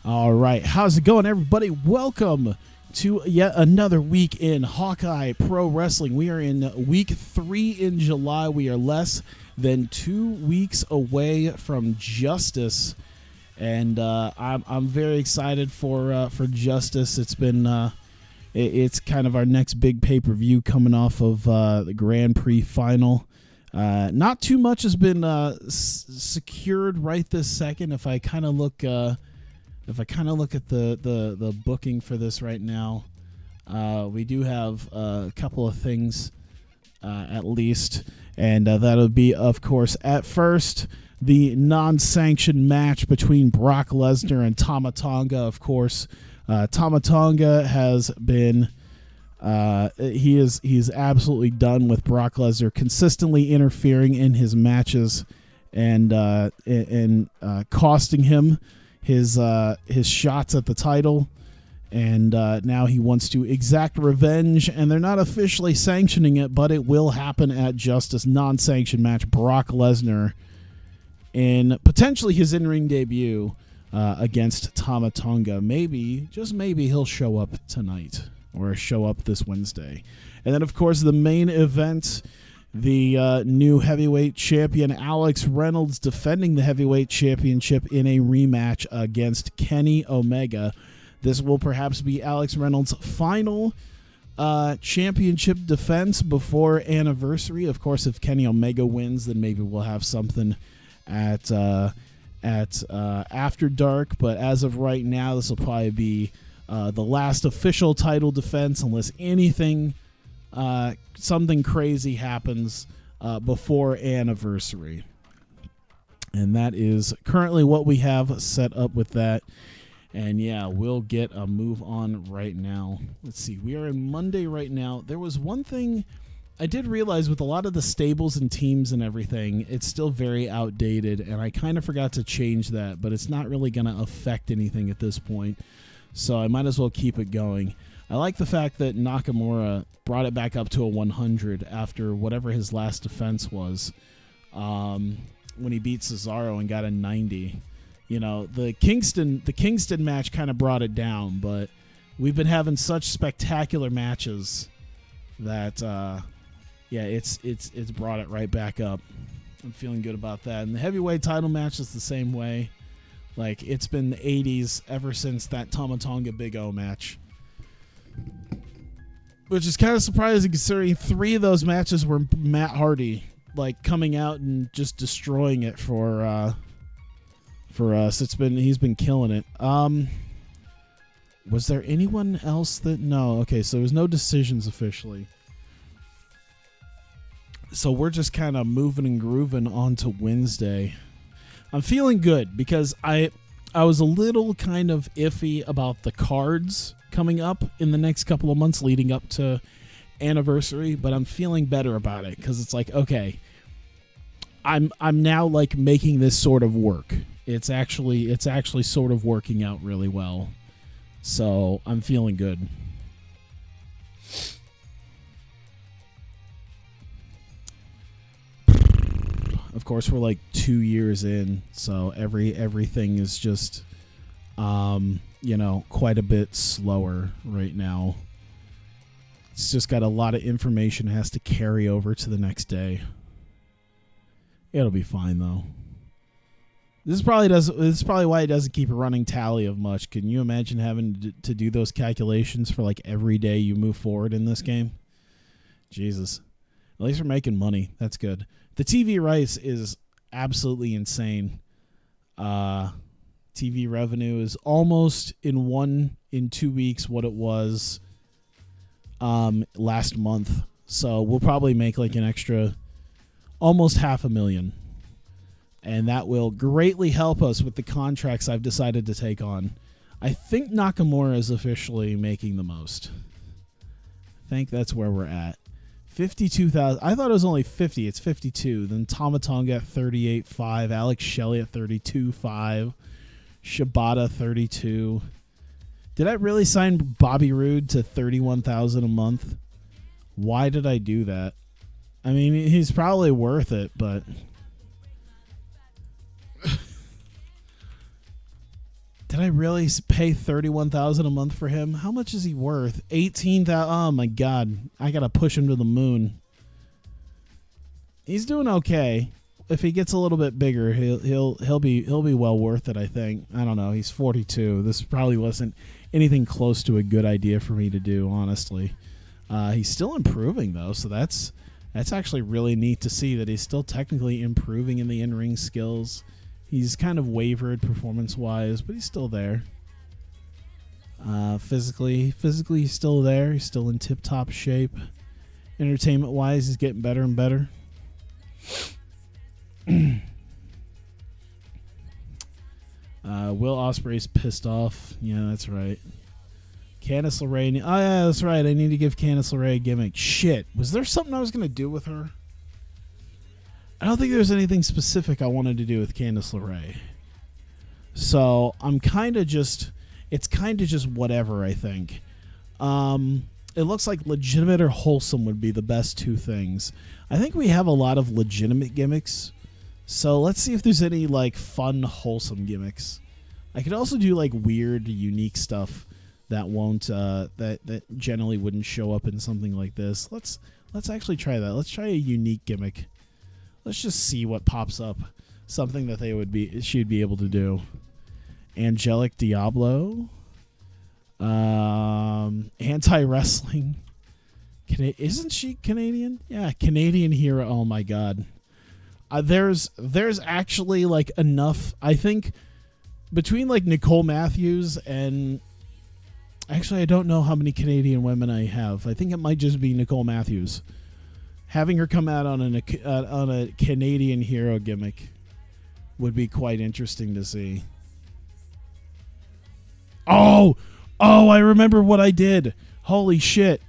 All right. How's it going, everybody? Welcome to yet another week in Hawkeye Pro Wrestling. We are in week 3 in July. We are less than 2 weeks away from Justice, and I'm very excited for Justice. It's been it's kind of our next big pay-per-view coming off of the Grand Prix final. Not too much has been secured right this second. If I kind of look at the booking for this right now, we do have a couple of things at least, and that'll be, of course, at first, the non-sanctioned match between Brock Lesnar and Tama Tonga. Of course, Tama Tonga has been he's absolutely done with Brock Lesnar consistently interfering in his matches and costing him his shots at the title, and now he wants to exact revenge, and they're not officially sanctioning it, but it will happen at Justice. Non-sanctioned match, Brock Lesnar in potentially his in-ring debut against Tama Tonga. Maybe, just maybe, he'll show up tonight or show up this Wednesday. And then, of course, the main event, the new heavyweight champion Alex Reynolds defending the heavyweight championship in a rematch against Kenny Omega. This will perhaps be Alex Reynolds' final championship defense before Anniversary. Of course, if Kenny Omega wins, then maybe we'll have something at After Dark. But as of right now, this will probably be the last official title defense, unless something crazy happens before Anniversary. And that is currently what we have set up with that. And yeah, we'll get a move on right now. Let's see, we are in Monday right now. There was one thing I did realize with a lot of the stables and teams and everything, it's still very outdated, and I kind of forgot to change that, but it's not really going to affect anything at this point, so I might as well keep it going. I like the fact that Nakamura brought it back up to a 100 after whatever his last defense was, when he beat Cesaro and got a 90. You know, the Kingston match kind of brought it down, but we've been having such spectacular matches that it's brought it right back up. I'm feeling good about that. And the heavyweight title match is the same way. Like, it's been the 80s ever since that Tama Tonga Big O match, which is kind of surprising considering 3 of those matches were Matt Hardy, like, coming out and just destroying it for us. He's been killing it. Was there anyone else that? No. Okay, so there's no decisions officially. So we're just kind of moving and grooving on to Wednesday. I'm feeling good because I was a little kind of iffy about the cards coming up in the next couple of months leading up to Anniversary, but I'm feeling better about it because it's like, okay, I'm now like making this sort of work. It's actually sort of working out really well. So I'm feeling good. Of course, we're like 2 years in, so everything is just, quite a bit slower right now. It's just got a lot of information it has to carry over to the next day. It'll be fine though. This is probably why it doesn't keep a running tally of much. Can you imagine having to do those calculations for like every day you move forward in this game? Jesus. At least we're making money. That's good. The TV rights is absolutely insane. TV revenue is almost in 2 weeks what it was last month. So we'll probably make like an extra almost $500,000. And that will greatly help us with the contracts I've decided to take on. I think Nakamura is officially making the most. I think that's where we're at. 52,000. I thought it was only 50. It's 52. Then Tama Tonga at 38.5. Alex Shelley at 32.5. Shibata 32. Did I really sign Bobby Roode to 31,000 a month? Why did I do that? I mean, he's probably worth it, but Did I really pay $31,000 a month for him? How much is he worth? $18,000. Oh my god, I gotta push him to the moon. He's doing okay. If he gets a little bit bigger, he'll be well worth it. I think. I don't know. He's 42. This probably wasn't anything close to a good idea for me to do, honestly. He's still improving though, so that's actually really neat to see that he's still technically improving in the in-ring skills. He's kind of wavered performance-wise, but he's still there. Physically, he's still there. He's still in tip-top shape. Entertainment-wise, he's getting better and better. Will Ospreay's pissed off. Yeah, that's right. Candice LeRae. Oh, yeah, that's right. I need to give Candice LeRae a gimmick. Shit. Was there something I was going to do with her? I don't think there's anything specific I wanted to do with Candice LeRae. So I'm kind of just... It's kind of just whatever, I think. It looks like legitimate or wholesome would be the best two things. I think we have a lot of legitimate gimmicks. So let's see if there's any like fun, wholesome gimmicks. I could also do like weird, unique stuff that won't that generally wouldn't show up in something like this. Let's actually try that. Let's try a unique gimmick. Let's just see what pops up. Something that she'd be able to do. Angelic Diablo. Anti-wrestling. Isn't she Canadian? Yeah, Canadian hero. Oh my god. There's actually like enough. I think between like Nicole Matthews and actually I don't know how many Canadian women I have. I think it might just be Nicole Matthews. Having her come out on a Canadian hero gimmick would be quite interesting to see. Oh, I remember what I did. Holy shit.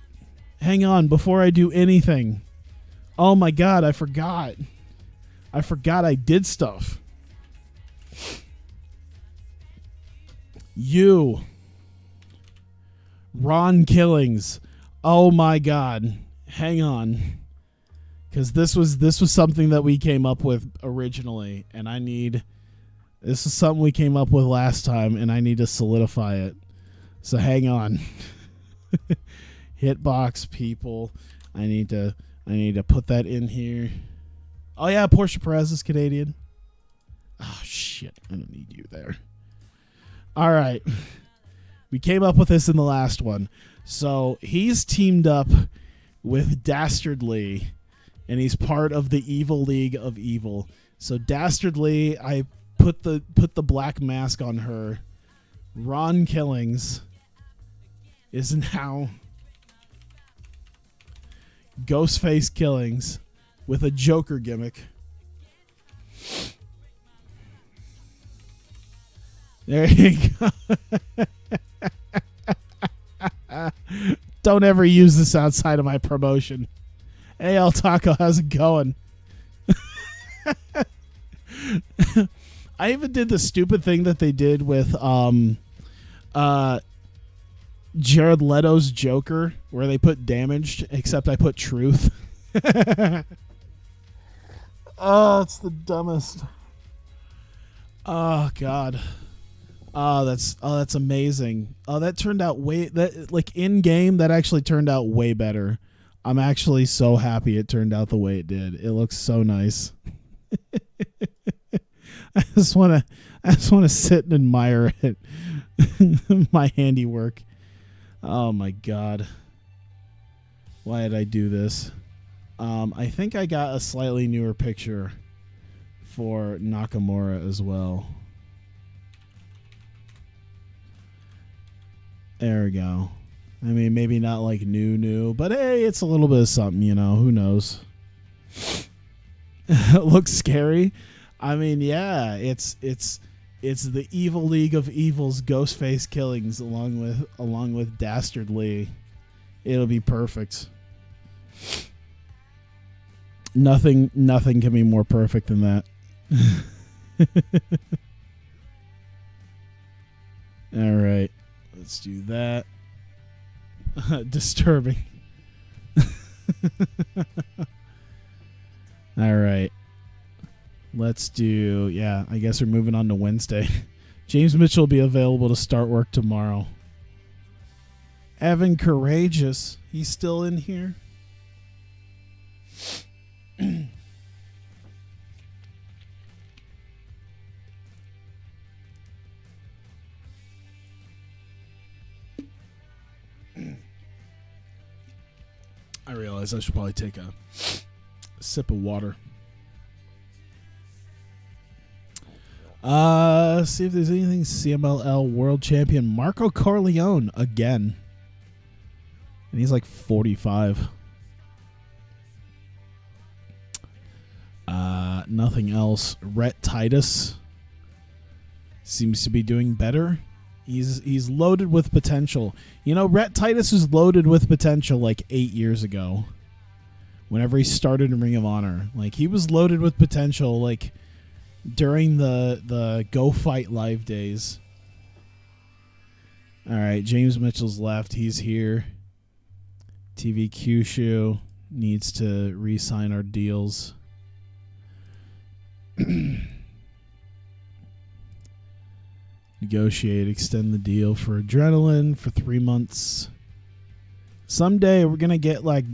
Hang on, before I do anything. Oh my god, I forgot. I did stuff. Ron Killings. Oh my god. Hang on. Because this was something that we came up with originally, and this is something we came up with last time, and I need to solidify it. So hang on. Hitbox people. I need to put that in here. Oh yeah, Portia Perez is Canadian. Oh shit, I don't need you there. All right. We came up with this in the last one. So he's teamed up with Dastardly, and he's part of the Evil League of Evil. So Dastardly, I put the black mask on her. Ron Killings is now Ghostface Killings with a Joker gimmick. There you go. Don't ever use this outside of my promotion. Hey, El Taco, how's it going? I even did the stupid thing that they did with Jared Leto's Joker, where they put damaged, except I put truth. Oh, it's the dumbest. Oh god. Oh, that's amazing. Oh, that turned out in game that actually turned out way better. I'm actually so happy it turned out the way it did. It looks so nice. I just want to sit and admire it. My handiwork. Oh my god. Why did I do this? I think I got a slightly newer picture for Nakamura as well. There we go. I mean, maybe not like new, but hey, it's a little bit of something, who knows? It looks scary. I mean, yeah, it's the Evil League of Evil's Ghostface Killings along with Dastardly. It'll be perfect. Nothing can be more perfect than that. All right. Let's do that. Disturbing. All right. Let's do, I guess we're moving on to Wednesday. James Mitchell will be available to start work tomorrow. Evan Courageous. He's still in here. I realize I should probably take a sip of water. See if there's anything. CMLL World Champion Marco Corleone again. And he's like 45. Nothing else. Rhett Titus seems to be doing better. He's loaded with potential. You know, Rhett Titus was loaded with potential like 8 years ago. Whenever he started in Ring of Honor. Like, he was loaded with potential like during the Go Fight Live days. All right, James Mitchell's left. He's here. TV Kyushu needs to re-sign our deals. Negotiate, extend the deal for Adrenaline for 3 months. Someday we're gonna get like,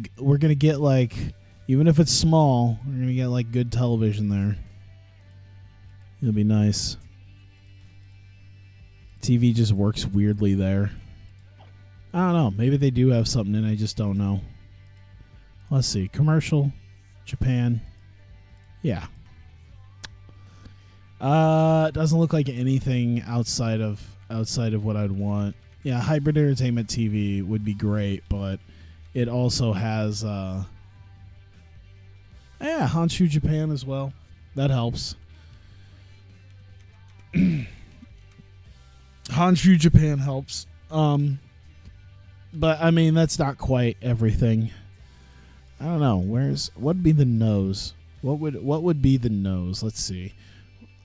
even if it's small, we're gonna get like good television there. It'll be nice. TV just works weirdly there. I don't know. Maybe they do have something and I just don't know. Let's see. Commercial. Japan. Yeah. Doesn't look like anything outside of what I'd want. Yeah, Hybrid Entertainment TV would be great, but it also has Honshu Japan as well. That helps. Honshu Japan helps. But I mean, that's not quite everything. I don't know. What'd be the nose? What would be the nose? Let's see.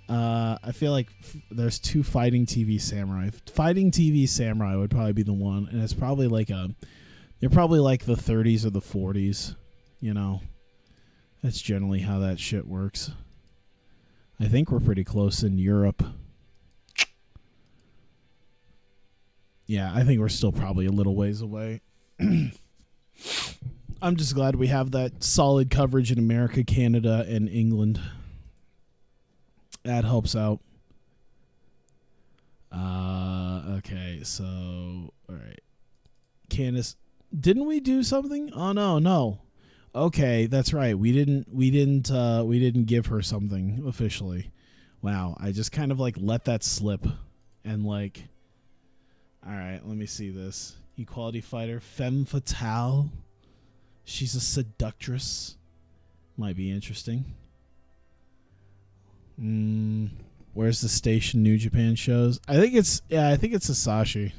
I feel like there's two Fighting TV Samurai. Fighting TV Samurai would probably be the one, and it's probably like they're probably like the 30s or the 40s. You know, that's generally how that shit works. I think we're pretty close in Europe. Yeah, I think we're still probably a little ways away. I'm just glad we have that solid coverage in America, Canada, and England. That helps out. Okay, so all right. Candace, didn't we do something? Oh no. Okay, that's right. We didn't give her something officially. Wow, I just kind of like let that slip and like, all right, let me see this. Equality fighter, femme fatale. She's a seductress. Might be interesting. Where's the station New Japan shows? I think it's Sasashi.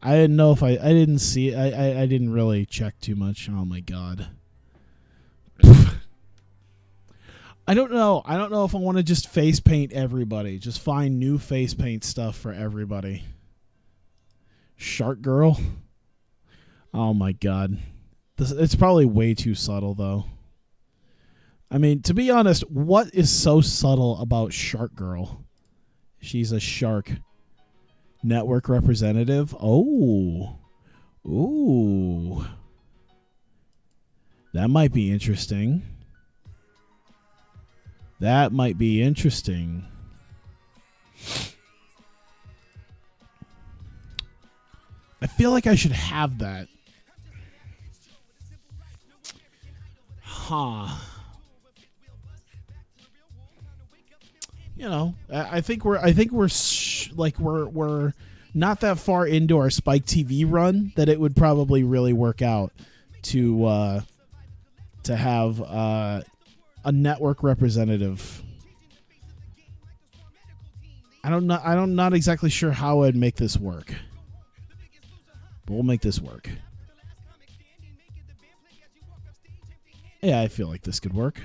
I didn't know if I didn't see it. I didn't really check too much. Oh my god. I don't know. I don't know if I want to just face paint everybody. Just find new face paint stuff for everybody. Shark Girl. Oh my god. It's probably way too subtle though. I mean, to be honest, what is so subtle about Shark Girl? She's a shark. Network representative. Oh. Ooh. That might be interesting. That might be interesting. I feel like I should have that. Huh. You know, I think we're not that far into our Spike TV run that it would probably really work out to have a network representative. I'm not exactly sure how I'd make this work, but we'll make this work. Yeah, I feel like this could work.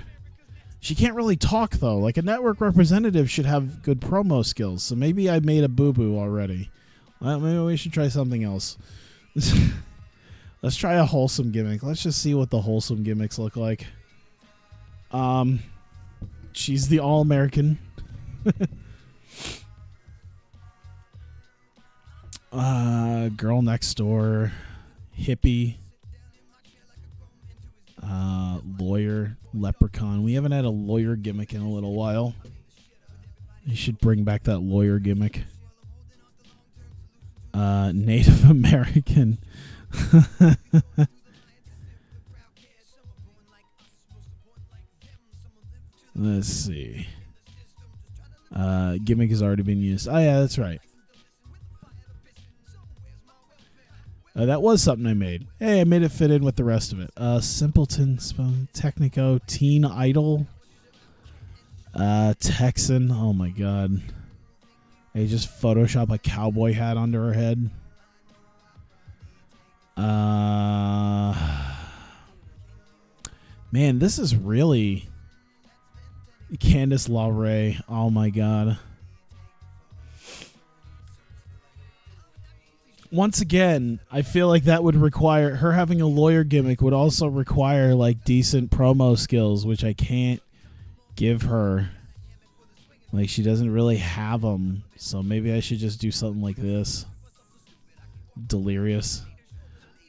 She can't really talk, though. Like, a network representative should have good promo skills. So maybe I made a boo-boo already. Well, maybe we should try something else. Let's try a wholesome gimmick. Let's just see what the wholesome gimmicks look like. She's the All-American. Girl next door, hippie, lawyer, leprechaun. We haven't had a lawyer gimmick in a little while. You should bring back that lawyer gimmick. Native American. Let's see. Gimmick has already been used. Oh, yeah, that's right. That was something I made. Hey, I made it fit in with the rest of it. Simpleton, Technico, Teen Idol, Texan. Oh, my God. I just Photoshop a cowboy hat onto her head. Man, this is really... Candice LeRae. Oh, my God. Once again, I feel like that would require... Her having a lawyer gimmick would also require, like, decent promo skills, which I can't give her. Like, she doesn't really have them. So maybe I should just do something like this. Delirious.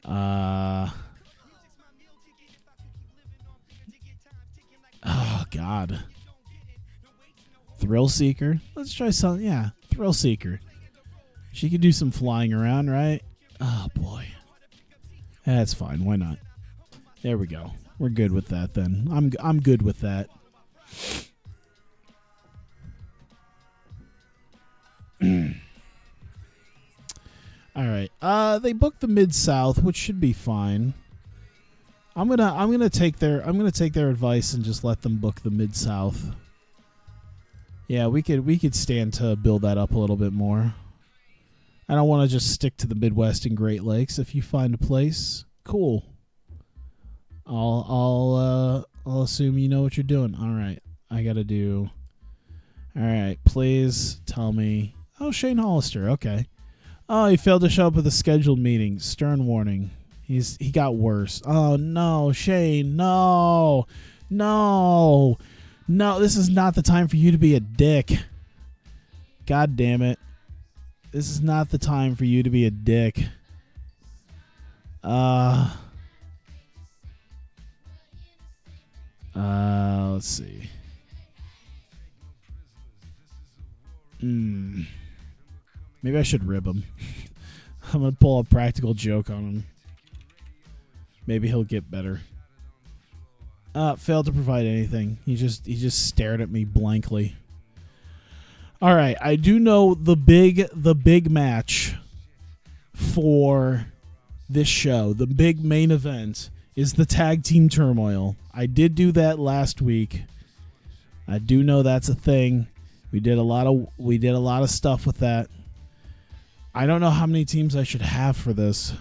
Oh, God. Thrill Seeker. Let's try something. Yeah, Thrill Seeker. She could do some flying around, right? Oh, boy. That's fine. Why not? There we go. We're good with that then. I'm good with that. All right. They booked the Mid-South, which should be fine. I'm gonna take their advice and just let them book the Mid-South. Yeah, we could stand to build that up a little bit more. I don't want to just stick to the Midwest and Great Lakes. If you find a place, cool. I'll assume you know what you're doing. All right, I gotta do. All right, please tell me. Oh, Shane Hollister. Okay. Oh, he failed to show up at the scheduled meeting. Stern warning. He got worse. Oh no, Shane. No. This is not the time for you to be a dick. God damn it. This is not the time for you to be a dick. Let's see. Maybe I should rib him. I'm going to pull a practical joke on him. Maybe he'll get better. Failed to provide anything. He just stared at me blankly. All right, I do know the big match for this show. The big main event is the tag team turmoil. I did do that last week. I do know that's a thing. We did a lot of stuff with that. I don't know how many teams I should have for this.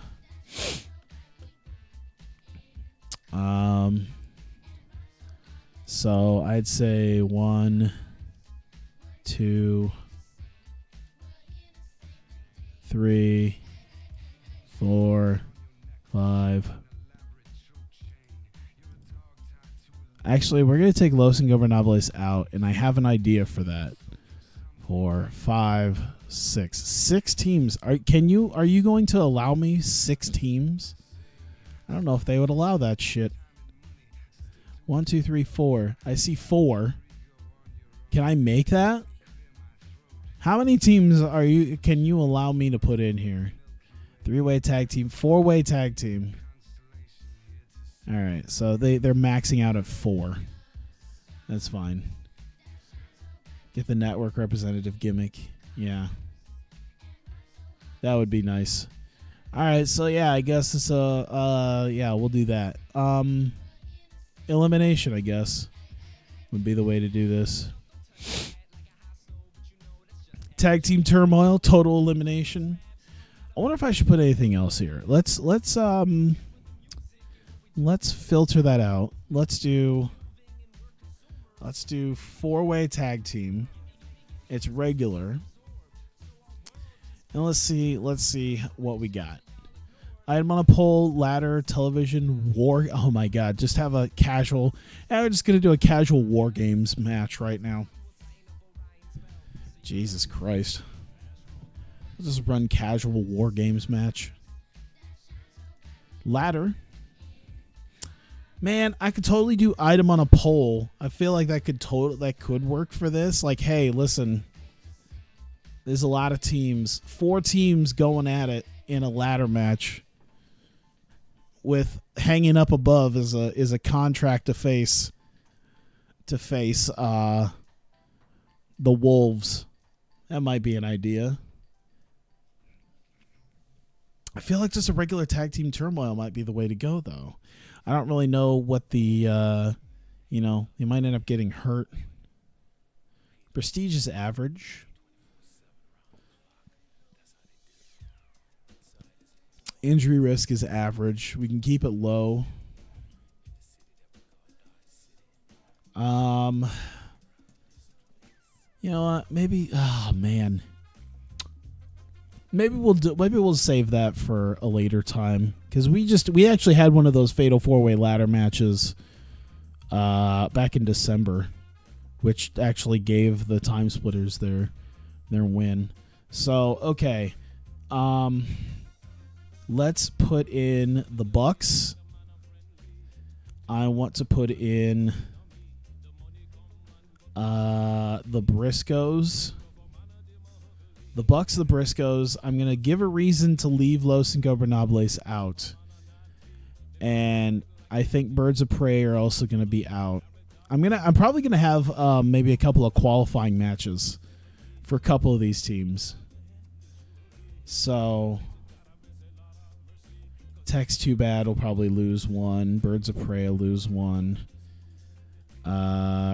So I'd say 1, 2, 3, 4, 5. Actually, we're going to take Los Ingobernables out, and I have an idea for that. 4, 5, 6. 6 teams. Are you going to allow me 6 teams? I don't know if they would allow that shit. 1, 2, 3, 4. I see 4. Can I make that? How many teams can you allow me to put in here? 3-way tag team, 4-way tag team. All right, so they're maxing out at 4. That's fine. Get the network representative gimmick. Yeah. That would be nice. All right, so yeah, I guess it's we'll do that. Elimination, I guess, would be the way to do this. Tag team turmoil, total elimination. I wonder if I should put anything else here. Let's filter that out. Let's do 4-way tag team. It's regular. And let's see what we got. I'm gonna pull ladder television war. Oh my god! Just have a casual. We're just gonna do a casual war games match right now. Jesus Christ! Let's just run casual War Games match. Ladder. Man, I could totally do item on a pole. I feel like that could work for this. Like, hey, listen, there's a lot of teams, 4 teams going at it in a ladder match, with hanging up above is a contract to face the Wolves. That might be an idea. I feel like just a regular tag team turmoil might be the way to go, though. I don't really know what they might end up getting hurt. Prestige is average. Injury risk is average. We can keep it low. You know what? Maybe. Oh man. Maybe we'll save that for a later time, because we actually had one of those fatal 4-way ladder matches back in December, which actually gave the Time Splitters their win. So okay, let's put in the Bucks. I want to put in the Briscoes. The Bucks, the Briscoes. I'm going to give a reason to leave Los Ingobernables out. And I think Birds of Prey are also going to be out. I'm probably going to have maybe a couple of qualifying matches for a couple of these teams. So Tex Too Bad will probably lose one. Birds of Prey will lose one.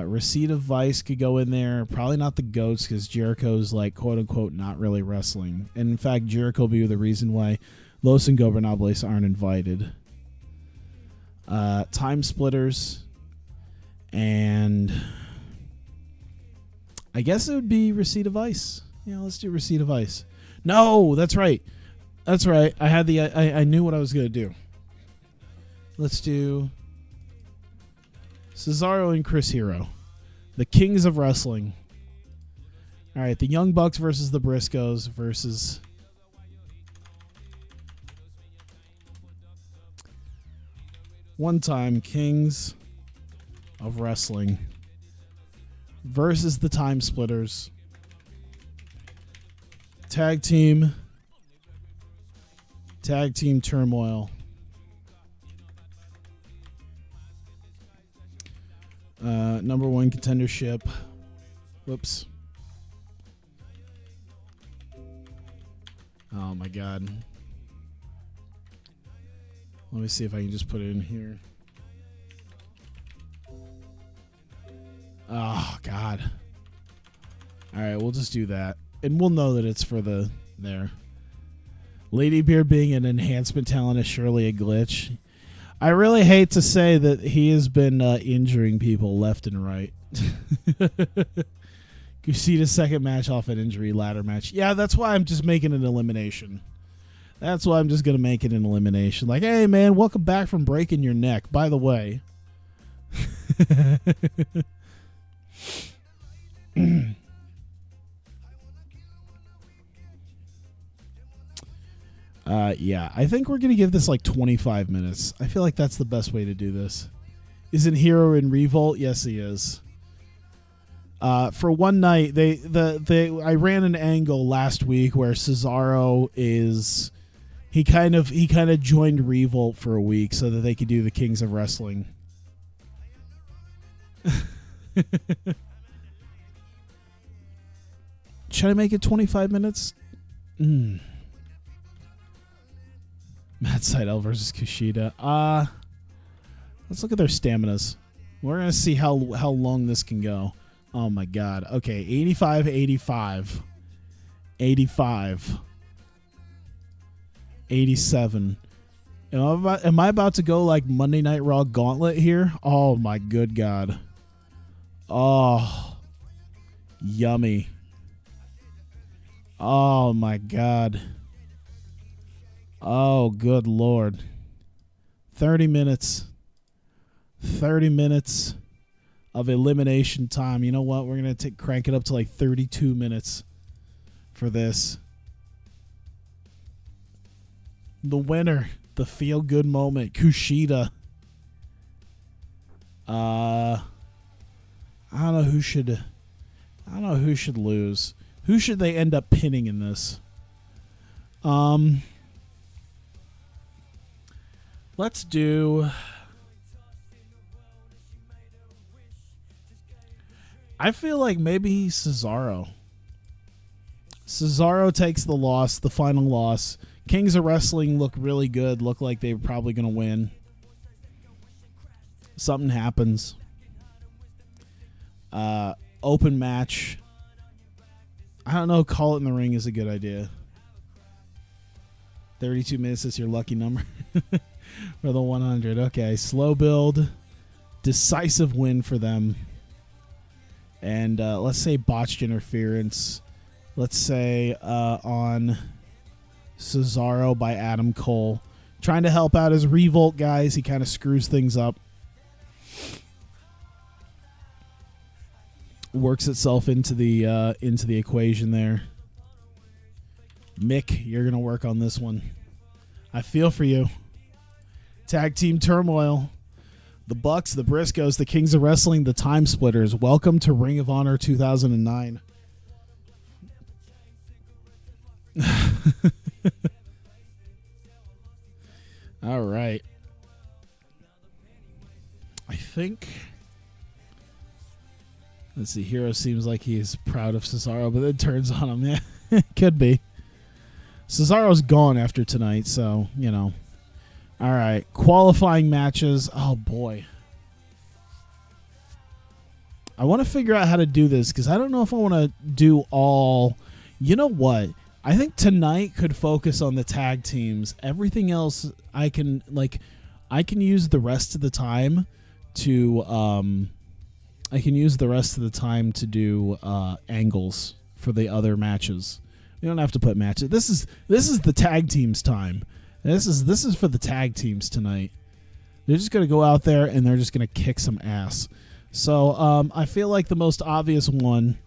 Receipt of Vice could go in there. Probably not the Goats, because Jericho's like quote unquote not really wrestling. And in fact, Jericho will be the reason why Los Ingobernables aren't invited. Time Splitters, and I guess it would be Receipt of Vice. Yeah, let's do Receipt of Vice. No, that's right. That's right. I had I knew what I was gonna do. Let's do Cesaro and Chris Hero, the Kings of Wrestling. All right, the Young Bucks versus the Briscoes versus one-time Kings of Wrestling versus the Time Splitters. Tag team turmoil. Number 1 contendership. Whoops. Oh my god. Let me see if I can just put it in here. Oh god. Alright, we'll just do that. And we'll know that it's for the there. Ladybeard being an enhancement talent is surely a glitch. I really hate to say that he has been injuring people left and right. Kushita's second match off an injury ladder match. Yeah, that's why I'm just making an elimination. That's why I'm just going to make it an elimination. Like, hey, man, welcome back from breaking your neck. By the way. Yeah, I think we're going to give this like 25 minutes. I feel like that's the best way to do this. Isn't Hero in Revolt? Yes, he is. For one night, I ran an angle last week where Cesaro is he kind of joined Revolt for a week so that they could do the Kings of Wrestling. Should I make it 25 minutes? Matt Sydal versus Kushida. Let's look at their staminas. We're going to see how long this can go. Oh, my God. Okay, 85, 85. 85. 87. Am I about to go like Monday Night Raw Gauntlet here? Oh, my good God. Oh, yummy. Oh, my God. Oh, good Lord. 30 minutes. 30 minutes of elimination time. You know what? We're going to crank it up to like 32 minutes for this. The winner, the feel-good moment, Kushida. I don't know who should lose. Who should they end up pinning in this? Let's do. I feel like maybe Cesaro. Cesaro takes the loss, the final loss. Kings of Wrestling look really good. Look like they're probably going to win. Something happens. Open match. I don't know. Call it in the ring is a good idea. 32 minutes is your lucky number for the 100. Okay, slow build. Decisive win for them. And let's say botched interference. Let's say on Cesaro by Adam Cole. Trying to help out his Revolt guys. He kind of screws things up. Works itself into the equation there. Mick, you're going to work on this one. I feel for you. Tag team turmoil. The Bucks, the Briscoes, the Kings of Wrestling, the Time Splitters. Welcome to Ring of Honor 2009. All right. I think... Let's see. Hero seems like he's proud of Cesaro, but it turns on him. Yeah, could be. Cesaro's gone after tonight, so, you know. All right. Qualifying matches. Oh, boy. I want to figure out how to do this because I don't know if I want to do all. You know what? I think tonight could focus on the tag teams. Everything else I can use the rest of the time to do angles for the other matches. We don't have to put matches. This is the tag teams time. This is for the tag teams tonight. They're just going to go out there and they're just going to kick some ass. So I feel like the most obvious one,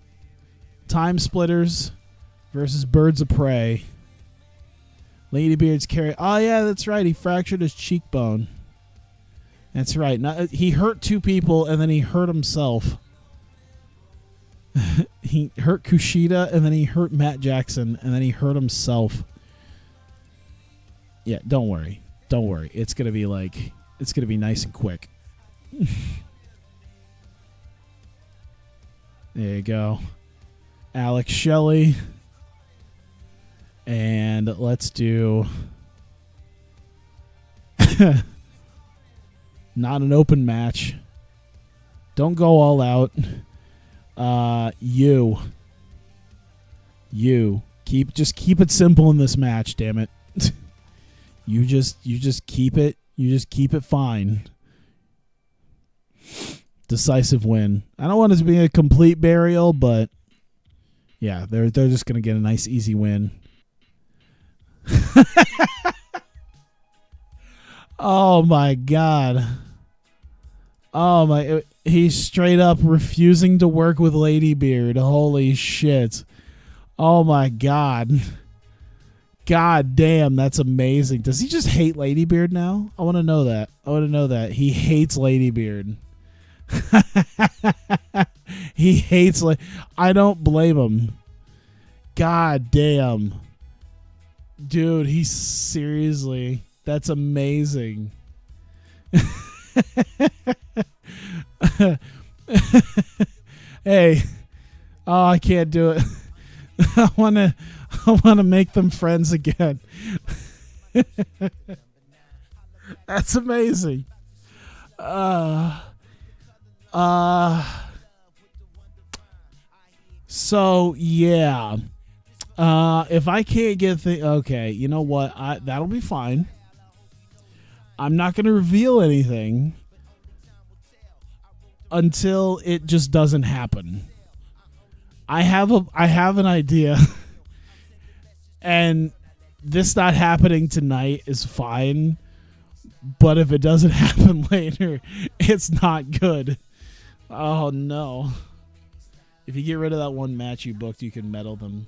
Time Splitters versus Birds of Prey. Ladybeard's carry. Oh, yeah, that's right. He fractured his cheekbone. That's right. He hurt two people, and then he hurt himself. He hurt Kushida, and then he hurt Matt Jackson, and then he hurt himself. Yeah, don't worry. Don't worry. It's going to be nice and quick. There you go. Alex Shelley. And let's do... Not an open match. Don't go all out. You just keep it simple in this match, damn it. You just keep it fine. Decisive win. I don't want it to be a complete burial, but yeah, they're just gonna get a nice easy win. Oh my god. Oh my, he's straight up refusing to work with Ladybeard. Holy shit. Oh my god. God damn, that's amazing. Does he just hate Ladybeard now? I want to know that. He hates Ladybeard. He hates I don't blame him. God damn. Dude, he's seriously... That's amazing. Hey, oh, I can't do it. I want to make them friends again. That's amazing. So yeah. If I can't get okay, you know what? That'll be fine. I'm not going to reveal anything until it just doesn't happen. I have an idea, and this not happening tonight is fine, but if it doesn't happen later, it's not good. Oh no. If you get rid of that one match you booked, you can medal them.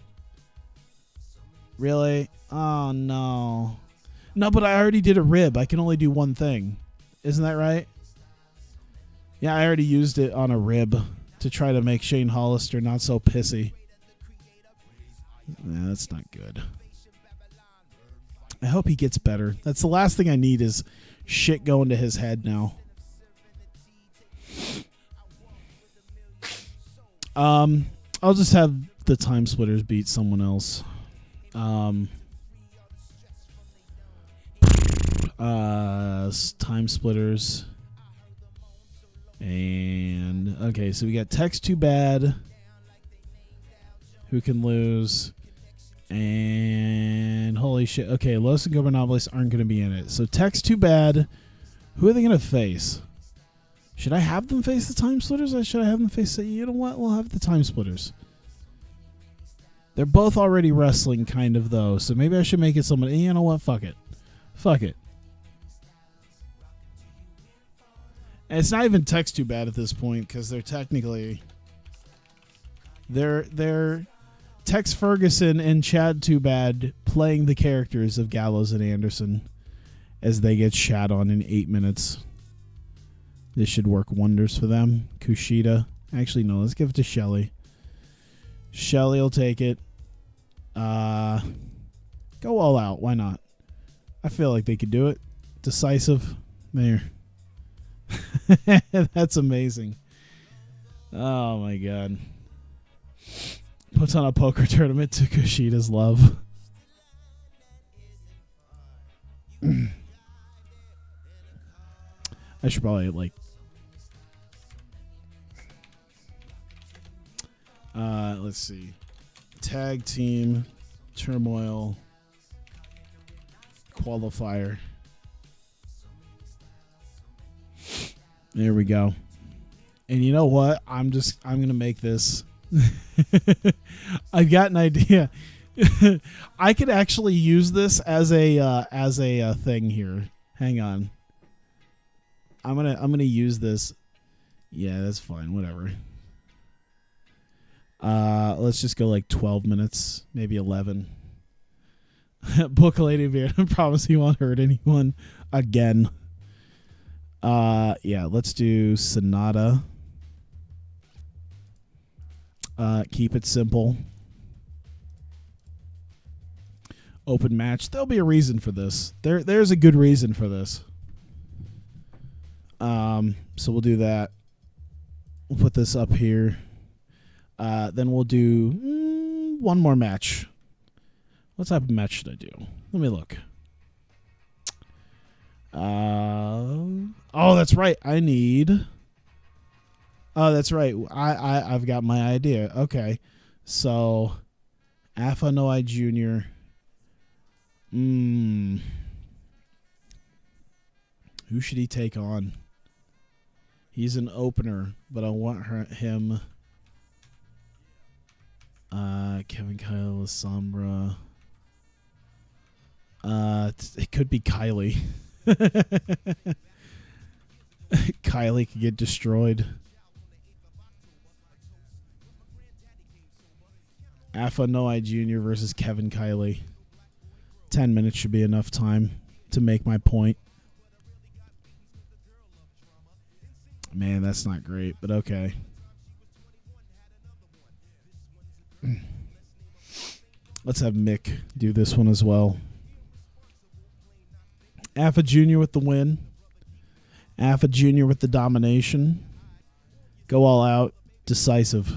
Really? Oh no. No, but I already did a rib. I can only do one thing. Isn't that right? Yeah, I already used it on a rib to try to make Shane Hollister not so pissy. Yeah, that's not good. I hope he gets better. That's the last thing I need is shit going to his head now. I'll just have the Time Splitters beat someone else. Time Splitters. And okay, so we got Tex Too Bad, who can lose, and holy shit. Okay, Los Ingobernables aren't going to be in it. So Tex Too Bad, who are they going to face? Should I have them face the Time Splitters, or should I have them face? You know what? We'll have the Time Splitters. They're both already wrestling, kind of though. So maybe I should make it someone. You know what? Fuck it. Fuck it. And it's not even Tex Too Bad at this point because they're technically they're Tex Ferguson and Chad Too Bad playing the characters of Gallows and Anderson as they get shat on in 8 minutes. This should work wonders for them. Kushida. Actually, no, let's give it to Shelly. Shelly will take it. Go all out. Why not? I feel like they could do it. Decisive. There. That's amazing. Oh my god. Puts on a poker tournament to Kushida's love. I should probably let's see. Tag team turmoil qualifier. There we go. And you know what? I'm going to make this. I've got an idea. I could actually use this as a thing here. Hang on. I'm going to use this. Yeah, that's fine. Whatever. Let's just go like 12 minutes, maybe 11. Book Lady Beard. I promise he won't hurt anyone again. Yeah, let's do Sonata. Keep it simple. Open match. There'll be a reason for this. There's a good reason for this. So we'll do that. We'll put this up here. Then we'll do one more match. What type of match should I do? Let me look. Oh, that's right. I need. Oh, that's right. I've got my idea. Okay, so Alpha Noai Jr. Who should he take on? He's an opener, but I want him. Kevin Kyle Sombra. It could be Kylie. Kylie could get destroyed. Alpha Noai Jr. versus Kevin Kylie. 10 minutes should be enough time to make my point. Man, that's not great, but okay. Let's have Mick do this one as well. Alpha Jr. with the win. Alpha Jr. with the domination. Go all out. Decisive.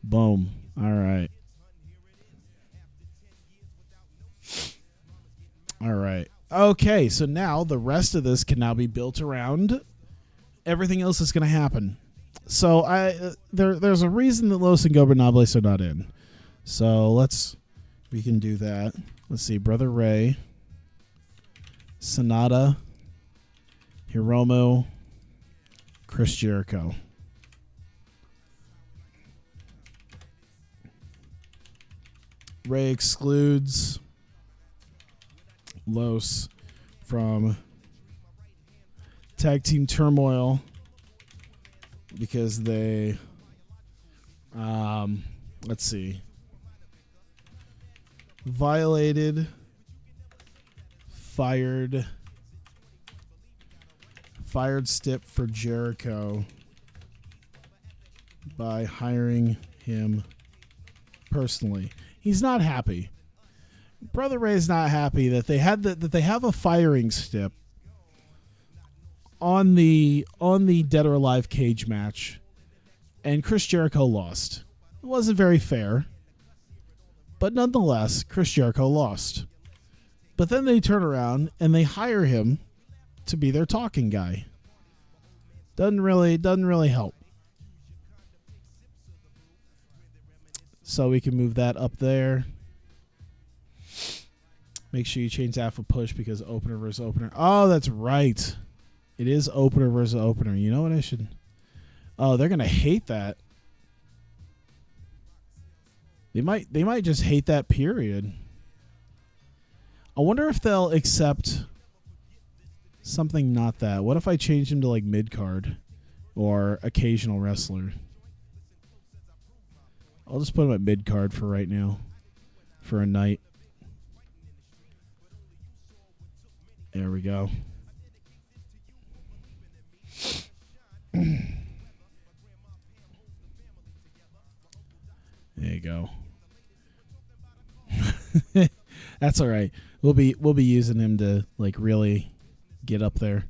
Boom. All right. All right. Okay, so now the rest of this can now be built around everything else that's going to happen. So there's a reason that Los Ingobernables are not in. So we can do that. Let's see, Brother Ray, Sonata, Hiromu, Chris Jericho. Ray excludes Los from Tag Team Turmoil because they, let's see, violated fired Stipp for Jericho by hiring him personally. He's not happy. Brother Ray's not happy that they have a firing Stipp on the Dead or Alive cage match, and Chris Jericho lost. It wasn't very fair, but nonetheless, Chris Jericho lost. But then they turn around and they hire him to be their talking guy. Doesn't really help. So we can move that up there. Make sure you change that for push because opener versus opener. Oh, that's right. It is opener versus opener. You know what I should... Oh, they're going to hate that. They might just hate that period. I wonder if they'll accept something not that. What if I change him to like mid-card or occasional wrestler? I'll just put him at mid-card for right now for a night. There we go. There you go. That's all right. We'll be using him to like really get up there.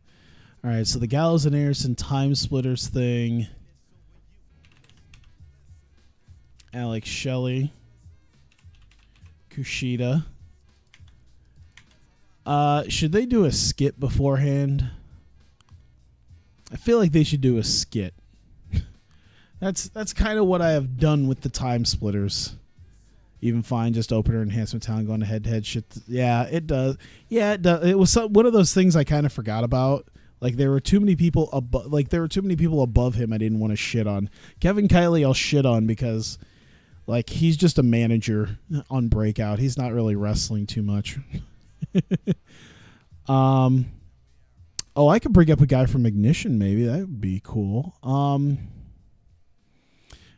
All right, so the Gallows and Anderson time splitters thing. Alex Shelley, Kushida. Should they do a skit beforehand? I feel like they should do a skit. That's kind of what I have done with the time splitters. Even fine, just opener enhancement talent going to head shit. Yeah, it does. Yeah, it does. It was one of those things I kind of forgot about. Like there were too many people above him I didn't want to shit on. Kevin Kiley I'll shit on because like he's just a manager on Breakout. He's not really wrestling too much. Oh, I could bring up a guy from Ignition maybe. That would be cool. All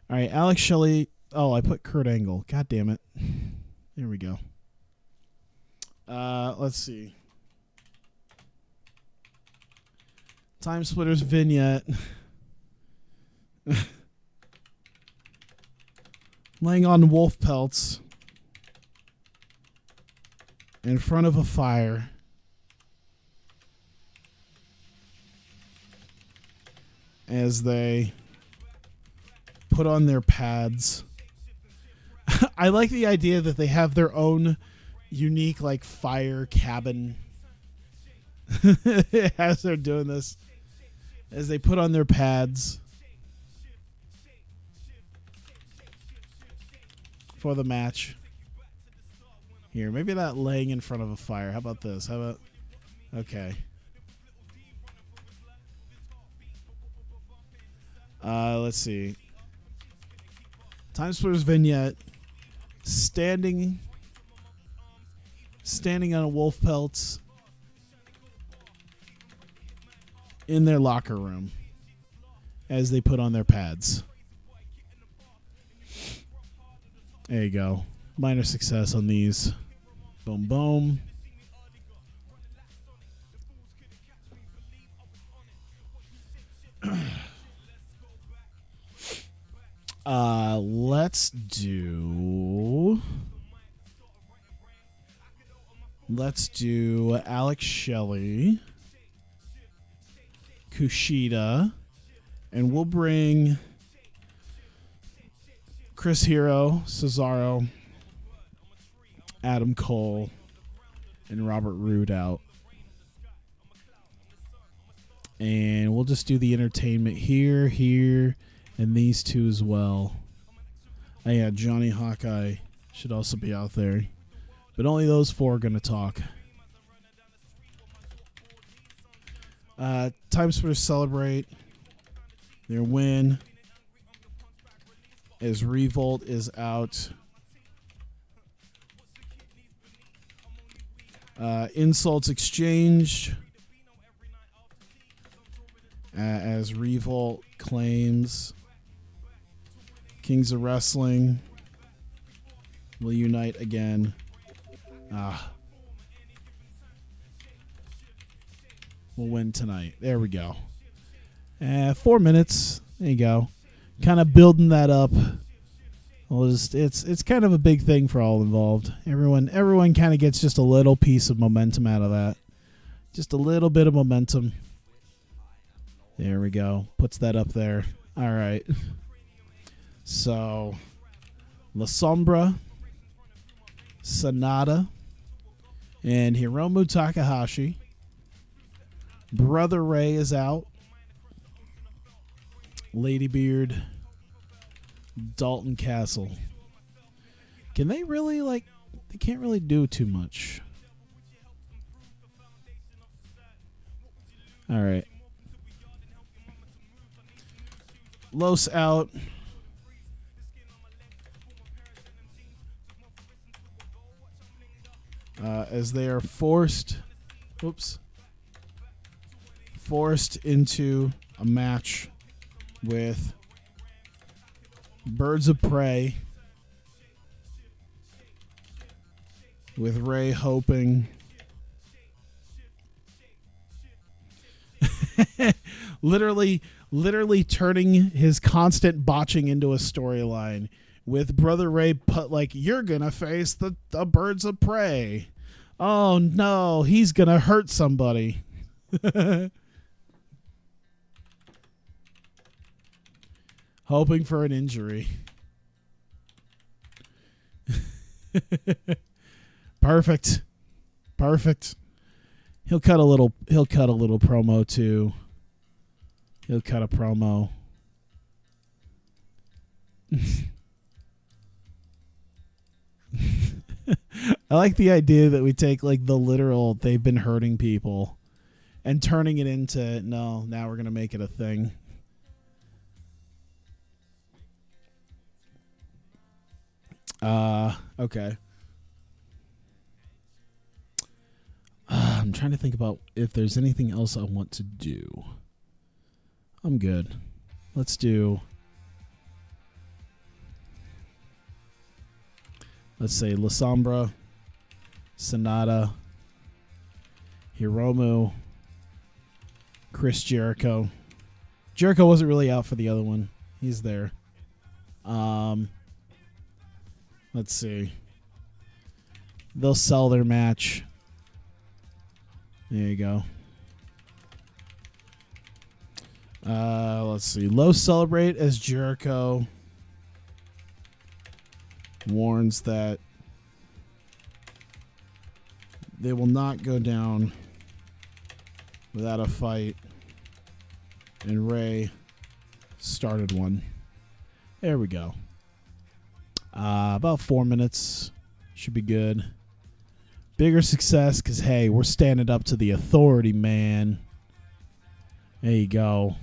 right, Alex Shelley. Oh, I put Kurt Angle. God damn it. There we go. Let's see. Time Splitters vignette. Laying on wolf pelts in front of a fire. As they put on their pads. I like the idea that they have their own unique like fire cabin as they're doing this. As they put on their pads for the match. Here, maybe not laying in front of a fire. How about this? How about... Okay. Let's see. Time Splitters vignette. Standing on a wolf pelts in their locker room as they put on their pads. There you go. Minor success on these. Boom, boom. Let's do Alex Shelley, Kushida, and we'll bring Chris Hero, Cesaro, Adam Cole, and Robert Roode out. And we'll just do the entertainment here, and these two as well. Oh, yeah, Johnny Hawkeye should also be out there. But only those four are going to talk. Time Splitters celebrate their win as Revolt is out. Insults exchanged as Revolt claims Kings of Wrestling will unite again. will win tonight. There we go. 4 minutes. There you go. Kind of building that up. Well, it's kind of a big thing for all involved. Everyone kind of gets just a little piece of momentum out of that. Just a little bit of momentum. There we go. Puts that up there. All right. So, La Sombra, Sonata, and Hiromu Takahashi. Brother Ray is out. Ladybeard, Dalton Castle. Can they really, they can't really do too much. All right. Los out. As they are forced into a match with Birds of Prey, with Ray hoping literally turning his constant botching into a storyline, with Brother Ray put you're gonna face the Birds of Prey. Oh no, he's gonna hurt somebody. Hoping for an injury. Perfect. He'll cut a little promo too. He'll cut a promo. I like the idea that we take the literal they've been hurting people and turning it into now we're going to make it a thing. Okay. I'm trying to think about if there's anything else I want to do. I'm good. Let's say La Sombra, Sonata, Hiromu, Chris Jericho. Jericho wasn't really out for the other one. He's there. Let's see. They'll sell their match. There you go. Let's see. Low celebrate as Jericho warns that they will not go down without a fight. And Ray started one. There we go. About 4 minutes. Should be good. Bigger success because, hey, we're standing up to the authority, man. There you go.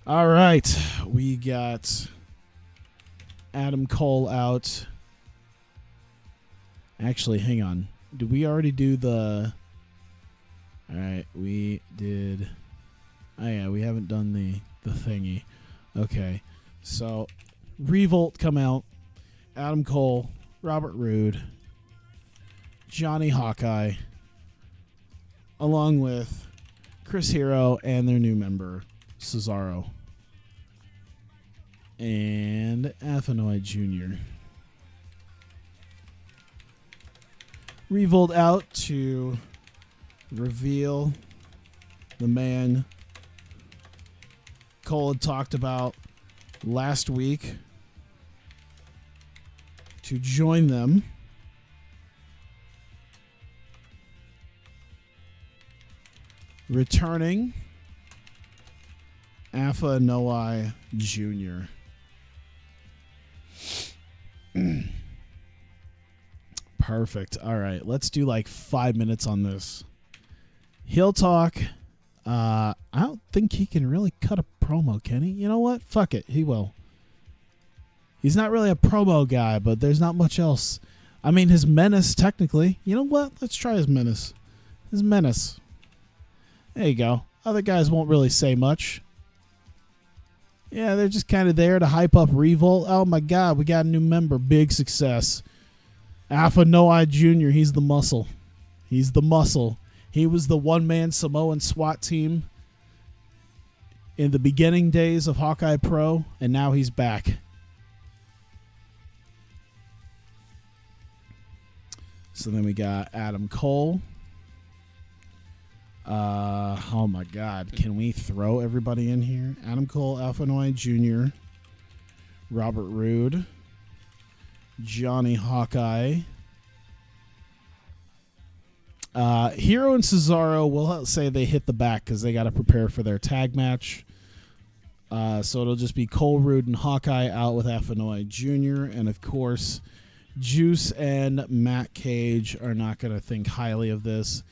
All right. We got Adam Cole out. Actually, hang on. Did we already do the... All right. We did... Oh, yeah. We haven't done the thingy. Okay. So, Revolt come out. Adam Cole, Robert Roode, Johnny Hawkeye, along with Chris Hero and their new member, Cesaro, and Athenoid Jr. Revolt out to reveal the man Cole had talked about last week to join them. Returning Alpha Noai Jr. Perfect. All right, let's do 5 minutes on this. He'll talk. I don't think he can really cut a promo, can he? You know what? Fuck it. He will. He's not really a promo guy, but there's not much else. I mean, his menace, technically. You know what? Let's try his menace. His menace. There you go. Other guys won't really say much. Yeah, they're just kind of there to hype up Revolt. Oh, my God. We got a new member. Big success. Alpha Noai Jr. He's the muscle. He's the muscle. He was the one-man Samoan SWAT team in the beginning days of Hawkeye Pro, and now he's back. So then we got Adam Cole. Oh my God. Can we throw everybody in here? Adam Cole, Alpha Noy Jr., Robert Roode, Johnny Hawkeye. Hero and Cesaro, we'll say they hit the back because they got to prepare for their tag match. So it'll just be Cole, Roode, and Hawkeye out with Alpha Noy Jr. And of course, Juice and Matt Cage are not going to think highly of this.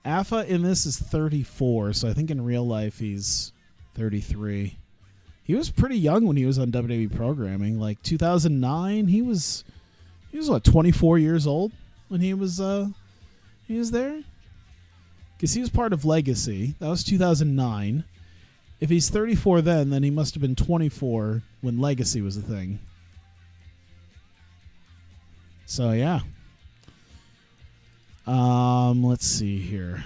Alpha in this is 34, so I think in real life he's 33. He was pretty young when he was on WWE programming, like 2009. He was what, 24 years old when he was there? Because he was part of Legacy. That was 2009. If he's 34 then he must have been 24 when Legacy was a thing. So yeah. Let's see here.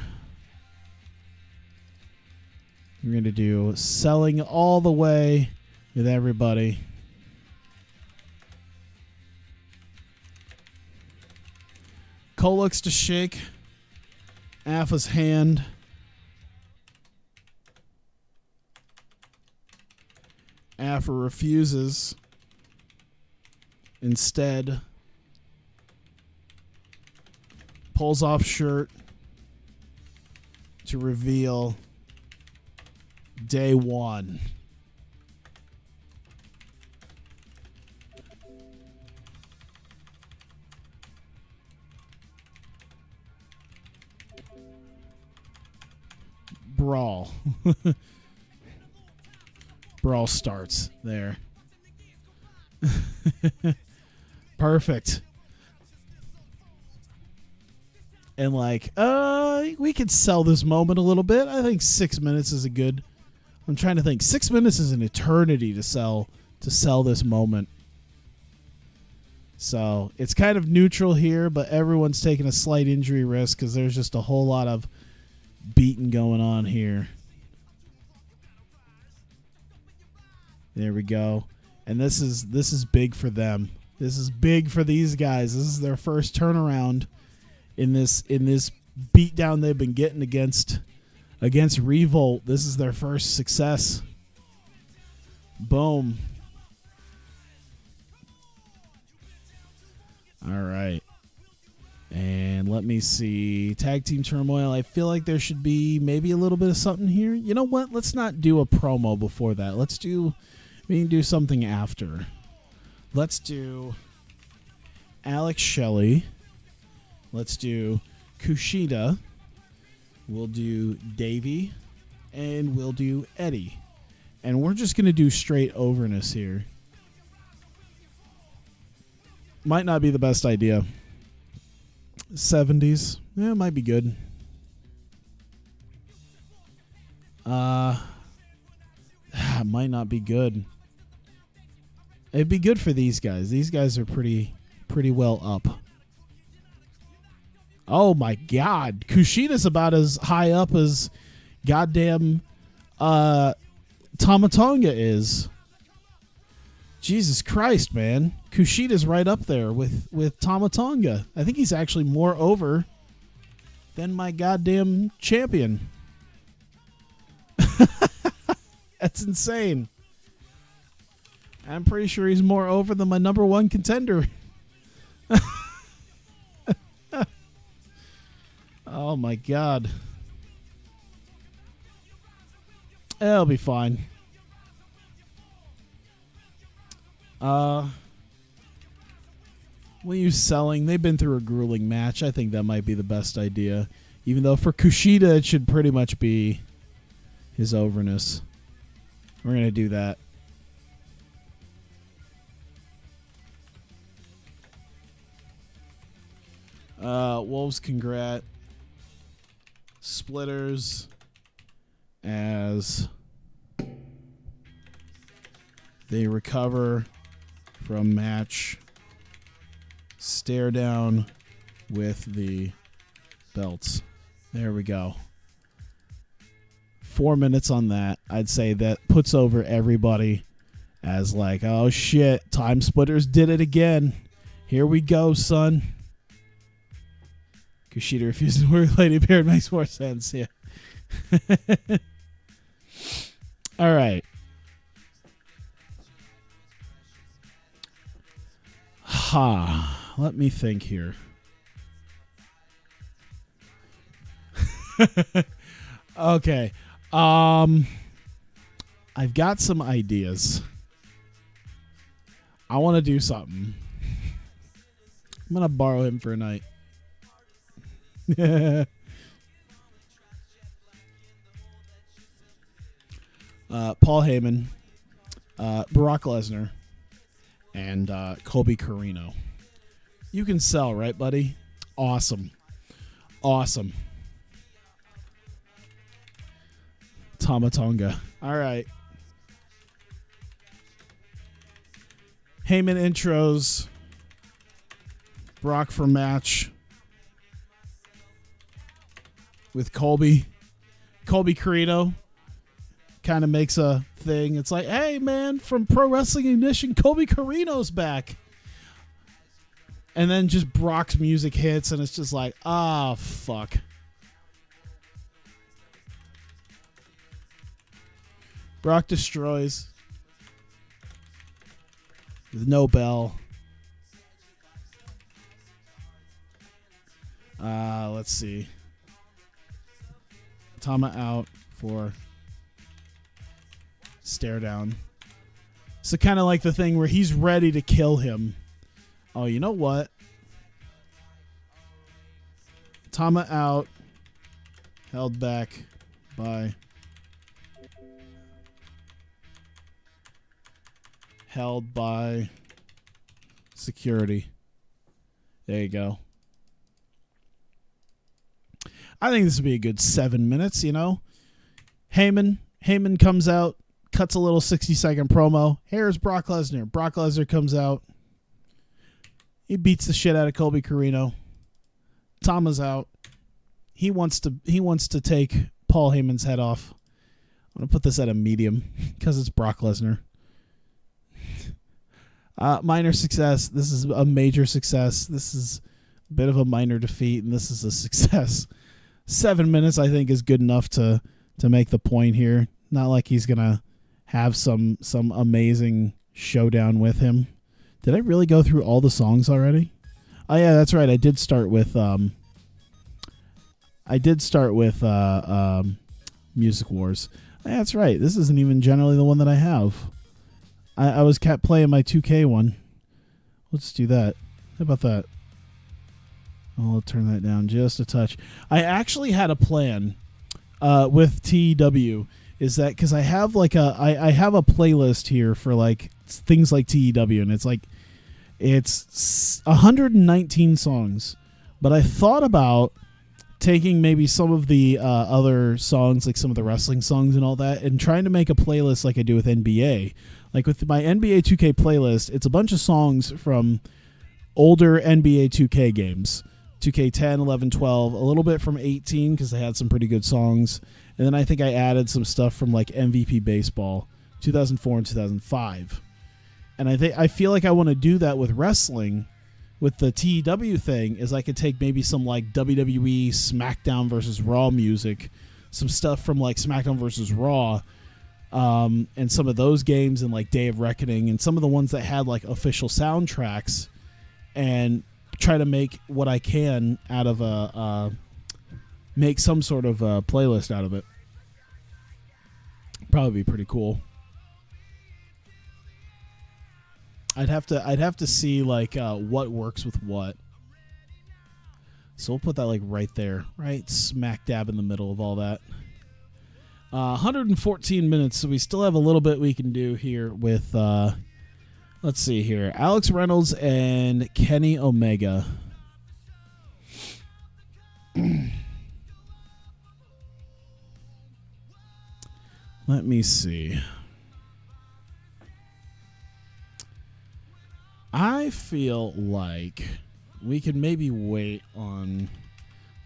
We're going to do selling all the way with everybody. Cole looks to shake Alpha's hand. Alpha refuses. Instead, pulls off shirt to reveal day one. Brawl. Brawl starts there. Perfect. And like, we could sell this moment a little bit. I think 6 minutes is a good. I'm trying to think. 6 minutes is an eternity to sell this moment. So it's kind of neutral here, but everyone's taking a slight injury risk because there's just a whole lot of beating going on here. There we go. And this is big for them. This is big for these guys. This is their first turnaround in this beatdown they've been getting against Revolt. This is their first success. Boom. All right. And let me see. Tag Team Turmoil. I feel like there should be maybe a little bit of something here. You know what? Let's not do a promo before that. We can do something after. Let's do Alex Shelley. Let's do Kushida. We'll do Davey. And we'll do Eddie. And we're just going to do straight overness here. Might not be the best idea. 70s. Yeah, it might be good. Might not be good. It'd be good for these guys. These guys are pretty well up. Oh my God. Kushida's about as high up as goddamn Tama Tonga is. Jesus Christ, man. Kushida's right up there with Tama Tonga. I think he's actually more over than my goddamn champion. That's insane. I'm pretty sure he's more over than my number one contender. Oh my God. It'll be fine. We'll use selling. They've been through a grueling match. I think that might be the best idea. Even though for Kushida, it should pretty much be his overness. We're going to do that. Wolves congrat Splitters as they recover from match stare down with the belts. There we go. 4 minutes on that. I'd say that puts over everybody as like, oh shit, Time Splitters did it again. Here we go, son. Kushida refusing to work Lady Beard makes more sense. Yeah. All right. Let me think here. Okay. I've got some ideas. I want to do something. I'm going to borrow him for a night. Paul Heyman, Brock Lesnar, and Colby Corino. You can sell, right, buddy? Awesome. Awesome. Tamatonga. All right. Heyman intros. Brock for match with Colby. Colby Corino kind of makes a thing. It's like, hey, man, from Pro Wrestling Ignition, Colby Corino's back. And then just Brock's music hits, and it's just like, fuck. Brock destroys with no bell. Let's see. Tama out for stare down. So kind of like the thing where he's ready to kill him. Oh, you know what? Tama out. Held back by security. There you go. I think this would be a good 7 minutes, you know. Heyman comes out, cuts a little 60-second promo. Here's Brock Lesnar. Brock Lesnar comes out. He beats the shit out of Colby Corino. Tama's out. He wants to take Paul Heyman's head off. I'm going to put this at a medium because it's Brock Lesnar. Minor success. This is a major success. This is a bit of a minor defeat, and this is a success. 7 minutes, I think, is good enough to make the point here. Not like he's going to have some amazing showdown with him. Did I really go through all the songs already? Oh, yeah, that's right. I did start with Music Wars. Yeah, that's right. This isn't even generally the one that I have. I was kept playing my 2K one. Let's do that. How about that? I'll turn that down just a touch. I actually had a plan with TEW. Is that because I have I have a playlist here for like things like TEW, and it's 119 songs. But I thought about taking maybe some of the other songs, like some of the wrestling songs and all that, and trying to make a playlist like I do with NBA. Like with my NBA 2K playlist, it's a bunch of songs from older NBA 2K games. 2K 10, 11, 12, a little bit from 18 because they had some pretty good songs. And then I think I added some stuff from like MVP Baseball, 2004 and 2005. And I feel like I want to do that with wrestling. With the TEW thing, is I could take maybe some like WWE SmackDown versus Raw music, some stuff from like SmackDown versus Raw, and some of those games and like Day of Reckoning and some of the ones that had like official soundtracks, and try to make what I can out of make some sort of a playlist out of it. Probably be pretty cool. I'd have to see like what works with what. So we'll put that like right there, right smack dab in the middle of all that. 114 minutes, so we still have a little bit we can do here with let's see here. Alex Reynolds and Kenny Omega. Let me see. I feel like we could maybe wait on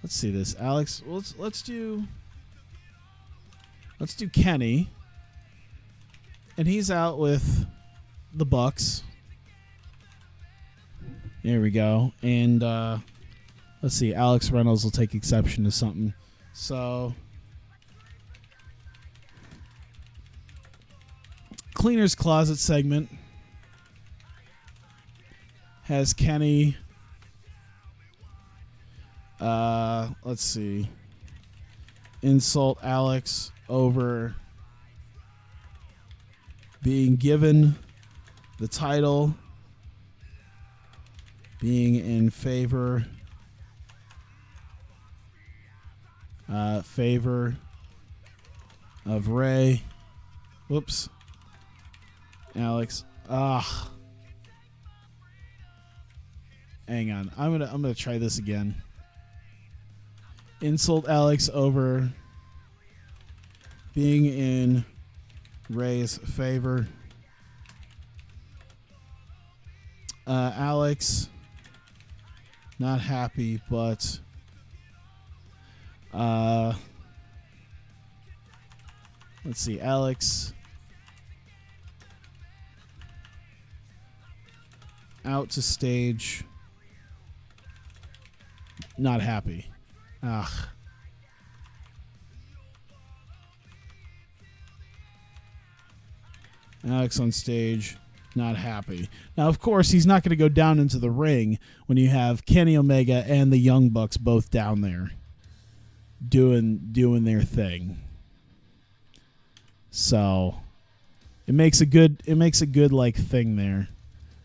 Let's see this, Alex. Let's do Kenny, and he's out with the Bucks. There we go. And let's see, Alex Reynolds will take exception to something. So, Cleaner's Closet segment has Kenny. Let's see. Insult Alex over being given the title, being in favor of Ray. Whoops. Alex. Hang on. I'm gonna try this again. Insult Alex over being in Ray's favor. Alex not happy, but let's see, Alex out to stage, not happy. Alex on stage, not happy. Now, of course, he's not going to go down into the ring when you have Kenny Omega and the Young Bucks both down there doing their thing. So it makes a good like thing there.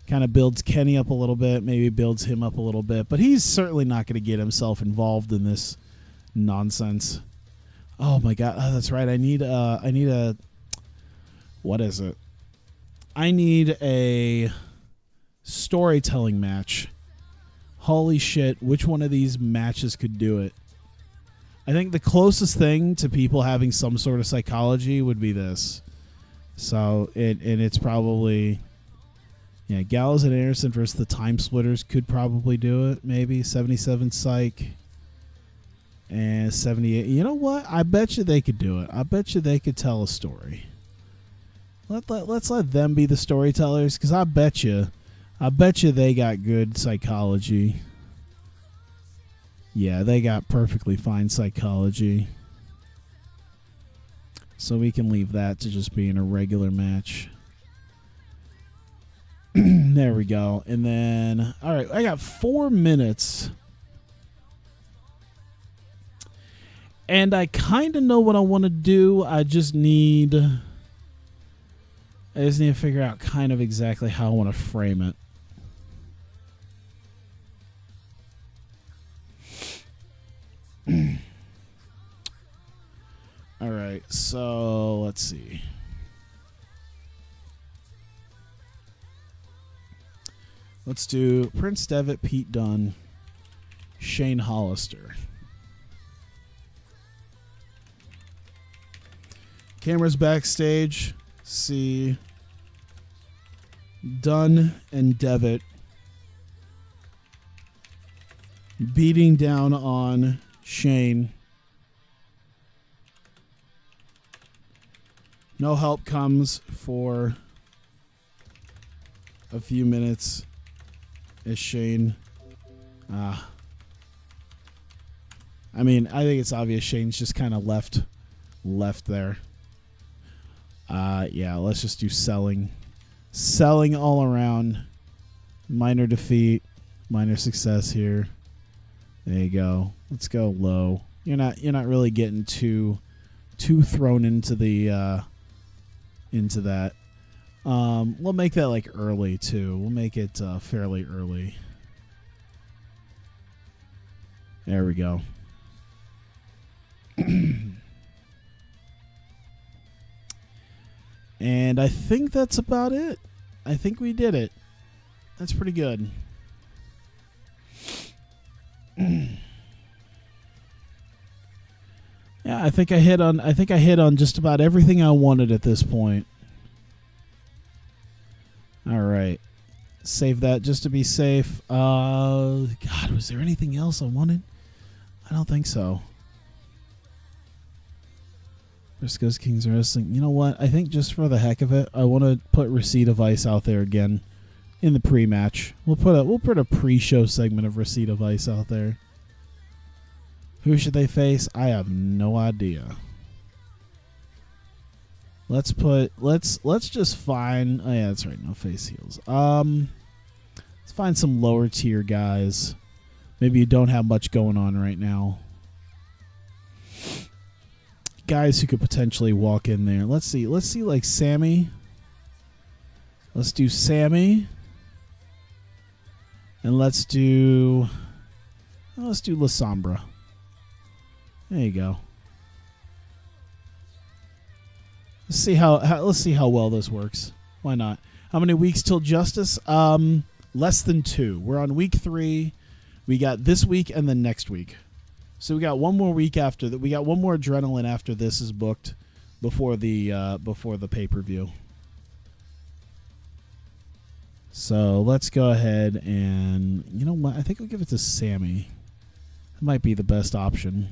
Kind of builds Kenny up a little bit, maybe builds him up a little bit, but he's certainly not going to get himself involved in this nonsense. Oh my God, that's right. I need a what is it? I need a storytelling match. Holy shit, which one of these matches could do it? I think the closest thing to people having some sort of psychology would be this. So, it's probably, yeah, Gallows and Anderson versus the Time Splitters could probably do it, maybe. 77 Psych and 78. You know what? I bet you they could do it. I bet you they could tell a story. Let's let them be the storytellers, because I bet you they got good psychology. Yeah, they got perfectly fine psychology. So we can leave that to just being a regular match. There we go. And then, all right, I got 4 minutes. And I kind of know what I want to do. I just need to figure out kind of exactly how I want to frame it. All right, so let's see. Let's do Prince Devitt, Pete Dunne, Shane Hollister. Cameras backstage. See Dunne and Devitt beating down on Shane. No help comes for a few minutes as Shane. I mean, I think it's obvious Shane's just kind of left there. Yeah, let's just do selling. Selling all around. Minor defeat. Minor success here. There you go. Let's go low. You're not really getting too thrown into the into that. We'll make that like early too. We'll make it fairly early. There we go. And I think that's about it. I think we did it. That's pretty good. Yeah, I think I hit on just about everything I wanted at this point. All right. Save that just to be safe. God, was there anything else I wanted? I don't think so. Briscoe's Kings Wrestling. You know what? I think just for the heck of it, I want to put Receipt of Ice out there again in the pre-match. We'll put a pre-show segment of Receipt of Ice out there. Who should they face? I have no idea. Let's just find. Oh yeah, that's right. No face heels. Let's find some lower tier guys. Maybe you don't have much going on right now. Guys who could potentially walk in there. Let's see like Sammy. Let's do Sammy. And let's do La Sombra. There you go. Let's see how well this works. Why not? How many weeks till Justice? Less than 2. We're on week 3. We got this week and then next week. So we got one more week after that. We got one more Adrenaline after this is booked before the pay-per-view. So let's go ahead and, you know what? I think I'll give it to Sammy. That might be the best option.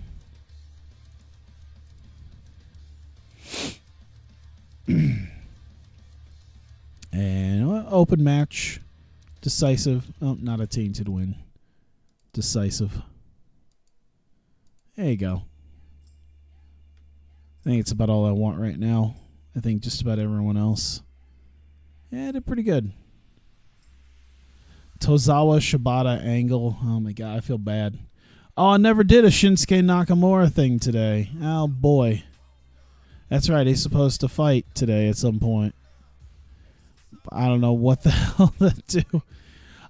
And open match. Decisive. Oh, not a tainted win. Decisive. There you go. I think it's about all I want right now. I think just about everyone else. Yeah, did pretty good. Tozawa Shibata angle. Oh my god, I feel bad. Oh, I never did a Shinsuke Nakamura thing today. Oh boy. That's right, he's supposed to fight today at some point. I don't know what the hell to do.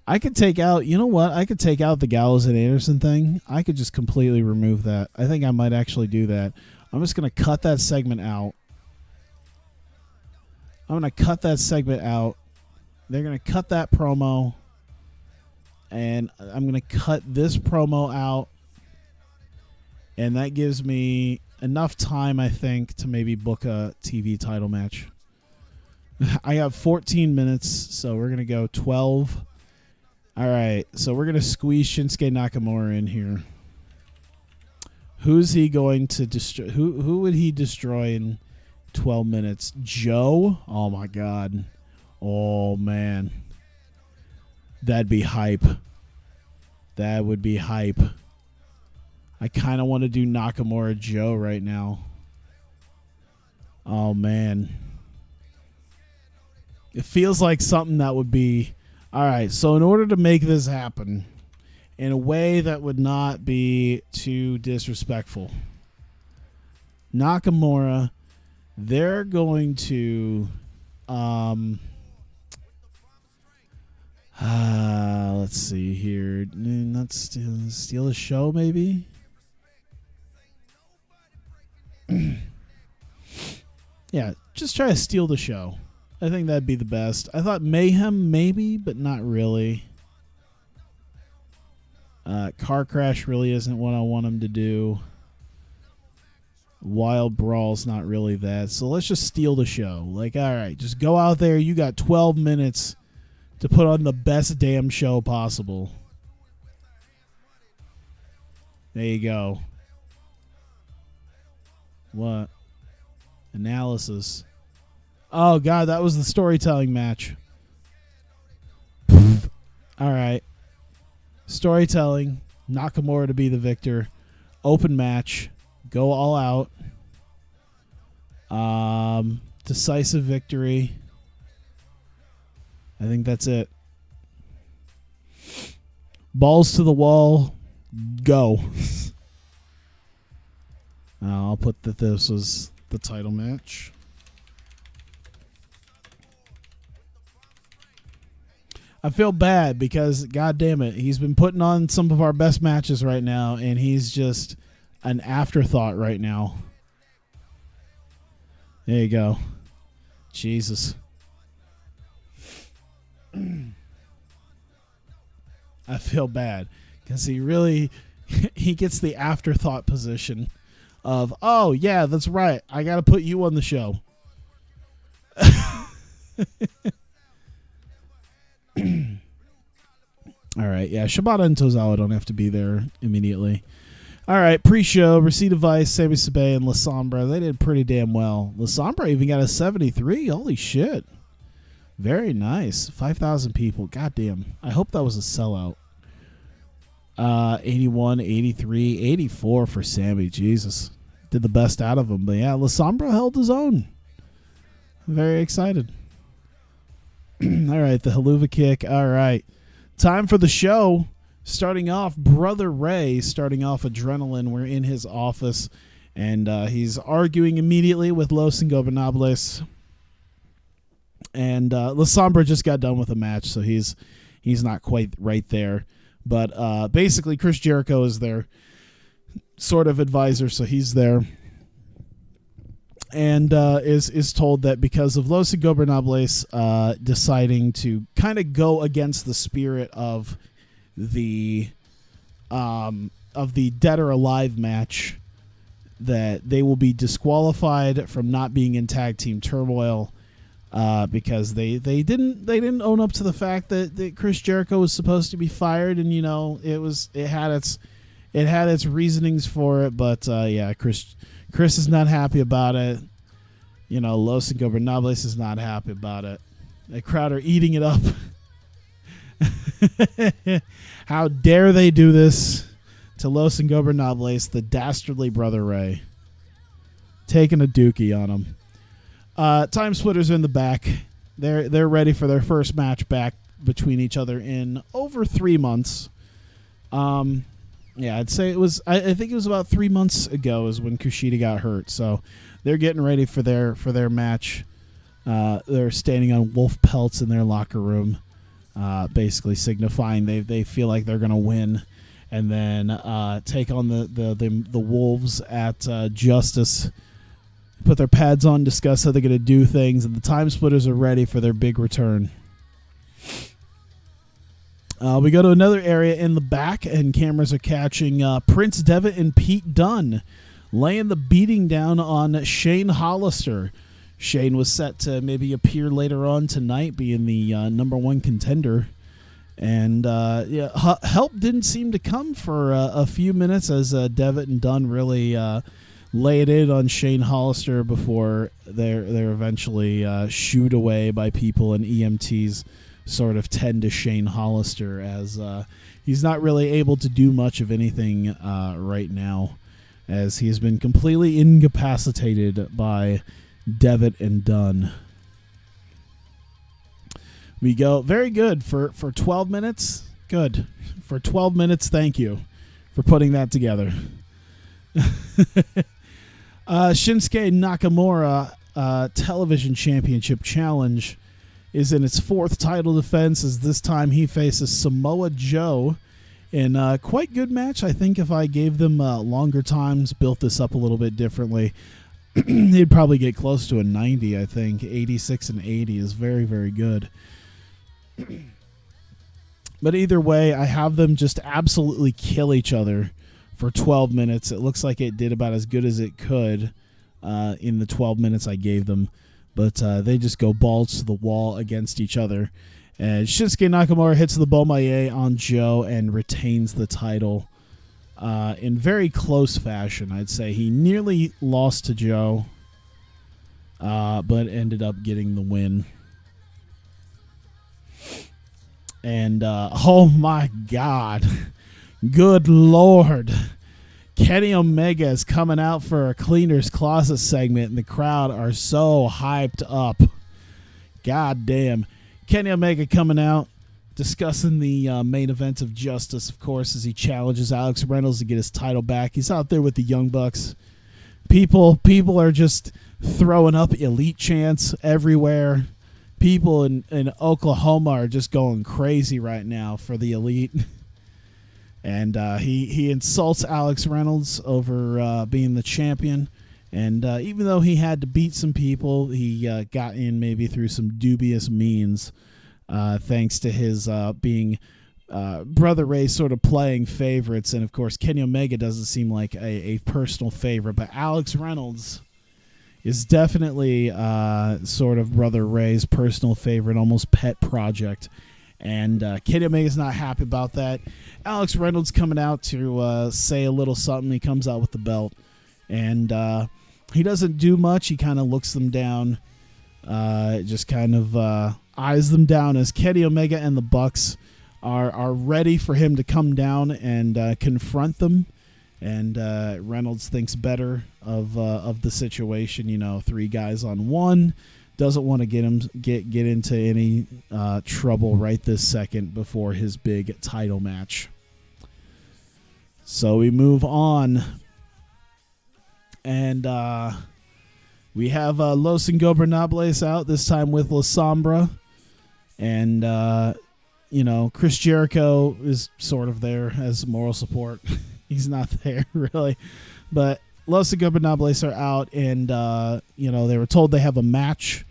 I could take out, you know what? I could take out the Gallows and Anderson thing. I could just completely remove that. I think I might actually do that. I'm just going to cut that segment out. I'm going to cut that segment out. They're going to cut that promo. And I'm going to cut this promo out. And that gives me enough time, I think, to maybe book a TV title match. I have 14 minutes, so we're going to go 12. All right, so we're going to squeeze Shinsuke Nakamura in here. Who's he going to destroy? Who would he destroy in 12 minutes? Joe? Oh, my God. Oh, man. That'd be hype. That would be hype. I kind of want to do Nakamura Joe right now. Oh, man. It feels like something that would be... All right, so in order to make this happen in a way that would not be too disrespectful, Nakamura, they're going to... let's see here. Not steal a show, maybe? Yeah, just try to steal the show. I think that'd be the best. I thought Mayhem, maybe, but not really. Car Crash really isn't what I want him to do. Wild Brawl's not really that. So let's just steal the show. Like, all right, just go out there. You got 12 minutes to put on the best damn show possible. There you go. What? Analysis. Oh, God, that was the storytelling match. All right. Storytelling. Nakamura to be the victor. Open match. Go all out. Decisive victory. I think that's it. Balls to the wall. Go. I'll put that this was the title match. I feel bad because, God damn it, he's been putting on some of our best matches right now, and he's just an afterthought right now. There you go. Jesus. I feel bad because he gets the afterthought position of, oh, yeah, that's right. I got to put you on the show. All right, yeah, Shibata and Tozawa don't have to be there immediately. All right, pre-show, Rashida Vice, Sammy Sabay, and La Sombra. They did pretty damn well. La Sombra even got a 73. Holy shit. Very nice. 5,000 people. Goddamn. I hope that was a sellout. 81, 83, 84 for Sammy. Jesus. Did the best out of him. But yeah, La Sombra held his own. I'm very excited. All right, the haluva kick. All right. Time for the show. Starting off, Brother Ray, starting off Adrenaline. We're in his office, and he's arguing immediately with Los Ingobernables. And La Sombra just got done with a match, so he's not quite right there. But basically, Chris Jericho is their sort of advisor, so he's there. And is told that because of Los Ingobernables deciding to kind of go against the spirit of the Dead or Alive match, that they will be disqualified from not being in Tag Team Turmoil because they didn't own up to the fact that Chris Jericho was supposed to be fired, and it had its reasonings for it, but Chris is not happy about it. Los Ingobernables is not happy about it. The crowd are eating it up. How dare they do this to Los Ingobernables, the dastardly Brother Ray. Taking a dookie on him. Time Splitters are in the back. They're ready for their first match back between each other in over 3 months. I'd say it was. I think it was about 3 months ago is when Kushida got hurt. So they're getting ready for their match. They're standing on wolf pelts in their locker room, basically signifying they feel like they're gonna win, and then take on the wolves at Justice. Put their pads on, discuss how they're gonna do things, and the Time Splitters are ready for their big return. We go to another area in the back, and cameras are catching Prince Devitt and Pete Dunne laying the beating down on Shane Hollister. Shane was set to maybe appear later on tonight, being the number one contender. And help didn't seem to come for a few minutes as Devitt and Dunne really laid it on Shane Hollister before they're eventually shooed away by people, and EMTs sort of tend to Shane Hollister as he's not really able to do much of anything right now, as he has been completely incapacitated by Devitt and Dunne. We go very good for 12 minutes. Good for 12 minutes. Thank you for putting that together. Shinsuke Nakamura Television Championship Challenge is in its fourth title defense, as this time he faces Samoa Joe in a quite good match. I think if I gave them longer times, built this up a little bit differently, he'd probably get close to a 90, I think. 86 and 80 is very, very good. But either way, I have them just absolutely kill each other for 12 minutes. It looks like it did about as good as it could in the 12 minutes I gave them. But they just go balls to the wall against each other. And Shinsuke Nakamura hits the Bomaye on Joe and retains the title in very close fashion, I'd say. He nearly lost to Joe, but ended up getting the win. And, oh my God, good Lord. Kenny Omega is coming out for a Cleaner's Closet segment, and the crowd are so hyped up. God damn. Kenny Omega coming out, discussing the main event of Justice, of course, as he challenges Alex Reynolds to get his title back. He's out there with the Young Bucks. People are just throwing up Elite chants everywhere. People in Oklahoma are just going crazy right now for the Elite. And he insults Alex Reynolds over being the champion. And even though he had to beat some people, he got in maybe through some dubious means, thanks to his being Brother Ray sort of playing favorites. And, of course, Kenny Omega doesn't seem like a personal favorite. But Alex Reynolds is definitely sort of Brother Ray's personal favorite, almost pet project. And Kenny Omega's not happy about that. Alex Reynolds coming out to say a little something. He comes out with the belt. And he doesn't do much. He kind of looks them down. Just kind of eyes them down as Kenny Omega and the Bucks are ready for him to come down and confront them. And Reynolds thinks better of the situation. You know, 3 guys on 1. Doesn't want to get into any trouble right this second before his big title match. So we move on. And we have Los Ingobernables out, this time with La Sombra. And, Chris Jericho is sort of there as moral support. He's not there, really. But Los Ingobernables are out, and, they were told they have a match.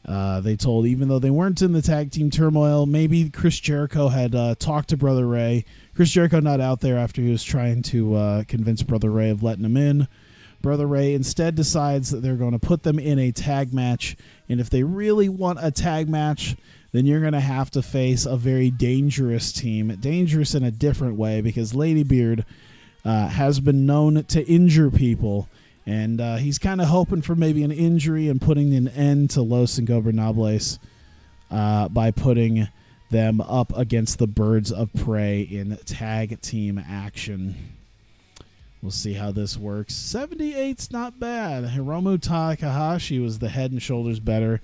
They told, even though they weren't in the tag team turmoil, maybe Chris Jericho had talked to Brother Ray. Chris Jericho not out there after he was trying to convince Brother Ray of letting him in. Brother Ray instead decides that they're going to put them in a tag match, and if they really want a tag match, then you're going to have to face a very dangerous team. Dangerous in a different way, because Lady Beard has been known to injure people, and he's kind of hoping for maybe an injury and putting an end to Los Ingobernables by putting them up against the Birds of Prey in tag team action. We'll see how this works. 78's not bad. Hiromu Takahashi was the head and shoulders better.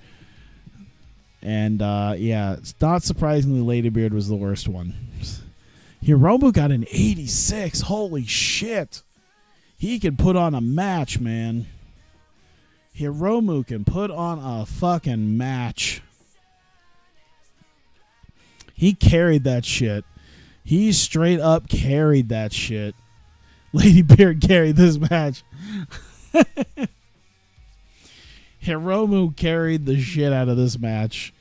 And, it's not surprisingly Lady Beard was the worst one. Hiromu got an 86. Holy shit. He can put on a match, man. Hiromu can put on a fucking match. He carried that shit. He straight up carried that shit. Lady Beard carried this match. Hiromu carried the shit out of this match,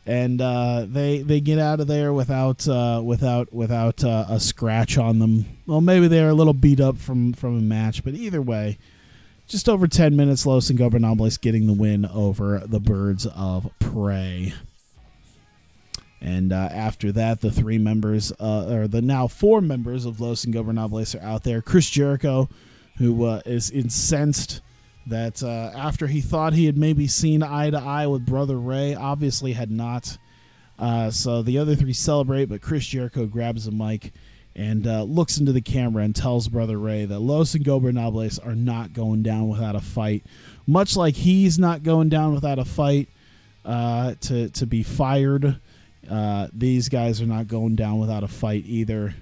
and they get out of there without a scratch on them. Well, maybe they're a little beat up from a match, but either way, just over 10 minutes. Los Ingobernables getting the win over the Birds of Prey. And after that, the 3 members, or the now 4 members of Los Ingobernables are out there. Chris Jericho, who is incensed that after he thought he had maybe seen eye to eye with Brother Ray, obviously had not. So the other 3 celebrate, but Chris Jericho grabs the mic and looks into the camera and tells Brother Ray that Los Ingobernables are not going down without a fight. Much like he's not going down without a fight to be fired. These guys are not going down without a fight either,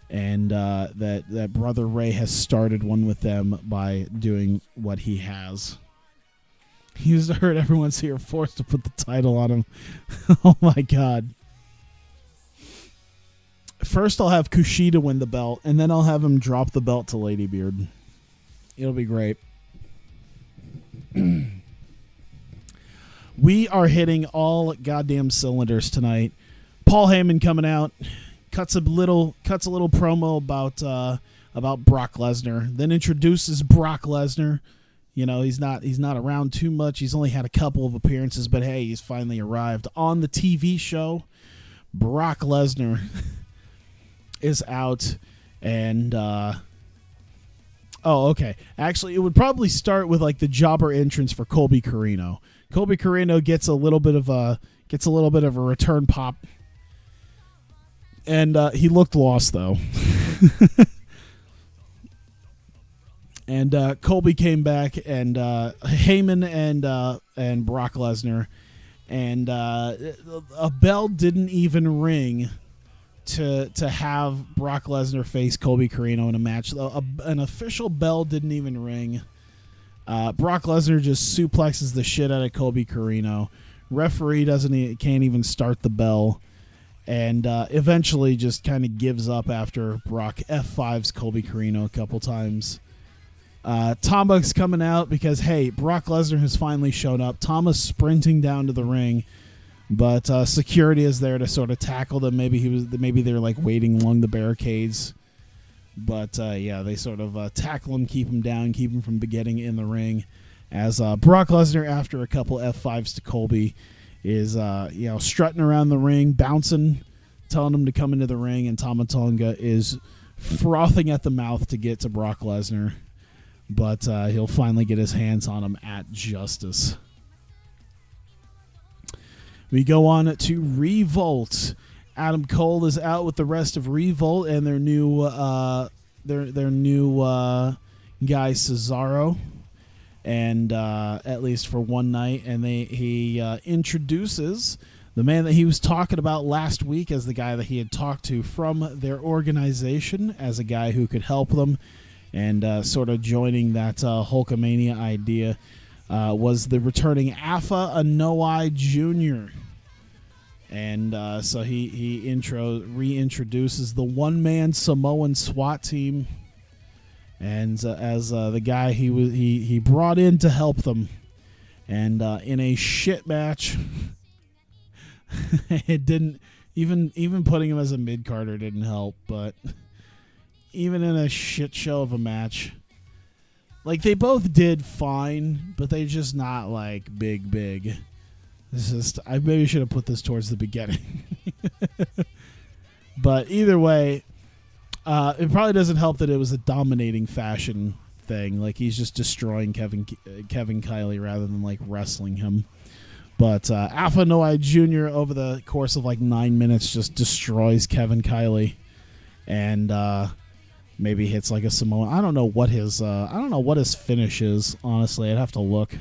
and that Brother Ray has started one with them by doing what he has. He used to hurt everyone's here, forced to put the title on him. Oh my god. First I'll have Kushida win the belt, and then I'll have him drop the belt to Lady Beard. It'll be great. We are hitting all goddamn cylinders tonight. Paul Heyman coming out, cuts a little promo about Brock Lesnar, then introduces Brock Lesnar. You know, he's not around too much. He's only had a couple of appearances, but hey, he's finally arrived on the TV show. Brock Lesnar is out, and okay. Actually, it would probably start with like the jobber entrance for Colby Corino. Colby Corino gets a little bit of a return pop, and he looked lost though. And Colby came back, and Heyman and Brock Lesnar, and a bell didn't even ring to have Brock Lesnar face Colby Corino in a match. An official bell didn't even ring. Brock Lesnar just suplexes the shit out of Colby Corino. Referee can't even start the bell, and eventually just kind of gives up after Brock F5s Colby Corino a couple times. Tama's coming out because, hey, Brock Lesnar has finally shown up. Tama's sprinting down to the ring, but security is there to sort of tackle them. Maybe they're like waiting along the barricades. But, they sort of tackle him, keep him down, keep him from getting in the ring. As Brock Lesnar, after a couple F5s to Colby, is strutting around the ring, bouncing, telling him to come into the ring, and Tama Tonga is frothing at the mouth to get to Brock Lesnar, but he'll finally get his hands on him at Justice. We go on to Revolt. Adam Cole is out with the rest of Revolt and their new guy Cesaro, and at least for one night, and he introduces the man that he was talking about last week as the guy that he had talked to from their organization as a guy who could help them, and sort of joining that Hulkamania idea was the returning Alpha Anoa'i Jr. And so he reintroduces the one-man Samoan SWAT team, and as the guy he brought in to help them, and in a shit match. It didn't even putting him as a mid-carder didn't help, but even in a shit show of a match, like, they both did fine, but they just not like big. It's just, I maybe should have put this towards the beginning. But either way, it probably doesn't help that it was a dominating fashion thing. Like, he's just destroying Kevin Kiley rather than like wrestling him. But Alpha Anoa'i Jr. over the course of like 9 minutes just destroys Kevin Kiley, and maybe hits like a Samoan. I don't know what his finish is. Honestly, I'd have to look.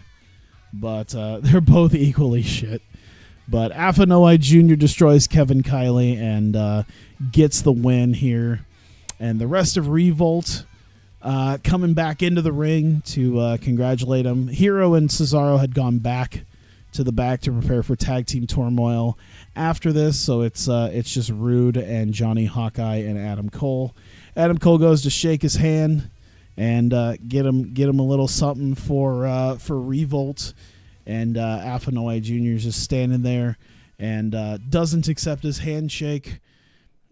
But they're both equally shit. But Alpha Anoa'i Jr. destroys Kevin Kiley and gets the win here, and the rest of Revolt coming back into the ring to congratulate him. Hero and Cesaro had gone back to the back to prepare for tag team turmoil after this, so it's just Rude and Johnny Hawkeye and Adam Cole. Adam Cole goes to shake his hand and get him a little something for Revolt, and Alpha Anoa'i Jr. is just standing there and doesn't accept his handshake,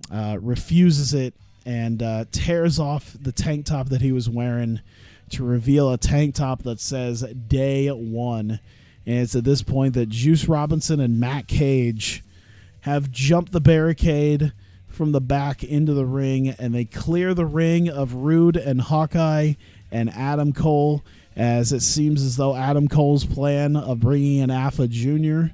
refuses it, and tears off the tank top that he was wearing to reveal a tank top that says Day One. And it's at this point that Juice Robinson and Matt Cage have jumped the barricade from the back into the ring, and they clear the ring of Rude and Hawkeye and Adam Cole, as it seems as though Adam Cole's plan of bringing in Alpha Jr.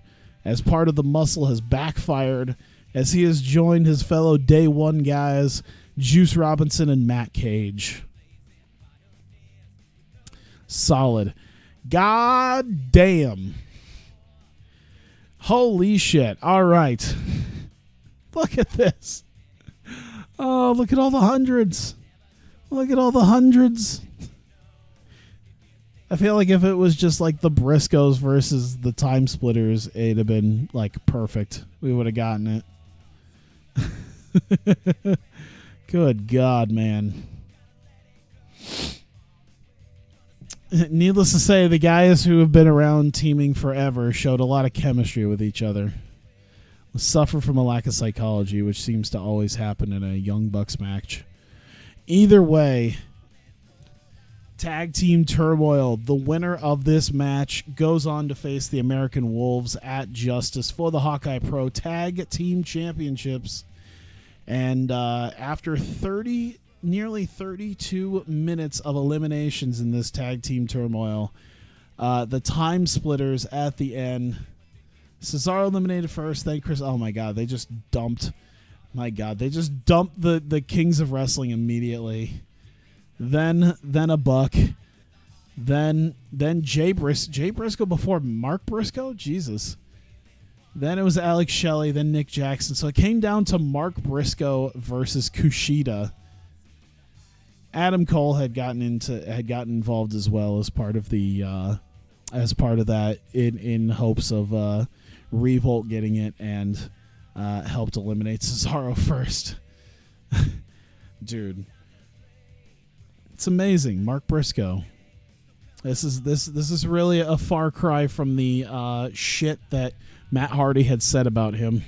as part of the Muscle has backfired, as he has joined his fellow Day One guys, Juice Robinson and Matt Cage. Solid. God damn. Holy shit. All right. Look at this. Oh, look at all the hundreds. Look at all the hundreds. I feel like if it was just like the Briscoes versus the Time Splitters, it'd have been like perfect. We would have gotten it. Good God, man. Needless to say, the guys who have been around teaming forever showed a lot of chemistry with each other. Suffer from a lack of psychology, which seems to always happen in a Young Bucks match. Either way, tag team turmoil. The winner of this match goes on to face the American Wolves at Justice for the Hawkeye Pro Tag Team Championships. And after nearly 32 minutes of eliminations in this tag team turmoil, the Time Splitters at the end. Cesaro eliminated first, then Chris. Oh my God, they just dumped. My God, they just dumped the Kings of Wrestling immediately. Then a Buck. Then Jay Briscoe before Mark Briscoe. Jesus. Then it was Alex Shelley. Then Nick Jackson. So it came down to Mark Briscoe versus Kushida. Adam Cole had gotten involved as well as part of that in hopes of Revolt getting it, and helped eliminate Cesaro first. Dude, it's amazing. Mark Briscoe. This is really a far cry from the shit that Matt Hardy had said about him,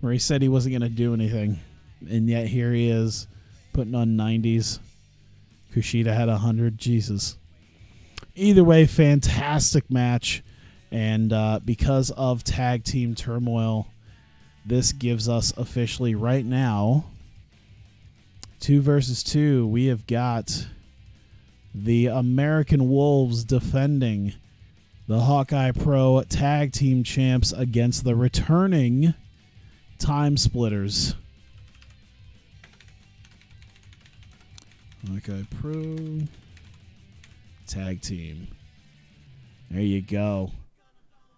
where he said he wasn't going to do anything, and yet here he is putting on 90s. Kushida had 100. Jesus. Either way, fantastic match. And because of tag team turmoil, this gives us officially right now 2 versus 2. We have got the American Wolves defending the Hawkeye Pro Tag Team Champs against the returning Time Splitters. Hawkeye Pro Tag Team. There you go.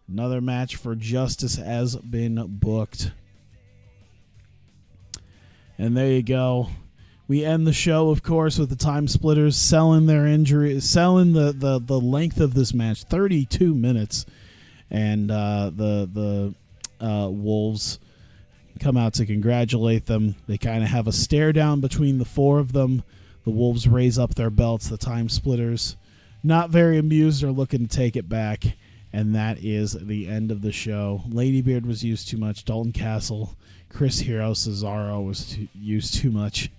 Another match for Justice has been booked. And there you go. We end the show, of course, with the Time Splitters selling their injury, selling the length of this match, 32 minutes. And the Wolves come out to congratulate them. They kind of have a stare down between the 4 of them. The Wolves raise up their belts. The Time Splitters, not very amused, are looking to take it back. And that is the end of the show. Ladybeard was used too much. Dalton Castle, Chris Hero, Cesaro was used too much.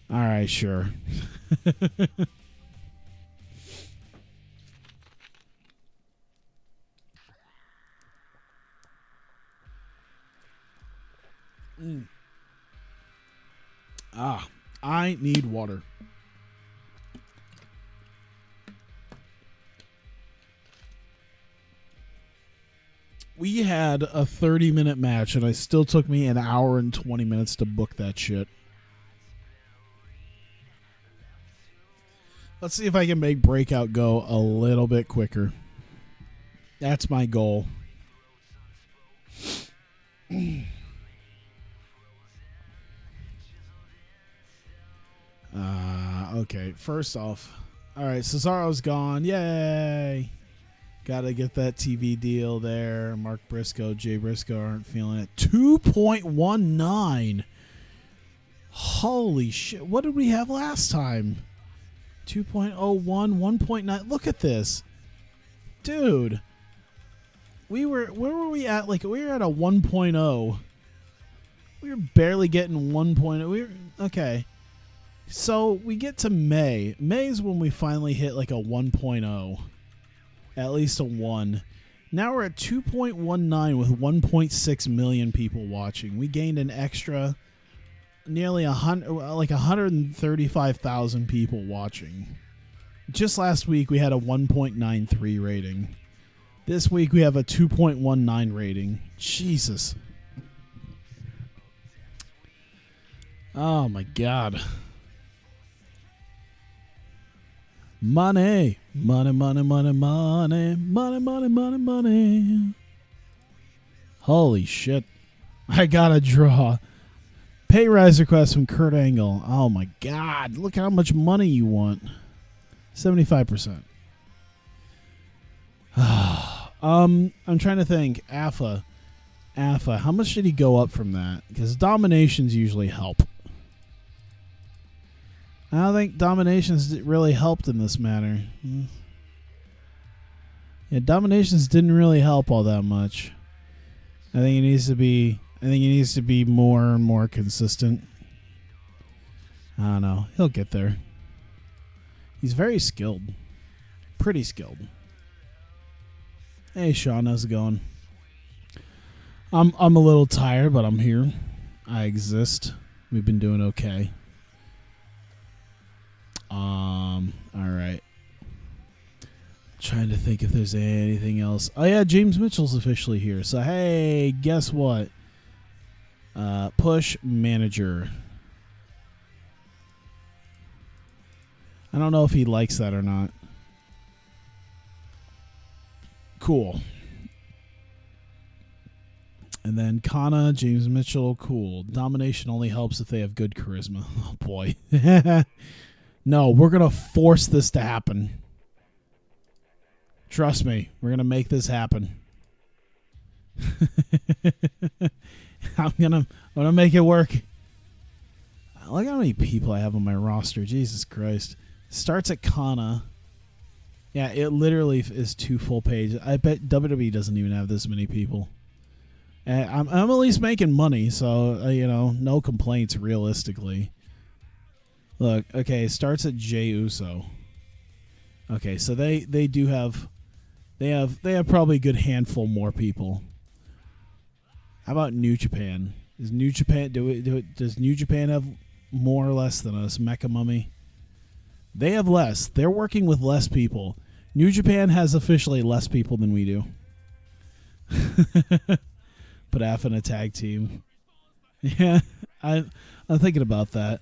All right, sure. I need water. We had a 30-minute match, and it still took me an hour and 20 minutes to book that shit. Let's see if I can make Breakout go a little bit quicker. That's my goal. Okay, first off, all right, Cesaro's gone. Yay! Got to get that TV deal there. Mark Briscoe, Jay Briscoe aren't feeling it. 2.19. Holy shit. What did we have last time? 2.01, 1.9. Look at this. Dude. Where were we at? Like, we were at a 1.0. We were barely getting 1.0. Okay. So we get to May. May is when we finally hit like a 1.0. At least a 1. Now we're at 2.19 with 1.6 million people watching. We gained an extra nearly 135,000 people watching. Just last week we had a 1.93 rating. This week we have a 2.19 rating. Jesus. Oh my God. Money. Money, money, money, money. Money, money, money, money. Holy shit. I gotta draw. Pay rise request from Kurt Angle. Oh my God. Look how much money you want. 75%. I'm trying to think. Alpha. How much did he go up from that? Because dominations usually help. I don't think dominations really helped in this matter. Yeah, dominations didn't really help all that much. I think it needs to be more and more consistent. I don't know. He'll get there. He's very skilled. Pretty skilled. Hey Sean, how's it going? I'm a little tired, but I'm here. I exist. We've been doing okay. All right. Trying to think if there's anything else. Oh yeah, James Mitchell's officially here. So hey, guess what? Push manager. I don't know if he likes that or not. Cool. And then Kana, James Mitchell, cool. Domination only helps if they have good charisma. Oh boy. No, we're going to force this to happen. Trust me, we're going to make this happen. I'm gonna make it work. Look how many people I have on my roster. Jesus Christ. Starts at Kana. Yeah, it literally is 2 full pages. I bet WWE doesn't even have this many people. I'm at least making money, so no complaints realistically. Look, okay, starts at Jey Uso. Okay, so they They have probably a good handful more people. How about New Japan? Does New Japan does New Japan have more or less than us? Mecha Mummy? They have less. They're working with less people. New Japan has officially less people than we do. Put half in a tag team. Yeah, I'm thinking about that.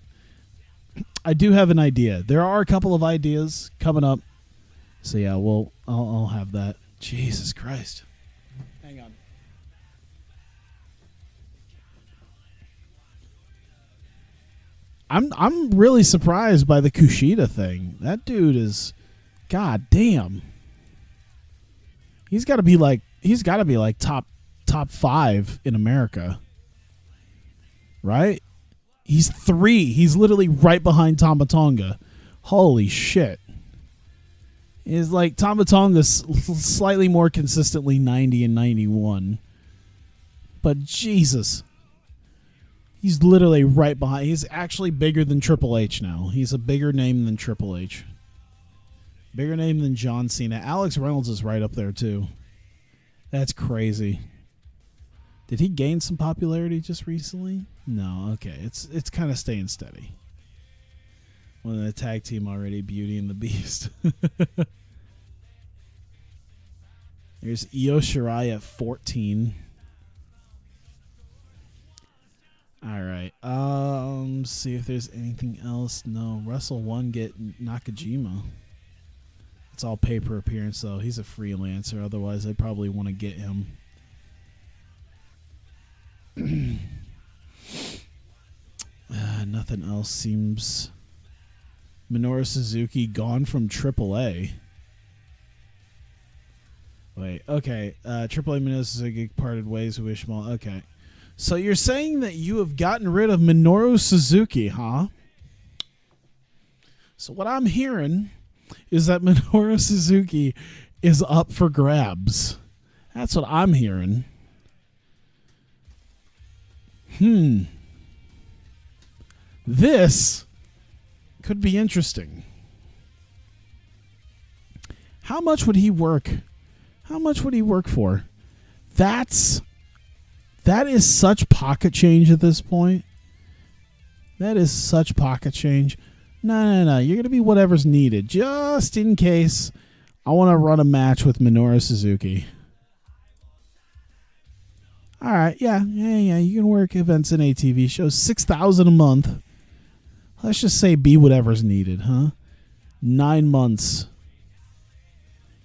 I do have an idea. There are a couple of ideas coming up. So yeah, I'll have that. Jesus Christ. Hang on. I'm really surprised by the Kushida thing. That dude is, god damn. He's got to be like top 5 in America. Right? He's 3. He's literally right behind Tama Tonga. Holy shit. Is like Tama Tonga slightly more consistently 90 and 91. But Jesus. He's literally right behind. He's actually bigger than Triple H now. He's a bigger name than Triple H. Bigger name than John Cena. Alex Reynolds is right up there too. That's crazy. Did he gain some popularity just recently? No, okay. It's kind of staying steady. One of the tag team already, Beauty and the Beast. There's Io Shirai at 14. All right. See if there's anything else. No. Wrestle 1 get Nakajima. It's all pay per appearance though. He's a freelancer. Otherwise, I'd probably want to get him. Nothing else seems. Minoru Suzuki gone from AAA. Wait, okay. AAA Minoru Suzuki parted ways with Ishmael. Okay. So you're saying that you have gotten rid of Minoru Suzuki, huh? So what I'm hearing is that Minoru Suzuki is up for grabs. That's what I'm hearing. This could be interesting. How much would he work? How much would he work for? That is such pocket change at this point. That is such pocket change. No. You're going to be whatever's needed. Just in case I want to run a match with Minoru Suzuki. All right. Yeah. You can work events and ATV shows. $6,000 a month. Let's just say be whatever's needed, huh? 9 months.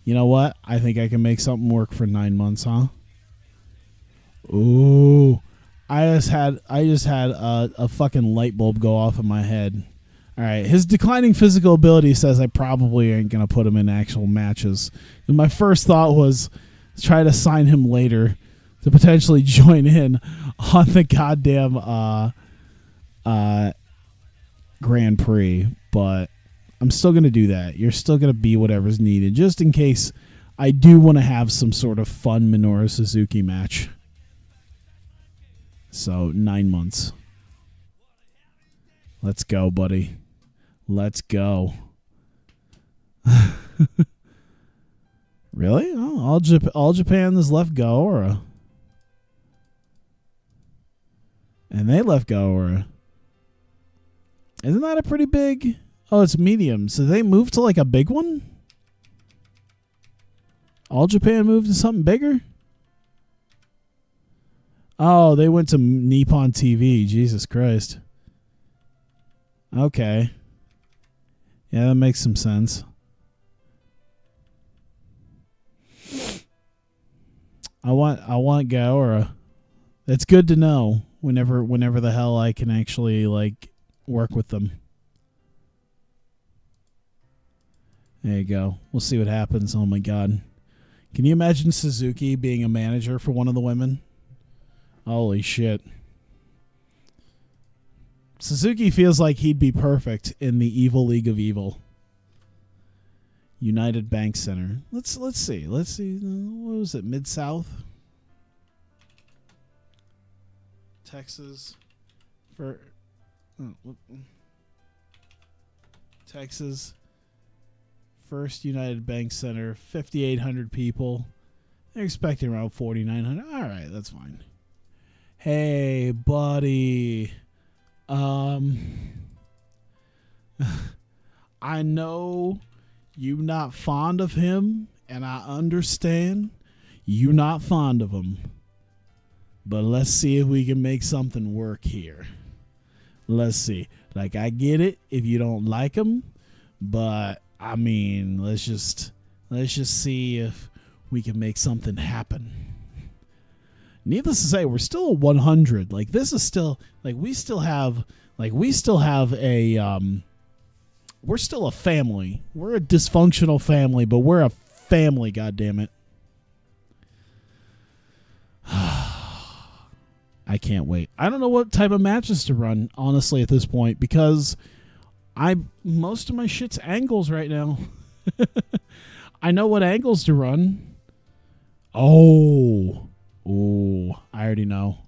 You know what? I think I can make something work for 9 months, huh? Ooh. I just had a fucking light bulb go off in my head. All right. His declining physical ability says I probably ain't going to put him in actual matches. And my first thought was try to sign him later to potentially join in on the goddamn Grand Prix, but I'm still going to do that. You're still going to be whatever's needed, just in case I do want to have some sort of fun Minoru Suzuki match. So 9 months. Let's go, buddy. Let's go. Really? Oh, all Japan has left Gaora. And they left Gaora. Isn't that a pretty big? Oh, it's medium. So they moved to like a big one? All Japan moved to something bigger? Oh, they went to Nippon TV. Jesus Christ. Okay. Yeah, that makes some sense. I want Gaora. It's good to know whenever the hell I can actually like work with them. There you go. We'll see what happens. Oh my god. Can you imagine Suzuki being a manager for one of the women? Holy shit. Suzuki feels like he'd be perfect in the Evil League of Evil. United Bank Center. Let's see. Let's see. What was it? Mid-South? Texas. Texas. First United Bank Center, 5,800 people. They're expecting around 4,900. All right, that's fine. Hey, buddy. I know you not fond of him, and I understand you not fond of him. But let's see if we can make something work here. Let's see. Like, I get it if you don't like him, but I mean, let's just see if we can make something happen. Needless to say, we're still at 100. Like, this is still, like, we still have a, we're still a family. We're a dysfunctional family, but we're a family, goddammit. I can't wait. I don't know what type of matches to run, honestly, at this point, because most of my shit's angles right now. I know what angles to run. Oh, I already know.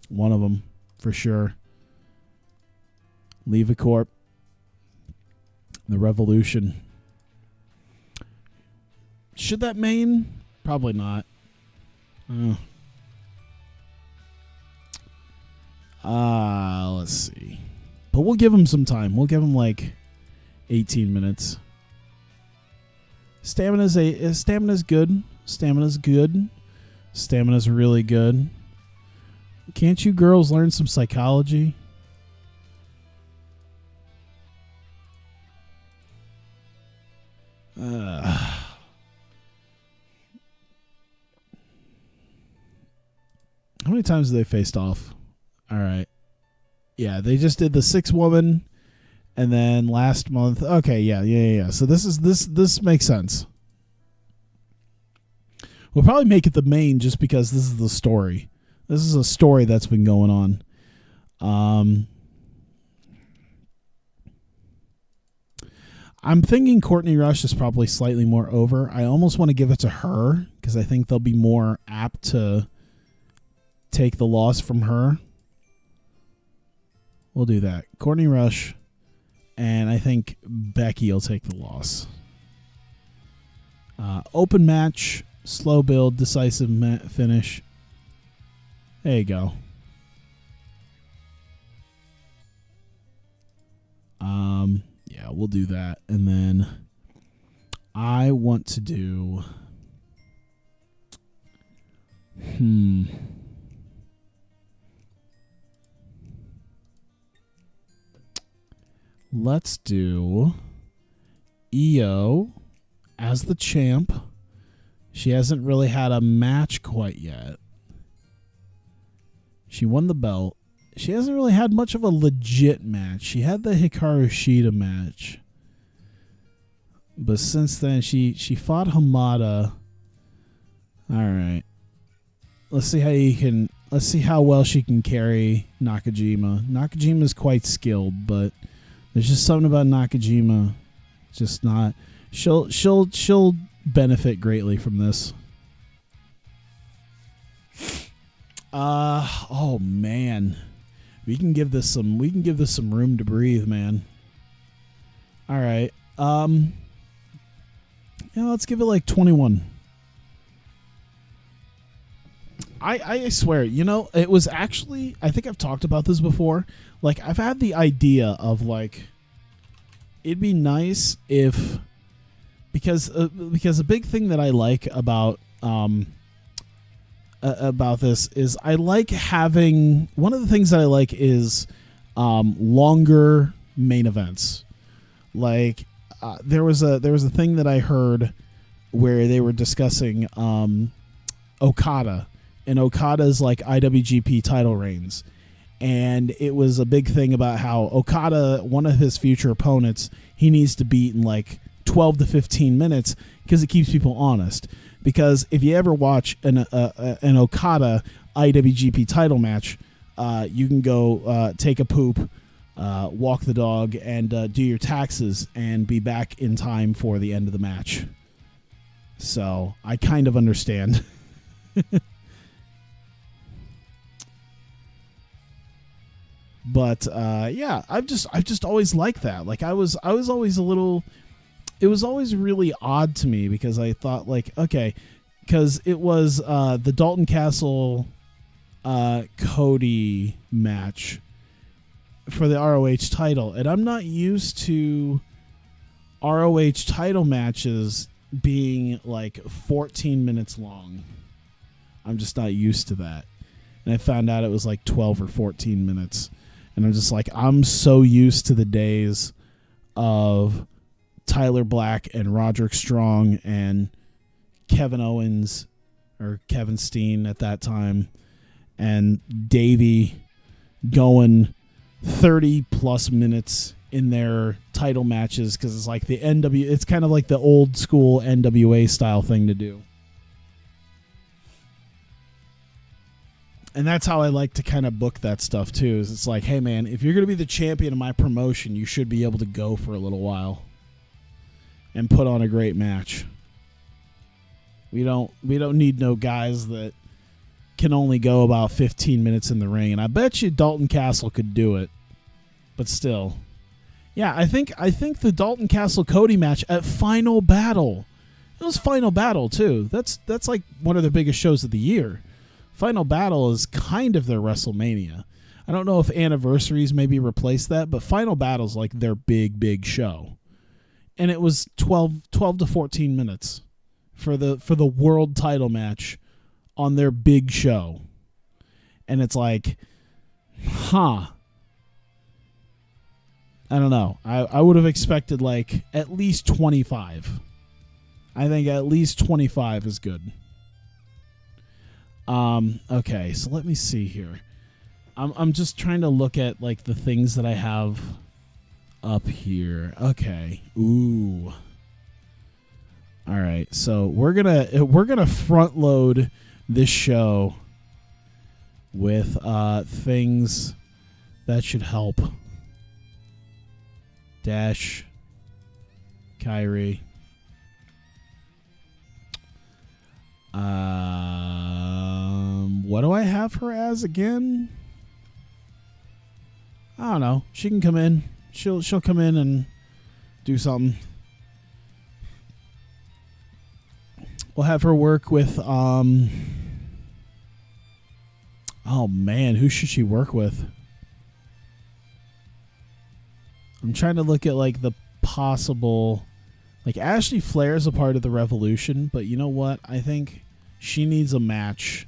One of them, for sure. Leave a Corp. The Revolution. Should that main? Probably not. Let's see. But we'll give him some time. We'll give him like 18 minutes. Stamina's good. Stamina's really good. Can't you girls learn some psychology? How many times have they faced off? All right. Yeah, they just did the 6-woman, and then last month. Okay, yeah. So this makes sense. We'll probably make it the main just because this is the story. This is a story that's been going on. I'm thinking Courtney Rush is probably slightly more over. I almost want to give it to her because I think they'll be more apt to take the loss from her. We'll do that. Courtney Rush, and I think Becky will take the loss. Open match, slow build, decisive finish. There you go. Yeah, we'll do that. And then I want to do... Let's do Io as the champ. She hasn't really had a match quite yet. She won the belt. She hasn't really had much of a legit match. She had the Hikaru Shida match. But since then, she fought Hamada. All right. Let's see how well she can carry Nakajima. Nakajima is quite skilled, but there's just something about Nakajima. Just not. She'll benefit greatly from this. Oh man. We can give this some room to breathe, man. All right. Yeah, let's give it like 21. I swear, it was actually, I think I've talked about this before. Like, I've had the idea of, like, it'd be nice if, because a big thing that I like about this is I like having, one of the things that I like is longer main events. Like, there was a thing that I heard where they were discussing Okada. And Okada's like IWGP title reigns. And it was a big thing about how Okada, one of his future opponents, he needs to beat in like 12 to 15 minutes because it keeps people honest. Because if you ever watch an Okada IWGP title match, you can go take a poop, walk the dog, and do your taxes and be back in time for the end of the match. So I kind of understand. But yeah, I've just always liked that. Like I was always a little. It was always really odd to me because I thought like, okay, because it was the Dalton Castle Cody match for the ROH title, and I'm not used to ROH title matches being like 14 minutes long. I'm just not used to that. And I found out it was like 12 or 14 minutes. And I'm just like, I'm so used to the days of Tyler Black and Roderick Strong and Kevin Owens or Kevin Steen at that time and Davey going 30 plus minutes in their title matches because it's like the it's kind of like the old school NWA style thing to do. And that's how I like to kind of book that stuff too. Is it's like, hey man, if you're going to be the champion of my promotion, you should be able to go for a little while and put on a great match. We don't need no guys that can only go about 15 minutes in the ring. And I bet you Dalton Castle could do it. But still. Yeah, I think the Dalton Castle Cody match at Final Battle. It was Final Battle too. That's like one of the biggest shows of the year. Final Battle is kind of their WrestleMania. I don't know if Anniversaries maybe replace that, but Final Battle is like their big show. And it was 12 to 14 minutes for the world title match on their big show. And it's like, I don't know. I would have expected like at least 25. I think at least 25 is good. Okay, so let me see here. I'm just trying to look at like the things that I have up here. Okay. Ooh. All right. So we're gonna front load this show with things that should help. Dash, Kyrie. What do I have her as again? I don't know. She can come in. She'll come in and do something. We'll have her work with oh man, who should she work with? I'm trying to look at like the possible, like Ashley Flair is a part of the Revolution, but you know what? I think she needs a match.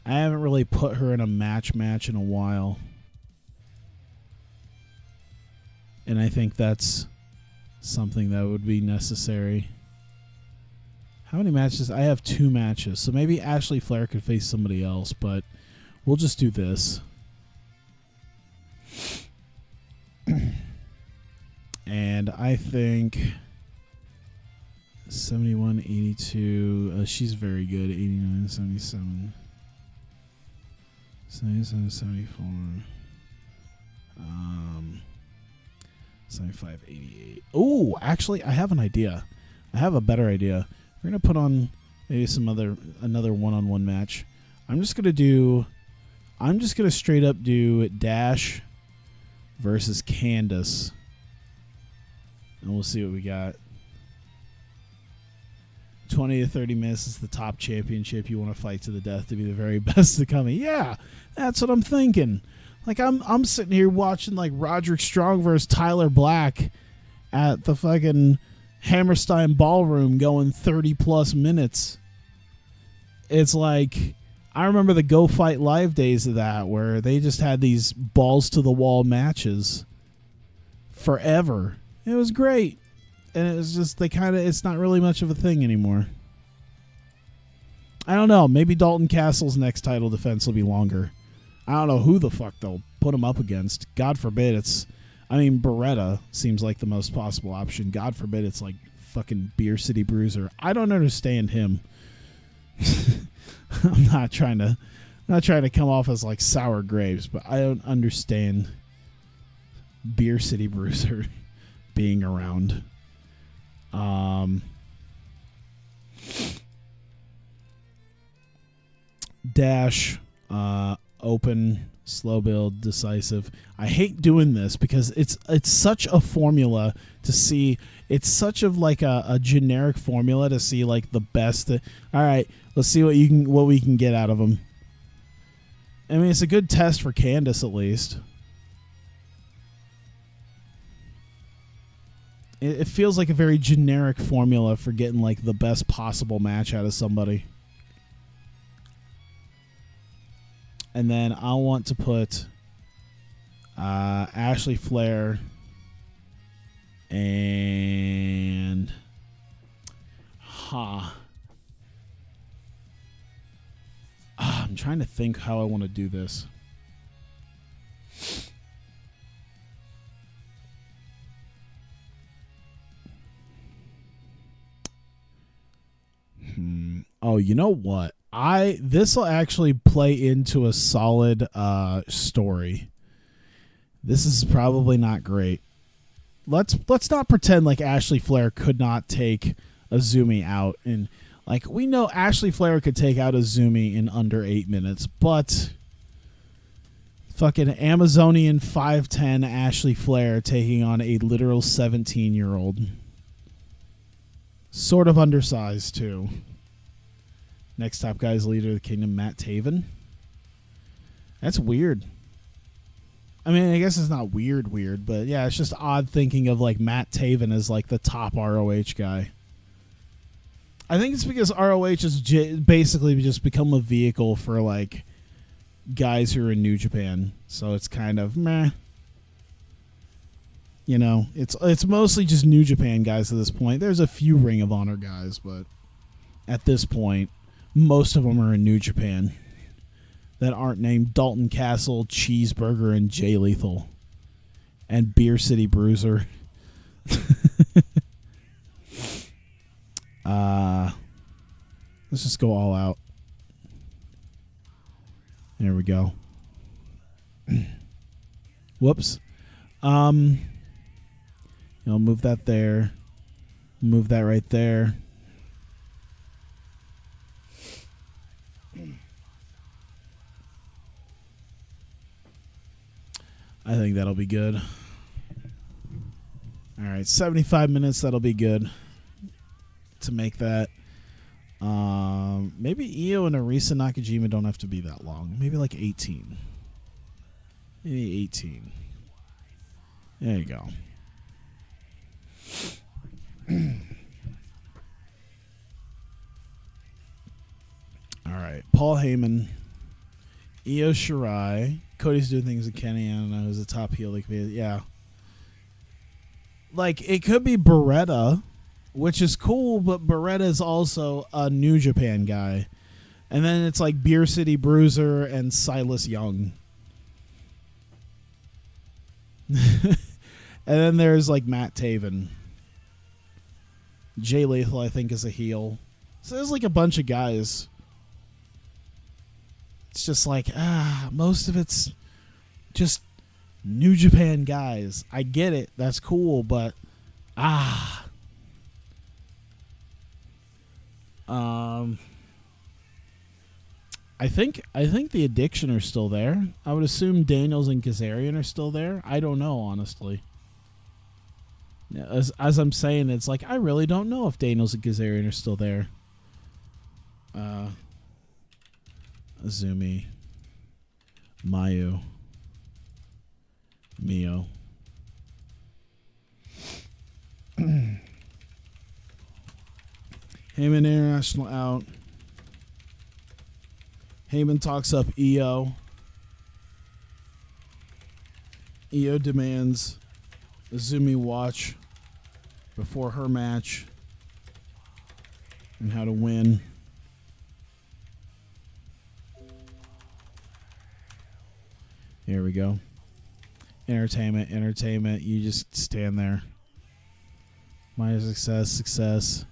I haven't really put her in a match in a while. And I think that's something that would be necessary. How many matches? I have 2 matches. So maybe Ashley Flair could face somebody else, but we'll just do this. And I think 71, 82. She's very good. 89, 77. 77, 74. 75, 88. Oh, actually, I have an idea. I have a better idea. We're going to put on maybe another one-on-one match. I'm just going to straight up do Dash versus Candace. And we'll see what we got. 20 to 30 minutes is the top championship. You want to fight to the death to be the very best to come in. Yeah, that's what I'm thinking. Like I'm sitting here watching like Roderick Strong versus Tyler Black at the fucking Hammerstein Ballroom going 30 plus minutes. It's like I remember the Go Fight Live days of that where they just had these balls to the wall matches forever. It was great. And it was just it's not really much of a thing anymore. I don't know. Maybe Dalton Castle's next title defense will be longer. I don't know who the fuck they'll put him up against. God forbid Beretta seems like the most possible option. God forbid it's like fucking Beer City Bruiser. I don't understand him. I'm not trying to come off as like sour grapes, but I don't understand Beer City Bruiser being around. Dash, open, slow build, decisive. I hate doing this because it's such a formula to see. It's such of like a generic formula to see like the best. All right, let's see what we can get out of them. I mean, it's a good test for Candace at least. It feels like a very generic formula for getting like the best possible match out of somebody. And then I want to put Ashley Flair and I'm trying to think how I want to do this. Oh, you know what? This will actually play into a solid story. This is probably not great. Let's not pretend like Ashley Flair could not take Azumi out, and like we know Ashley Flair could take out Azumi in under 8 minutes, but fucking Amazonian 5'10" Ashley Flair taking on a literal 17-year-old. Sort of undersized, too. Next top guy's leader of the kingdom, Matt Taven. That's weird. I mean, I guess it's not weird, but yeah, it's just odd thinking of like Matt Taven as like the top ROH guy. I think it's because ROH has basically just become a vehicle for like guys who are in New Japan. So it's kind of meh. You know, it's mostly just New Japan guys at this point. There's a few Ring of Honor guys, but at this point, most of them are in New Japan that aren't named Dalton Castle, Cheeseburger, and Jay Lethal, and Beer City Bruiser. Let's just go all out. There we go. Whoops. Move that there. Move that right there. I think that'll be good. All right, 75 minutes. That'll be good to make that. Maybe Io and Arisa Nakajima don't have to be that long. Maybe like 18. Maybe 18. There you go. All right, Paul Heyman, Io Shirai. Cody's doing things with Kenny. I don't know who's the top heel. Like, yeah, like it could be Beretta, which is cool, but Beretta is also a New Japan guy. And then it's like Beer City Bruiser and Silas Young. And then there's like Matt Taven. Jay Lethal, I think, is a heel. So there's like a bunch of guys. It's just like, most of it's just New Japan guys. I get it. That's cool, but I think the Addiction are still there. I would assume Daniels and Kazarian are still there. I don't know, honestly. As I'm saying, it's like I really don't know if Daniels and Kazarian are still there. Azumi, Mayu, Mio. Heyman International out. Heyman talks up Io. Io demands Azumi watch before her match and how to win. Here we go. Entertainment. You just stand there. My success.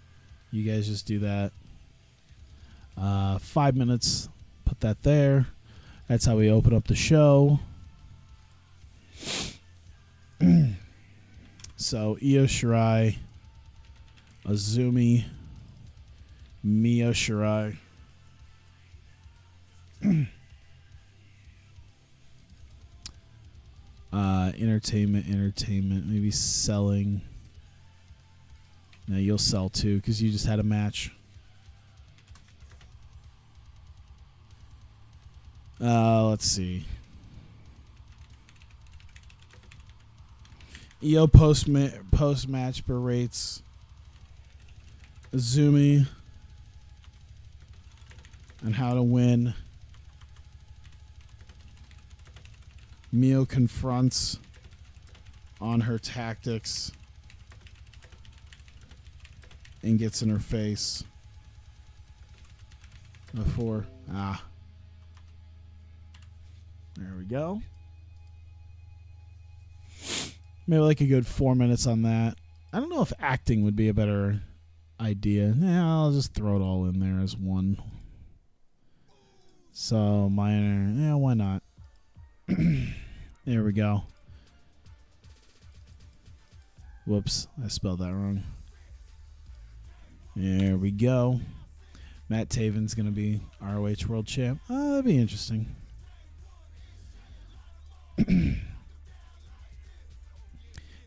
You guys just do that. 5 minutes. Put that there. That's how we open up the show. So, Io Shirai, Azumi, Mio Shirai. Entertainment. Maybe selling. No, you'll sell too because you just had a match. Let's see. EO post match berates Azumi on how to win. Mio confronts on her tactics and gets in her face before. There we go. Maybe like a good 4 minutes on that. I don't know if acting would be a better idea. Yeah, I'll just throw it all in there as one. So minor. Yeah, why not? There we go. Whoops, I spelled that wrong. There we go. Matt Taven's going to be ROH World Champ. That'd be interesting.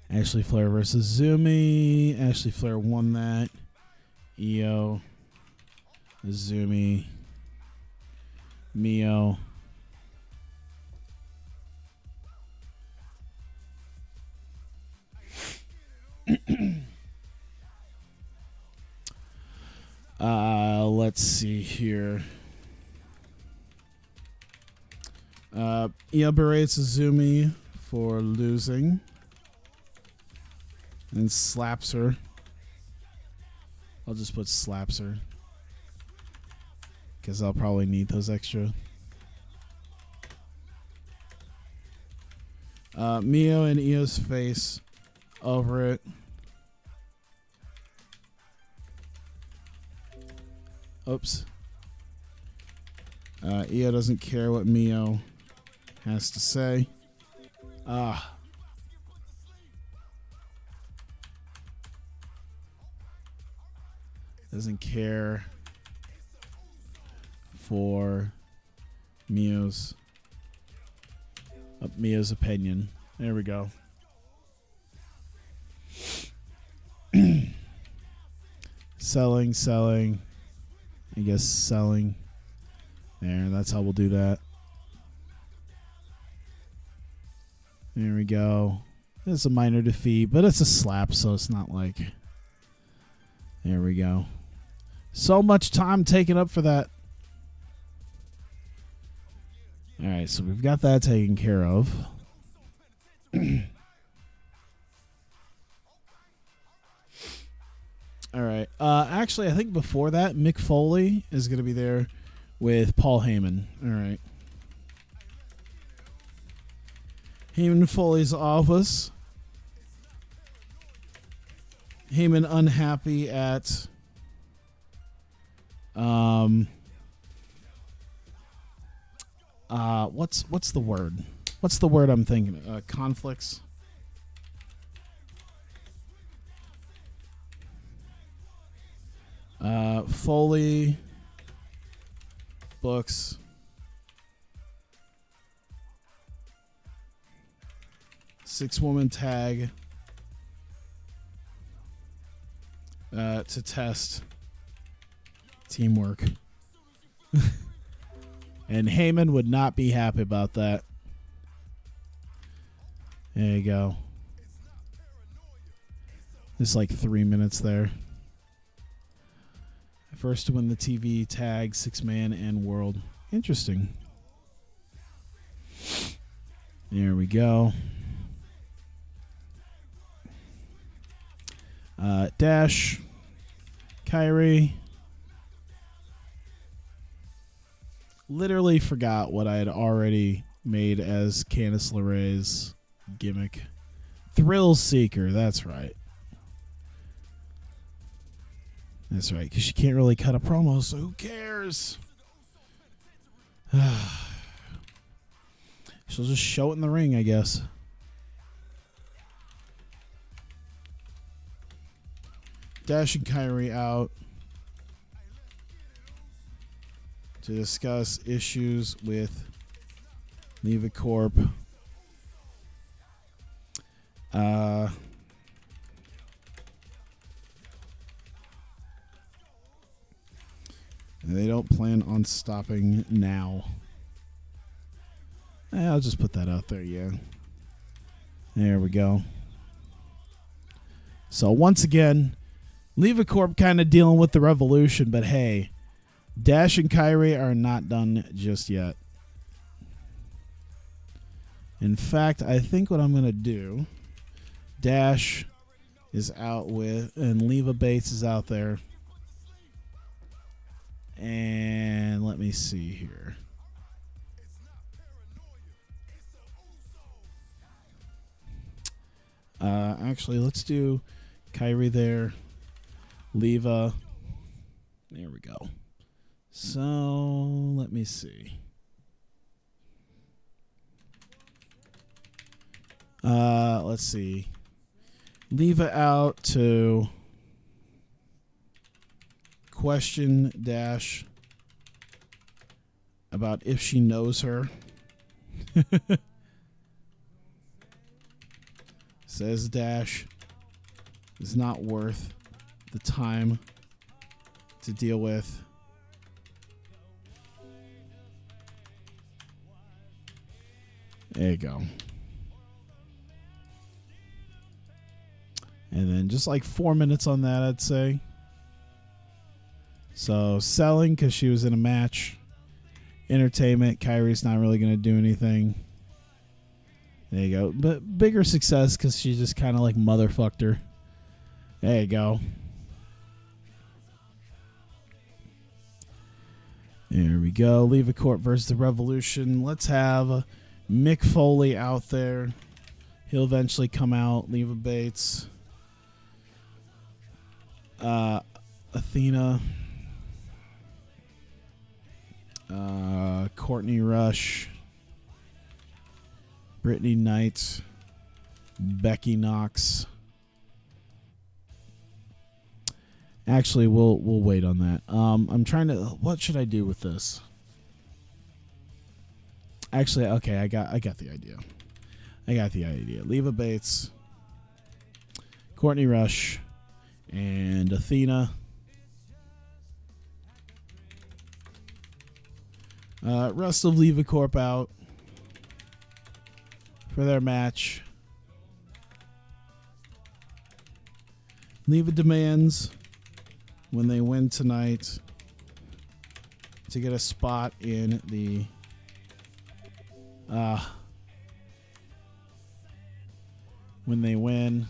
Ashley Flair versus Zumi. Ashley Flair won that. Io, Zumi, Mio. Let's see here. Io berates Zumi for losing and slaps her. I'll just put slaps her because I'll probably need those extra. Mio and Io's face over it. Oops. Io doesn't care what Mio has to say. Doesn't care for Mio's opinion. There we go. Selling. I guess selling. There, that's how we'll do that. There we go. It's a minor defeat, but it's a slap, so it's not like... There we go. So much time taken up for that. All right, so we've got that taken care of. All right. Actually, I think before that, Mick Foley is going to be there with Paul Heyman. All right. Heyman Foley's office. Heyman unhappy at what's the word? What's the word I'm thinking? Conflicts. Foley books 6-woman tag to test teamwork. And Heyman would not be happy about that. There you go. There's like 3 minutes there. First to win the TV tag, 6-man and world. Interesting. There we go. Dash. Kyrie. Literally forgot what I had already made as Candice LeRae's gimmick. Thrill Seeker, that's right. That's right, because she can't really cut a promo, so who cares? She'll just show it in the ring, I guess. Dash and Kyrie out to discuss issues with Leva Corp. They don't plan on stopping now. I'll just put that out there, yeah. There we go. So once again, Levacorp kind of dealing with the Revolution, but hey, Dash and Kyrie are not done just yet. In fact, I think what I'm going to do, Dash is out with, and Leva Bates is out there. And let me see here. Actually, let's do Kyrie there, Leva. There we go. So let me see. Let's see. Leva out to question Dash about if she knows her. Says Dash is not worth the time to deal with. There you go. And then just like 4 minutes on that, I'd say. So selling because she was in a match. Entertainment, Kyrie's not really going to do anything. There you go. But bigger success because she just kind of like motherfucked her. There you go. There we go. Levacorp versus the Revolution. Let's have Mick Foley out there. He'll eventually come out. Leva Bates. Athena. Courtney Rush. Brittany Knight. Becky Knox. Actually, we'll wait on that. I'm trying to. What should I do with this? Actually, okay, I got the idea. Leva Bates, Courtney Rush, and Athena. Rest of Levacorp out for their match. Leva demands when they win tonight to get a spot in the when they win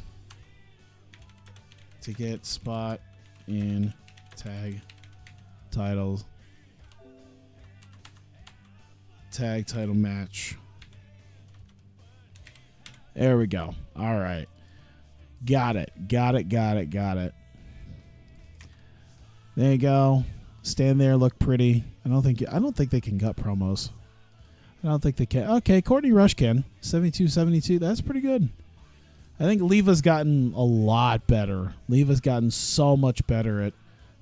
to get spot in tag title match. There we go. All right. Got it. There you go. Stand there, look pretty. I don't think they can cut promos. I don't think they can. Okay, Courtney Rush can. 72-72. That's pretty good. I think Leva's gotten a lot better. Leva's gotten so much better at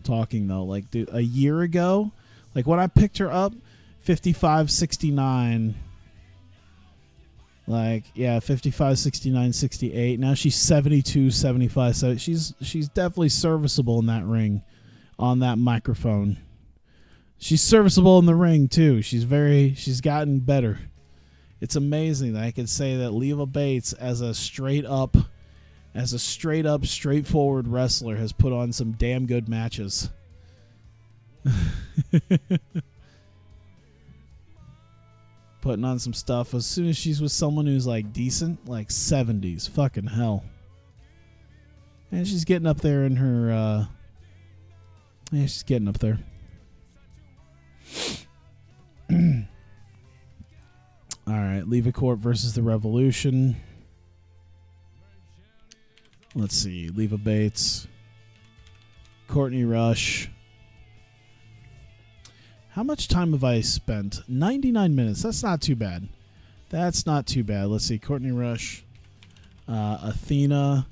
talking, though. Like, dude, a year ago, like when I picked her up, 55-69. Like, yeah, 55-69-68. Now she's 72-75. So she's definitely serviceable in that ring on that microphone. She's serviceable in the ring too. She's gotten better. It's amazing that I can say that Leva Bates as a straight up straightforward wrestler has put on some damn good matches. Putting on some stuff as soon as she's with someone who's like decent, like 70s. Fucking hell. And she's getting up there in her she's getting up there. All right, Levacorp versus the Revolution. Let's see. Leva Bates. Courtney Rush. How much time have I spent? 99 minutes. That's not too bad. Let's see. Courtney Rush. Athena.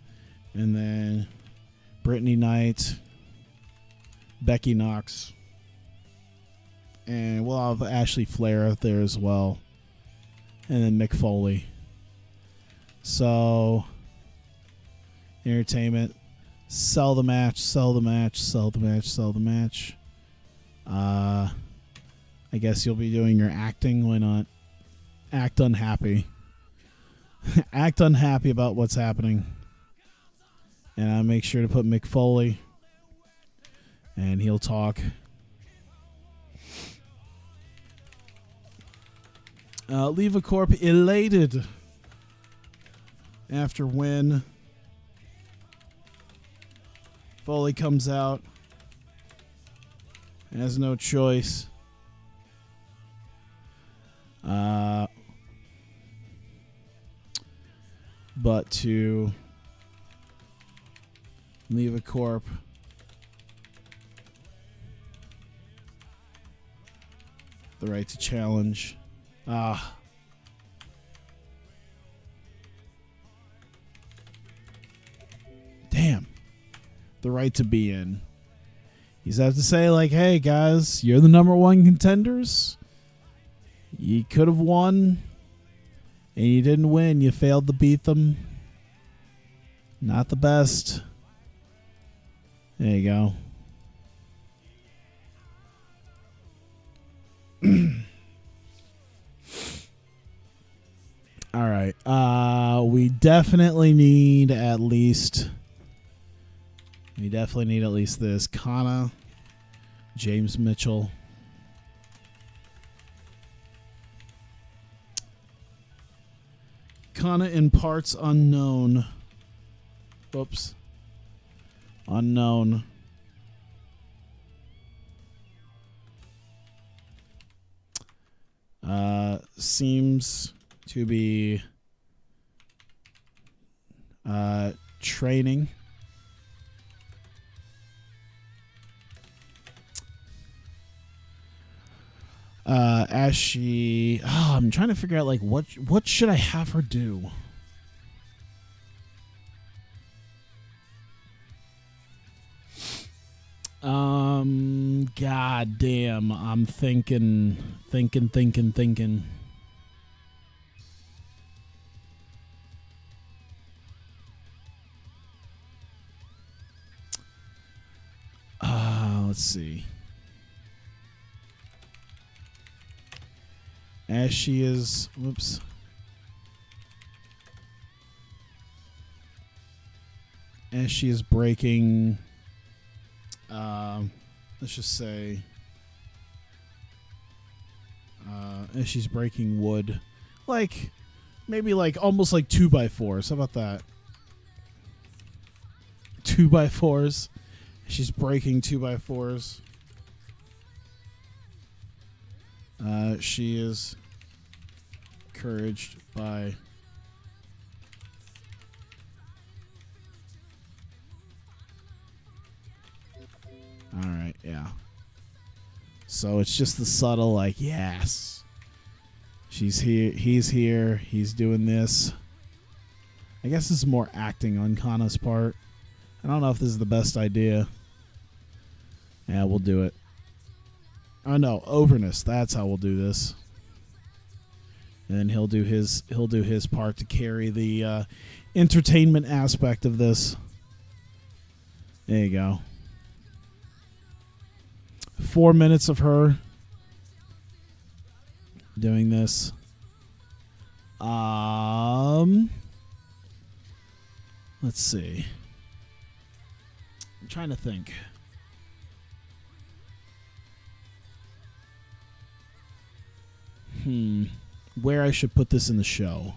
And then Brittany Knight. Becky Knox. And we'll have Ashley Flair out there as well. And then Mick Foley. So, Entertainment. Sell the match, sell the match, sell the match, sell the match. I guess you'll be doing your acting. Why not? Act unhappy. Act unhappy about what's happening. And I make sure to put Mick Foley. And he'll talk. Leave a Corp elated after win. Foley comes out. Has no choice. But to leave a Corp. The right to challenge. Damn. The right to be in. He's have to say, like, hey, guys, you're the #1 contenders. You could have won, and you didn't win. You failed to beat them. Not the best. There you go. All right. We definitely need at least this. Kana, James Mitchell. Kana in parts unknown. Whoops. Unknown. Seems to be training. As she, I'm trying to figure out like what should I have her do? God damn, I'm thinking. Let's see. As she is, whoops. As she is breaking, let's just say, as she's breaking wood, like maybe like almost like 2x4s. How about that? 2x4s. She's breaking 2x4s. She is encouraged by all right, yeah. So it's just the subtle, like, yes. She's here, he's doing this. I guess this is more acting on Kana's part. I don't know if this is the best idea. Yeah, we'll do it. Oh no, overness. That's how we'll do this. And he'll do his part to carry the entertainment aspect of this. There you go. 4 minutes of her doing this. Let's see. I'm trying to think. Where I should put this in the show.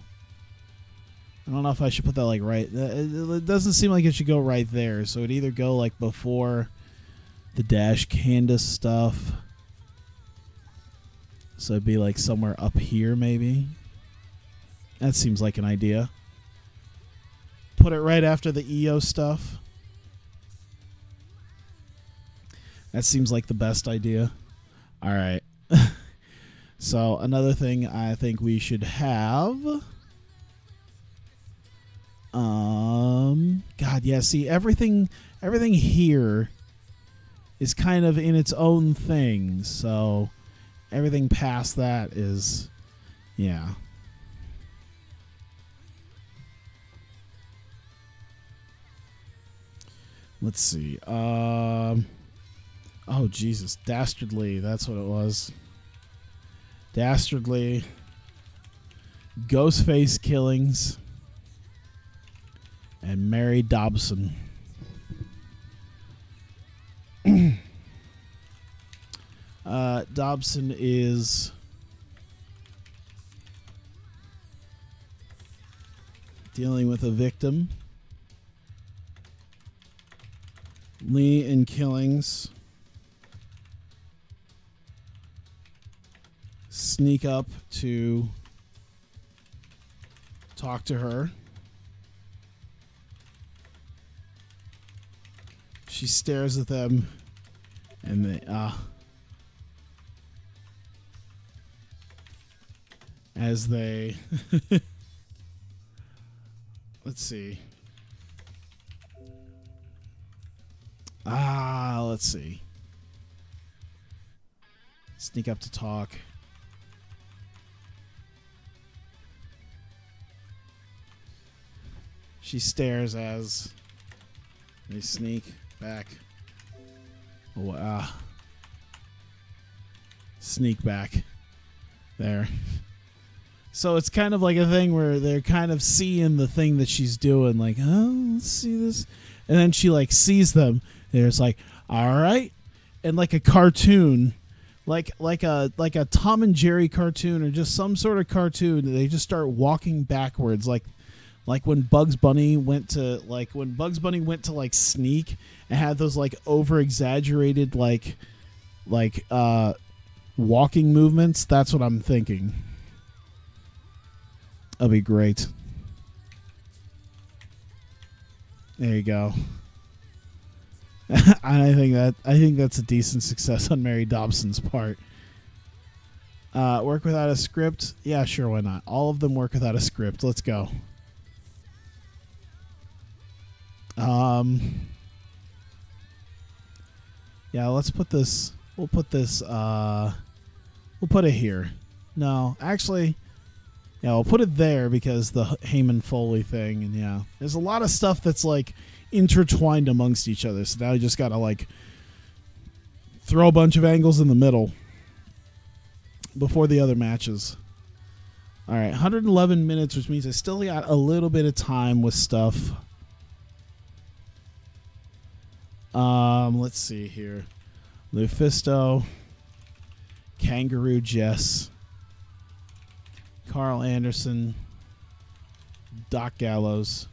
I don't know if I should put that like right. It doesn't seem like it should go right there. So it'd either go like before the Dash Candace stuff. So it'd be like somewhere up here maybe. That seems like an idea. Put it right after the EO stuff. That seems like the best idea. All right. So another thing I think we should have. God, yeah. See, everything here is kind of in its own thing. So everything past that is, yeah. Let's see. Oh, Jesus. Dastardly. That's what it was. Dastardly. Ghostface Killings. And Mary Dobson. Dobson is dealing with a victim. Lee and Killings sneak up to talk to her. She stares at them, and they as they let's see. Let's see. Sneak up to talk. She stares as they sneak back. Sneak back. There. So it's kind of like a thing where they're kind of seeing the thing that she's doing, like, oh, let's see this. And then she like sees them. And it's like, all right. And like a cartoon, like a Tom and Jerry cartoon or just some sort of cartoon, they just start walking backwards, like when Bugs Bunny went to sneak and had those like over exaggerated like walking movements. That's what I'm thinking. That'll be great. There you go. I think that's a decent success on Mary Dobson's part. Work without a script? Yeah, sure, why not? All of them work without a script. Let's go. Yeah, let's put this. We'll put this. We'll put it here. No, actually, yeah, we'll put it there because the Heyman Foley thing, and yeah, there's a lot of stuff that's like intertwined amongst each other. So now you just gotta like throw a bunch of angles in the middle before the other matches. All right, 111 minutes, which means I still got a little bit of time with stuff. Let's see here. Lufisto, Kangaroo Jess, Carl Anderson, Doc Gallows,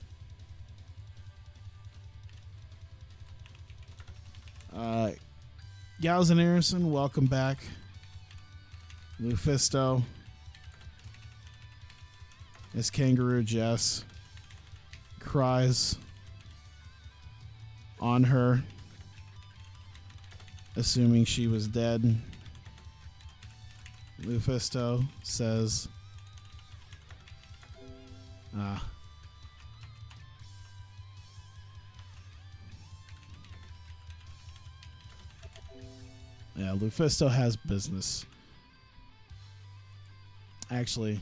Gallows and Anderson, welcome back. Lufisto, Miss Kangaroo Jess cries on her, assuming she was dead. Lufisto says, yeah, Lufisto has business. Actually,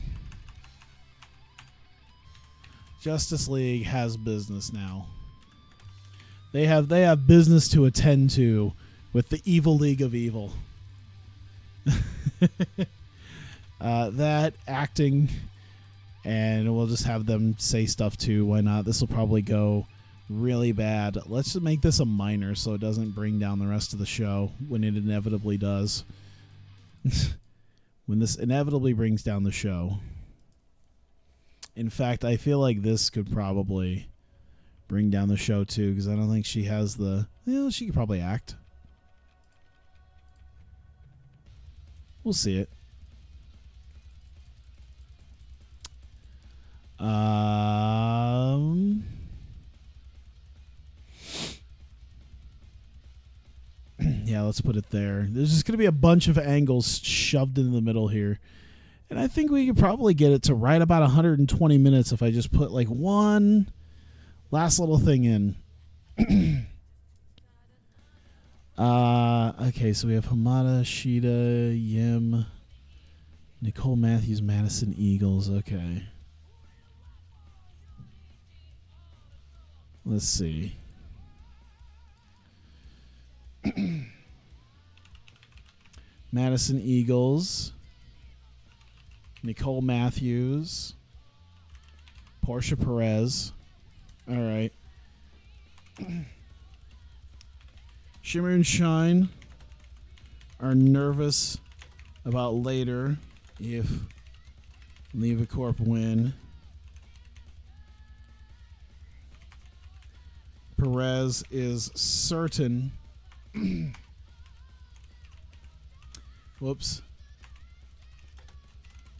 Justice League has business now. They have business to attend to with the Evil League of Evil. That acting, and we'll just have them say stuff too. Why not? This will probably go really bad. Let's just make this a minor so it doesn't bring down the rest of the show when it inevitably does. When this inevitably brings down the show. In fact, I feel like this could probably bring down the show too, because I don't think she has the... Well, she could probably act. We'll see it. Yeah, let's put it there. There's just going to be a bunch of angles shoved in the middle here. And I think we could probably get it to right about 120 minutes if I just put like one last little thing in. Okay, so we have Hamada, Shida, Yim, Nicole Matthews, Madison Eagles. Okay. Let's see. Madison Eagles, Nicole Matthews, Portia Perez. All right. Shimmer and Shine are nervous about later if Levacorp win. Perez is certain. Whoops.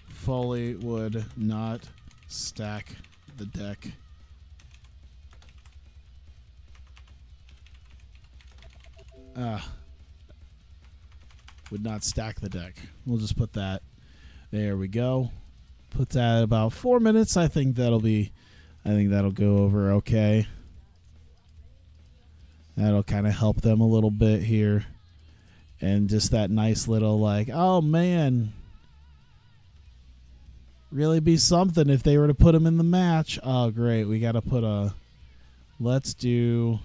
Foley would not stack the deck. Would not stack the deck. We'll just put that. There we go. Put that at about 4 minutes. I think that'll go over okay. That'll kind of help them a little bit here. And just that nice little like, oh man, really be something if they were to put him in the match. Oh, great. We got to put let's do,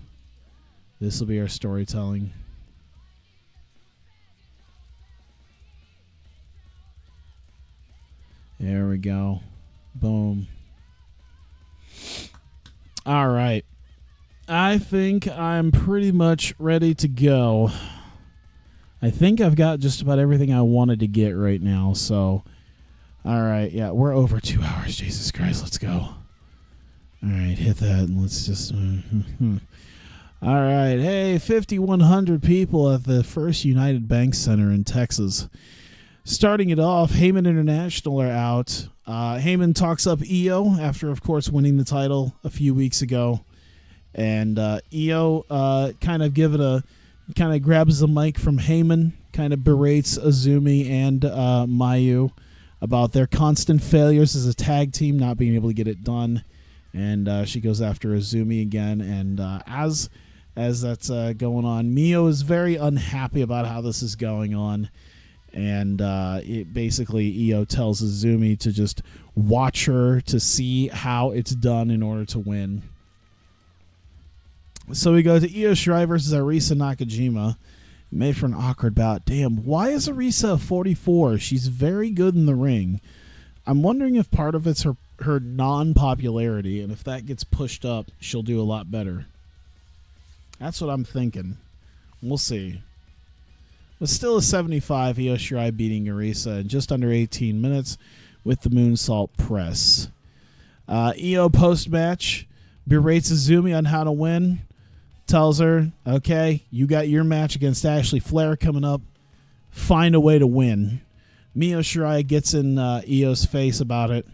this will be our storytelling. There we go. Boom. All right. I think I'm pretty much ready to go. I think I've got just about everything I wanted to get right now. So, all right. Yeah, we're over 2 hours. Jesus Christ. Let's go. All right. Hit that. And let's just. All right. Hey, 5,100 people at the First United Bank Center in Texas. Starting it off, Heyman International are out. Heyman talks up Io after, of course, winning the title a few weeks ago. And Io kind of grabs the mic from Heyman, kind of berates Azumi and Mayu about their constant failures as a tag team, not being able to get it done. And she goes after Azumi again. And as that's going on, Mio is very unhappy about how this is going on. And it basically, Io tells Azumi to just watch her to see how it's done in order to win. So we go to Io Shirai versus Arisa Nakajima. Made for an awkward bout. Damn, why is Arisa 44? She's very good in the ring. I'm wondering if part of it's her non-popularity, and if that gets pushed up, she'll do a lot better. That's what I'm thinking. We'll see. But still a 75, Io Shirai beating Arisa in just under 18 minutes with the moonsault press. Io post-match berates Azumi on how to win. Tells her, okay, you got your match against Ashley Flair coming up. Find a way to win. Io Shirai gets in Io's face about it.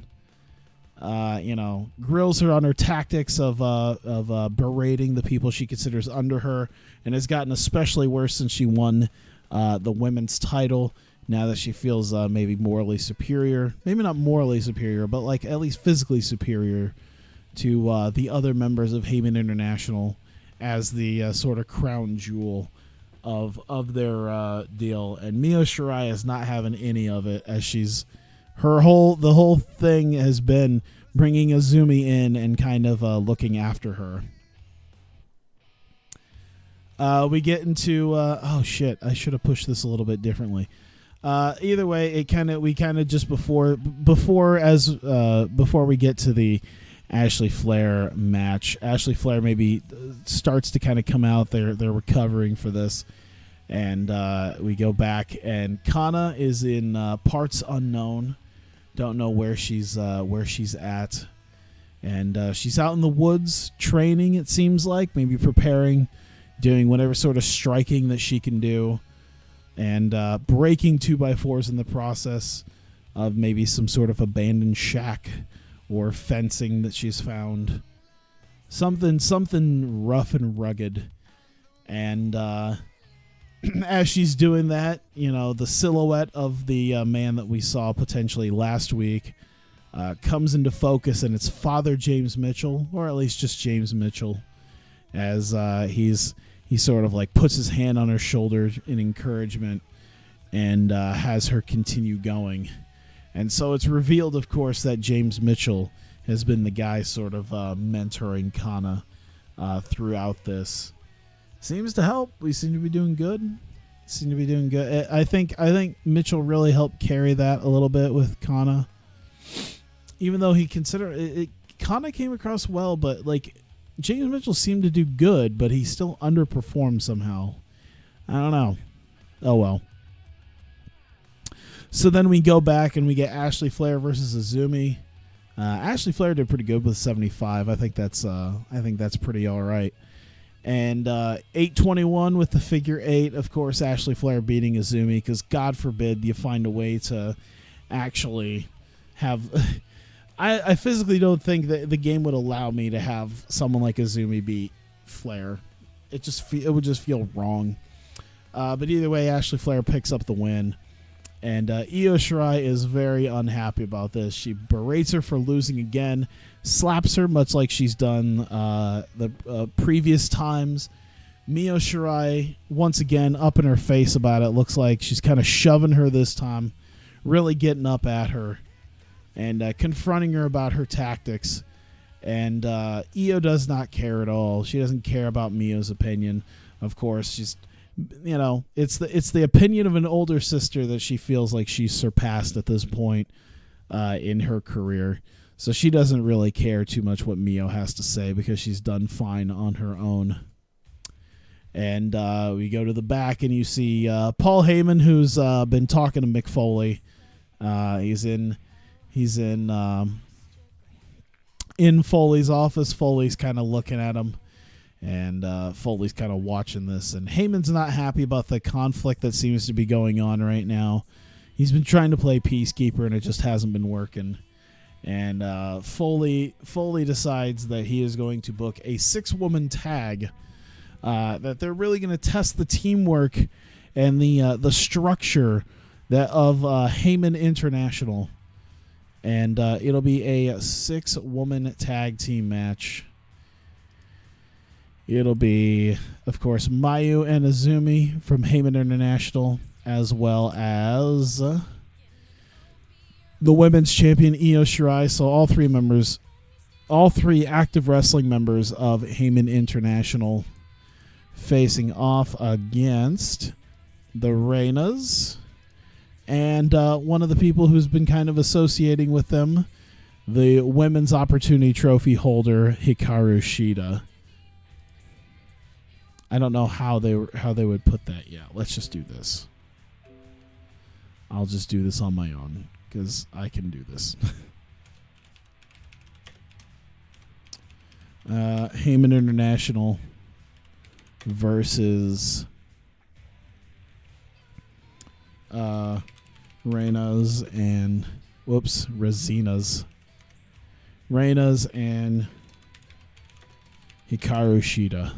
Grills her on her tactics of berating the people she considers under her, and has gotten especially worse since she won the women's title. Now that she feels maybe morally superior, maybe not morally superior, but like at least physically superior to the other members of Heyman International as the sort of crown jewel of their deal. And Io Shirai is not having any of it, as the whole thing has been bringing Azumi in and kind of looking after her. We get into oh shit, I should have pushed this a little bit differently. Either way, we just before we get to the Ashley Flair match, Ashley Flair maybe starts to kind of come out. They're recovering for this, and we go back, and Kana is in parts unknown. Don't know where she's at, and she's out in the woods training. It seems like maybe preparing, doing whatever sort of striking that she can do, and breaking 2x4s in the process of maybe some sort of abandoned shack or fencing that she's found. Something rough and rugged. And as she's doing that, the silhouette of the man that we saw potentially last week comes into focus, and it's Father James Mitchell, or at least just James Mitchell, as he sort of like puts his hand on her shoulder in encouragement and has her continue going. And so it's revealed, of course, that James Mitchell has been the guy sort of mentoring Kana throughout this. Seems to help. We seem to be doing good. seem to be doing good. I think Mitchell really helped carry that a little bit with Kana. Even though he considered it, Kana came across well, but like James Mitchell seemed to do good, but he still underperformed somehow. I don't know. Oh well. So then we go back and we get Ashley Flair versus Azumi. Ashley Flair did pretty good with 75. I think that's pretty all right. And 821 with the figure 8. Of course, Ashley Flair beating Azumi because God forbid you find a way to actually have. I physically don't think that the game would allow me to have someone like Azumi beat Flair. It would just feel wrong. But either way, Ashley Flair picks up the win. And Io Shirai is very unhappy about this. She berates her for losing again, slaps her much like she's done the previous times. Io Shirai, once again, up in her face about it. Looks like she's kind of shoving her this time, really getting up at her and confronting her about her tactics. And Io does not care at all. She doesn't care about Mio's opinion. Of course, she's... it's the opinion of an older sister that she feels like she's surpassed at this point in her career. So she doesn't really care too much what Mio has to say because she's done fine on her own. And we go to the back and you see Paul Heyman, who's been talking to Mick Foley. He's in Foley's office. Foley's kind of looking at him. And Foley's kind of watching this. And Heyman's not happy about the conflict that seems to be going on right now. He's been trying to play peacekeeper, and it just hasn't been working. And Foley decides that he is going to book a 6-woman tag. That they're really going to test the teamwork and the structure of Heyman International. And it'll be a 6-woman tag team match. It'll be, of course, Mayu and Azumi from Heyman International, as well as the women's champion Io Shirai. So all three active wrestling members of Heyman International facing off against the Reinas and one of the people who's been kind of associating with them, the Women's Opportunity Trophy holder Hikaru Shida. I don't know how they would put that yet. Let's just do this. I'll just do this on my own because I can do this. Heyman International versus Reinas and Hikaru Shida.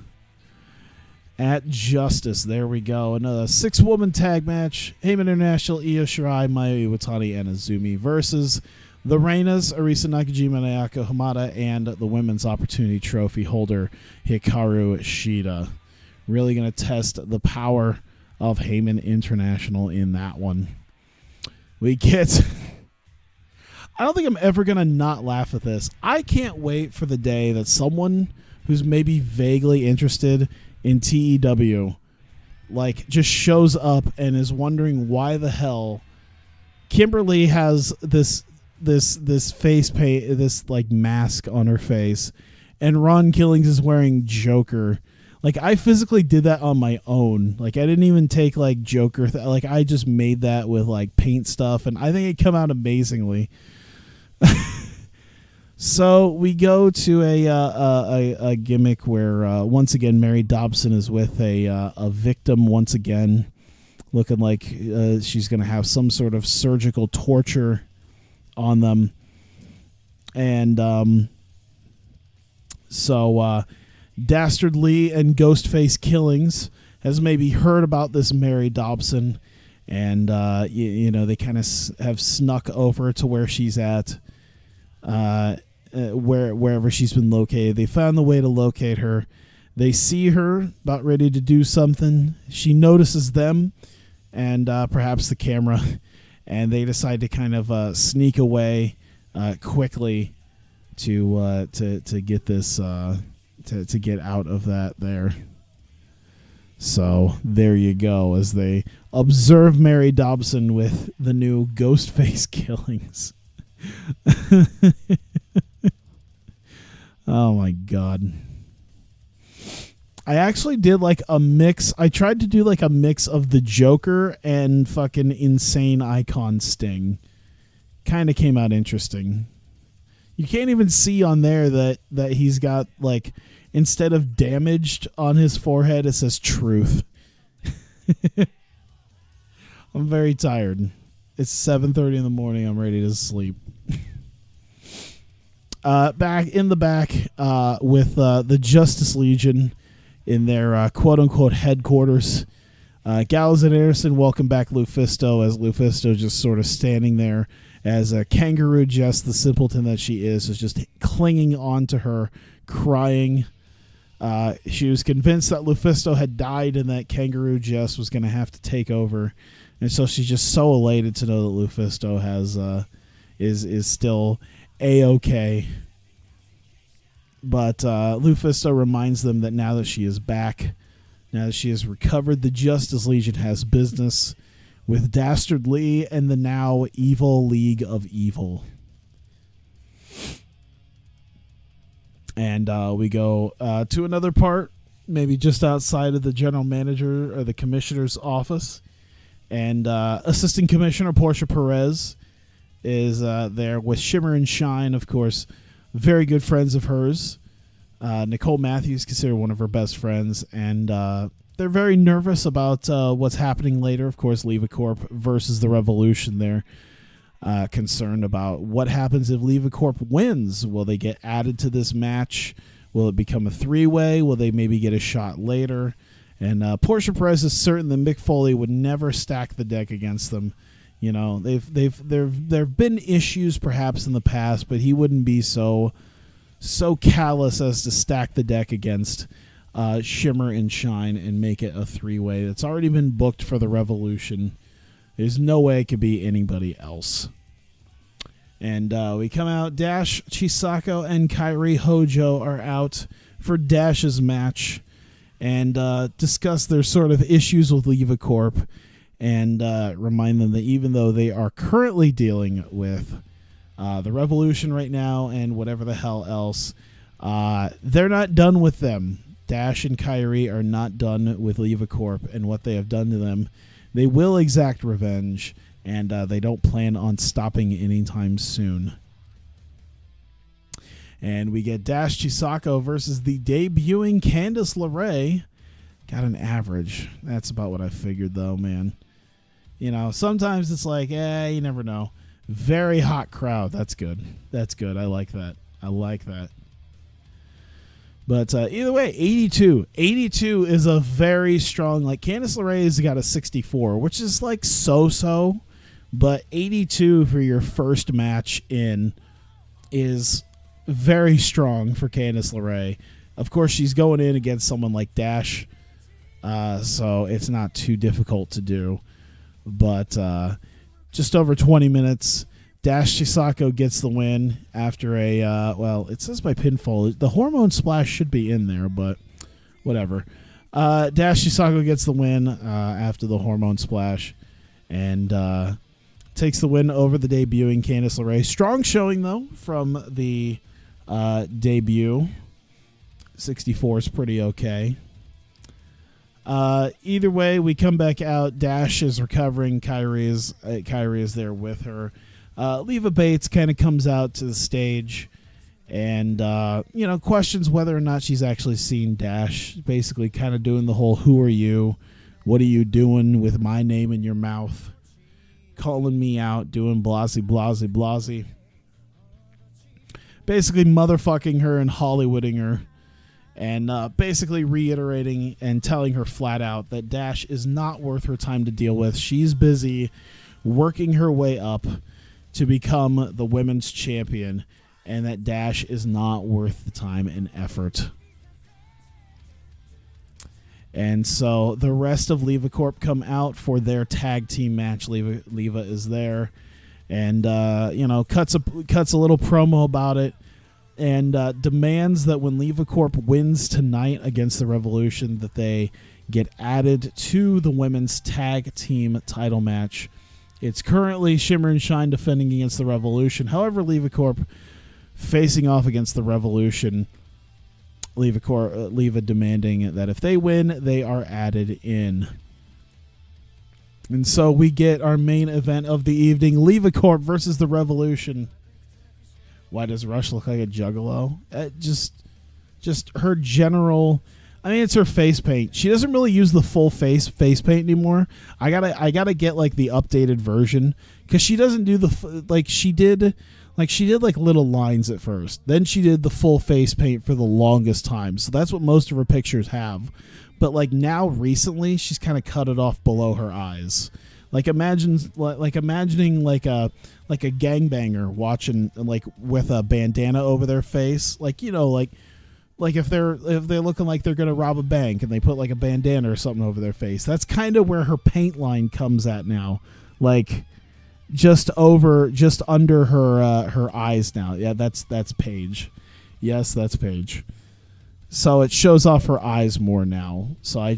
At Justice, there we go. Another 6-woman tag match. Heyman International, Io Shirai, Mayu Iwatani, and Azumi versus the Reinas, Arisa Nakajima, Naoko Hamada, and the Women's Opportunity Trophy holder, Hikaru Shida. Really going to test the power of Heyman International in that one. We get... I don't think I'm ever going to not laugh at this. I can't wait for the day that someone who's maybe vaguely interested in TEW, like, just shows up and is wondering why the hell Kimberly has this face paint, this like mask on her face, and Ron Killings is wearing Joker. Like, I physically did that on my own. Like, I didn't even take like Joker. Like, I just made that with like paint stuff, and I think it came out amazingly. So we go to a gimmick where once again Mary Dobson is with a victim once again, looking like she's going to have some sort of surgical torture on them, and so Dastardly and Ghostface Killings has maybe heard about this Mary Dobson, and they kind of have snuck over to where she's at. Wherever she's been located. They found the way to locate her. They see her about ready to do something. She notices them and perhaps the camera, and they decide to kind of sneak away quickly to get this to get out of that there. So there you go, as they observe Mary Dobson with the new Ghostface killings. Oh my God. I actually did like a mix. I tried to do like a mix of the Joker and fucking Insane Icon Sting. Kind of came out interesting. You can't even see on there that he's got, like, instead of damaged on his forehead, it says truth. I'm very tired. It's 7:30 in the morning. I'm ready to sleep. Back in the back with the Justice Legion in their quote-unquote headquarters. Gallows and Anderson welcome back Lufisto, as Lufisto just sort of standing there as a Kangaroo Jess, the simpleton that she is just clinging on to her, crying. She was convinced that Lufisto had died and that Kangaroo Jess was going to have to take over. And so she's just so elated to know that Lufisto has is still A-OK. But Lufisto reminds them that now that she is back, now that she has recovered, the Justice Legion has business with Dastard Lee and the now evil League of Evil. And we go to another part, maybe just outside of the general manager or the commissioner's office. And Assistant Commissioner Portia Perez is there with Shimmer and Shine, of course, very good friends of hers. Nicole Matthews, considered one of her best friends, and they're very nervous about what's happening later. Of course, LevaCorp versus the Revolution. They're concerned about what happens if LevaCorp wins. Will they get added to this match? Will it become a three-way? Will they maybe get a shot later? And Portia Perez is certain that Mick Foley would never stack the deck against them. You know, there've been issues perhaps in the past, but he wouldn't be so callous as to stack the deck against Shimmer and Shine and make it a three-way. It's already been booked for the Revolution. There's no way it could be anybody else. And we come out. Dash, Chisako, and Kairi Hojo are out for Dash's match and discuss their sort of issues with LevaCorp and remind them that even though they are currently dealing with the Revolution right now and whatever the hell else, they're not done with them. Dash and Kairi are not done with LevaCorp and what they have done to them. They will exact revenge, and they don't plan on stopping anytime soon. And we get Dash Chisako versus the debuting Candice LeRae. Got an average. That's about what I figured, though, man. You know, sometimes it's like, you never know. Very hot crowd. That's good. That's good. I like that. I like that. But either way, 82. 82 is a very strong, like, Candice LeRae has got a 64, which is like so-so. But 82 for your first match in is very strong for Candice LeRae. Of course, she's going in against someone like Dash, so it's not too difficult to do. But just over 20 minutes, Dash Chisako gets the win after a, it says by pinfall. The hormone splash should be in there, but whatever. Dash Chisako gets the win after the hormone splash and takes the win over the debuting Candice LeRae. Strong showing, though, from the debut. 64 is pretty okay. Either way, we come back out. Dash is recovering. Kairi is there with her. Leva Bates kind of comes out to the stage and, questions whether or not she's actually seen Dash. Basically kind of doing the whole, who are you? What are you doing with my name in your mouth? Calling me out, doing blasey, blasey, blasey. Basically motherfucking her and Hollywooding her. And basically reiterating and telling her flat out that Dash is not worth her time to deal with. She's busy working her way up to become the women's champion, and that Dash is not worth the time and effort. And so the rest of LevaCorp come out for their tag team match. Leva is there and, cuts a little promo about it. and demands that when LevaCorp wins tonight against the Revolution, that they get added to the women's tag team title match. It's currently Shimmer and Shine defending against the Revolution. However, LevaCorp facing off against the Revolution. Leva demanding that if they win, they are added in. And so we get our main event of the evening, LevaCorp versus the Revolution. Why does Rush look like a juggalo? Just her general... I mean, it's her face paint. She doesn't really use the full face paint anymore. I gotta get like the updated version, because she doesn't do she did like little lines at first. Then she did the full face paint for the longest time. So that's what most of her pictures have. But like now recently, she's kind of cut it off below her eyes. Imagining like a gangbanger watching like with a bandana over their face, like if they're looking like they're gonna rob a bank and they put like a bandana or something over their face. That's kind of where her paint line comes at now, like just under her eyes now. Yeah, that's Paige. Yes, that's Paige. So it shows off her eyes more now. So I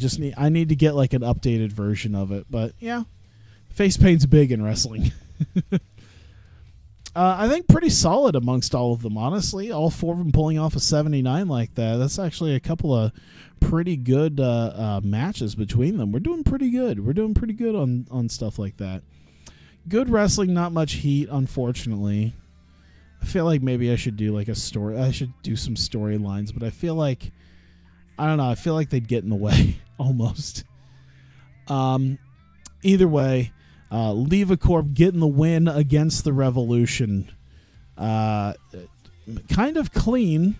need to get like an updated version of it. But yeah, face paint's big in wrestling. I think pretty solid amongst all of them, honestly. All four of them pulling off a 79 like that. That's actually a couple of pretty good matches between them. We're doing pretty good. We're doing pretty good on stuff like that. Good wrestling, not much heat, unfortunately. I feel like maybe I should do like a story. I should do some storylines, but I feel like, I don't know, I feel like they'd get in the way almost. Either way, LevaCorp getting the win against the Revolution. Kind of clean.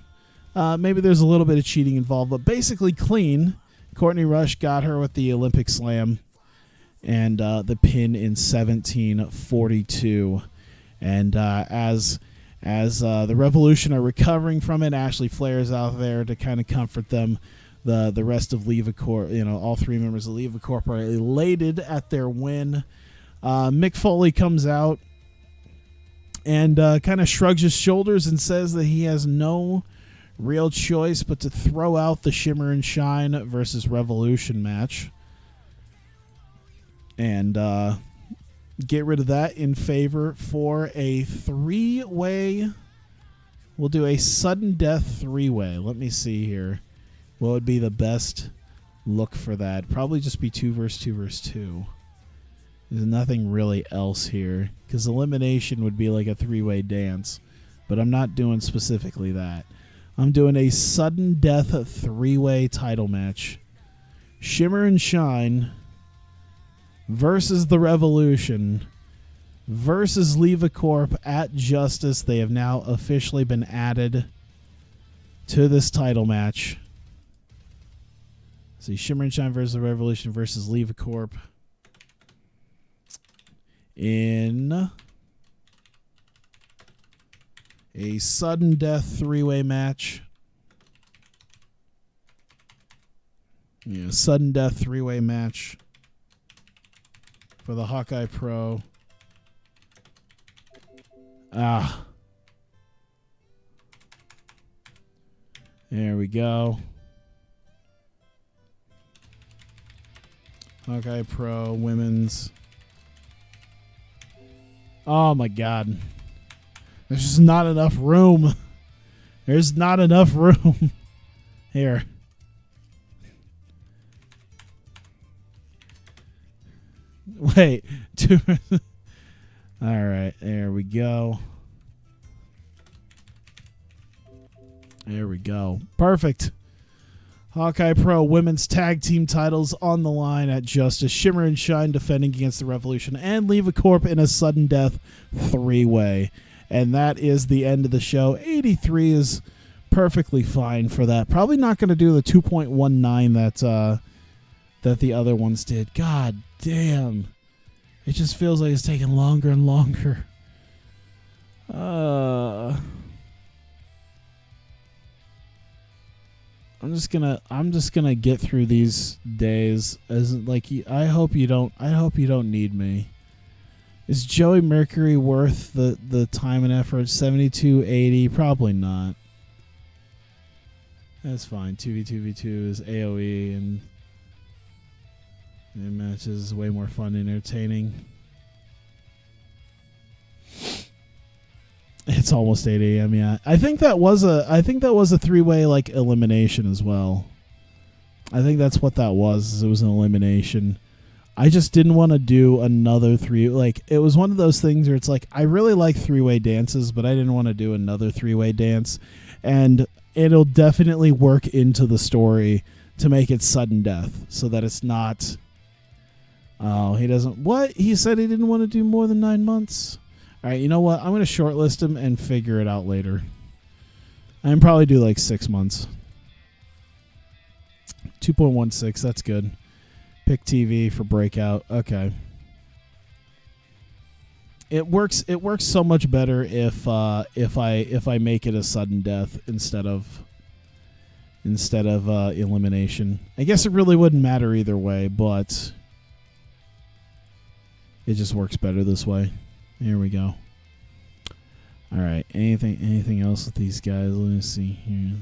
Maybe there's a little bit of cheating involved, but basically clean. Courtney Rush got her with the Olympic Slam and the pin in 17:42. And as the Revolution are recovering from it, Ashley Flair's out there to kind of comfort them. The rest of LevaCorp, all three members of LevaCorp are elated at their win. Mick Foley comes out and kind of shrugs his shoulders and says that he has no real choice but to throw out the Shimmer and Shine versus Revolution match and get rid of that in favor for a three-way. We'll do a sudden death three-way. Let me see here. What would be the best look for that? Probably just be 2 versus 2 versus 2. There's nothing really else here, because elimination would be like a three-way dance, but I'm not doing specifically that. I'm doing a sudden death three-way title match. Shimmer and Shine versus the Revolution versus LevaCorp at Justice. They have now officially been added to this title match. See, Shimmer and Shine versus the Revolution versus LevaCorp in a sudden death three-way match. Yeah, sudden death three-way match for the Hawkeye Pro. There we go. Hawkeye Pro Women's. Oh my God. There's just not enough room. There's not enough room. Here. Wait. All right. There we go. There we go. Perfect. Hawkeye Pro Women's Tag Team titles on the line at Justice. Shimmer and Shine defending against the Revolution, and LevaCorp in a sudden death three-way. And that is the end of the show. 83 is perfectly fine for that. Probably not going to do the 2.19 that the other ones did. God damn. It just feels like it's taking longer and longer. I'm just gonna get through these days as like I hope you don't need me. Is Joey Mercury worth the time and effort? 72.80? Probably not. That's fine. 2v2v2 is AoE, and matches is way more fun and entertaining. It's almost 8 a.m. Yeah, I think that was a three-way like elimination as well. I think that's what that was. It was an elimination. I just didn't want to do another three. Like, it was one of those things where it's like, I really like three-way dances, but I didn't want to do another three-way dance. And it'll definitely work into the story to make it sudden death so that it's not. Oh, he doesn't. What? He said he didn't want to do more than 9 months. All right, you know what? I'm going to shortlist him and figure it out later. I'm probably do like 6 months. 2.16, that's good. Pick TV for breakout. Okay. It works so much better if I make it a sudden death instead of elimination. I guess it really wouldn't matter either way, but it just works better this way. Here we go. All right. Anything else with these guys? Let me see here.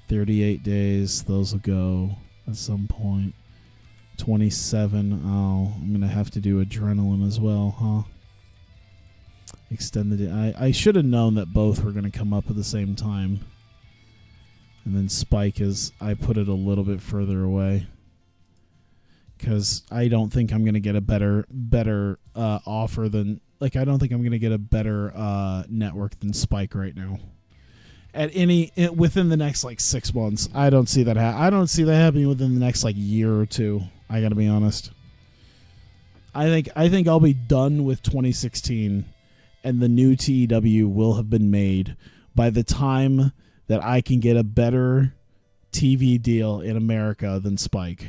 38 days. Those will go at some point. 27. Oh, I'm going to have to do adrenaline as well, huh? Extended. I should have known that both were going to come up at the same time. And then Spike is, I put it a little bit further away. Because I don't think I'm going to get a better offer than, like, I don't think I'm going to get a better network than Spike right now. Within the next like 6 months, I don't see that. I don't see that happening within the next like year or two. I got to be honest. I think I'll be done with 2016, and the new TEW will have been made by the time that I can get a better TV deal in America than Spike.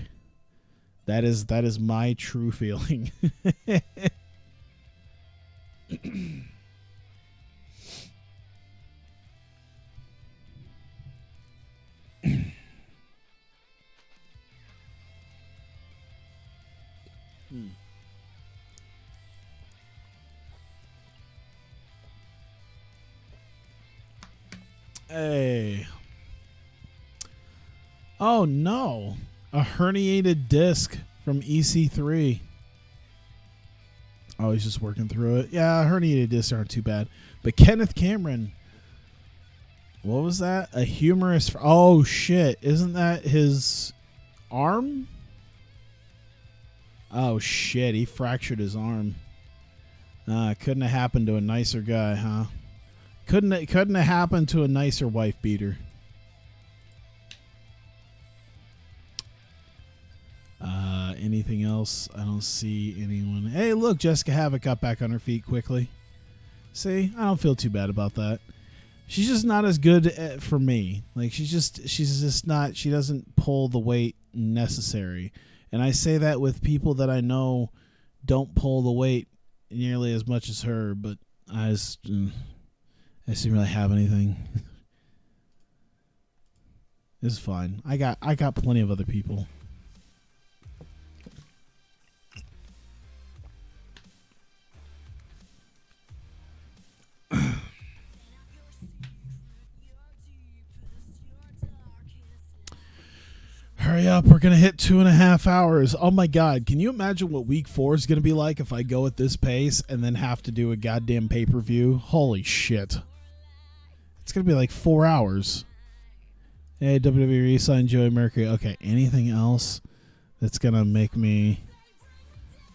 That is my true feeling. Hey. Oh no. A herniated disc from EC3. Oh, he's just working through it. Yeah, herniated discs aren't too bad. But Kenneth Cameron, what was that? A humorous... Oh, shit. Isn't that his arm? Oh, shit. He fractured his arm. Couldn't have happened to a nicer guy, huh? Couldn't have happened to a nicer wife beater. Anything else? I don't see anyone. Hey, look, Jessica Havoc got back on her feet quickly. See, I don't feel too bad about that. She's just not as good for me. Like, she's just not. She doesn't pull the weight necessary, and I say that with people that I know don't pull the weight nearly as much as her. But I just didn't really have anything. It's fine. I got plenty of other people. Hurry up, we're going to hit 2.5 hours. Oh my God, can you imagine what week 4 is going to be like if I go at this pace and then have to do a goddamn pay-per-view? Holy shit. It's going to be like 4 hours. Hey, WWE signed Joey Mercury. Okay, anything else that's going to make me...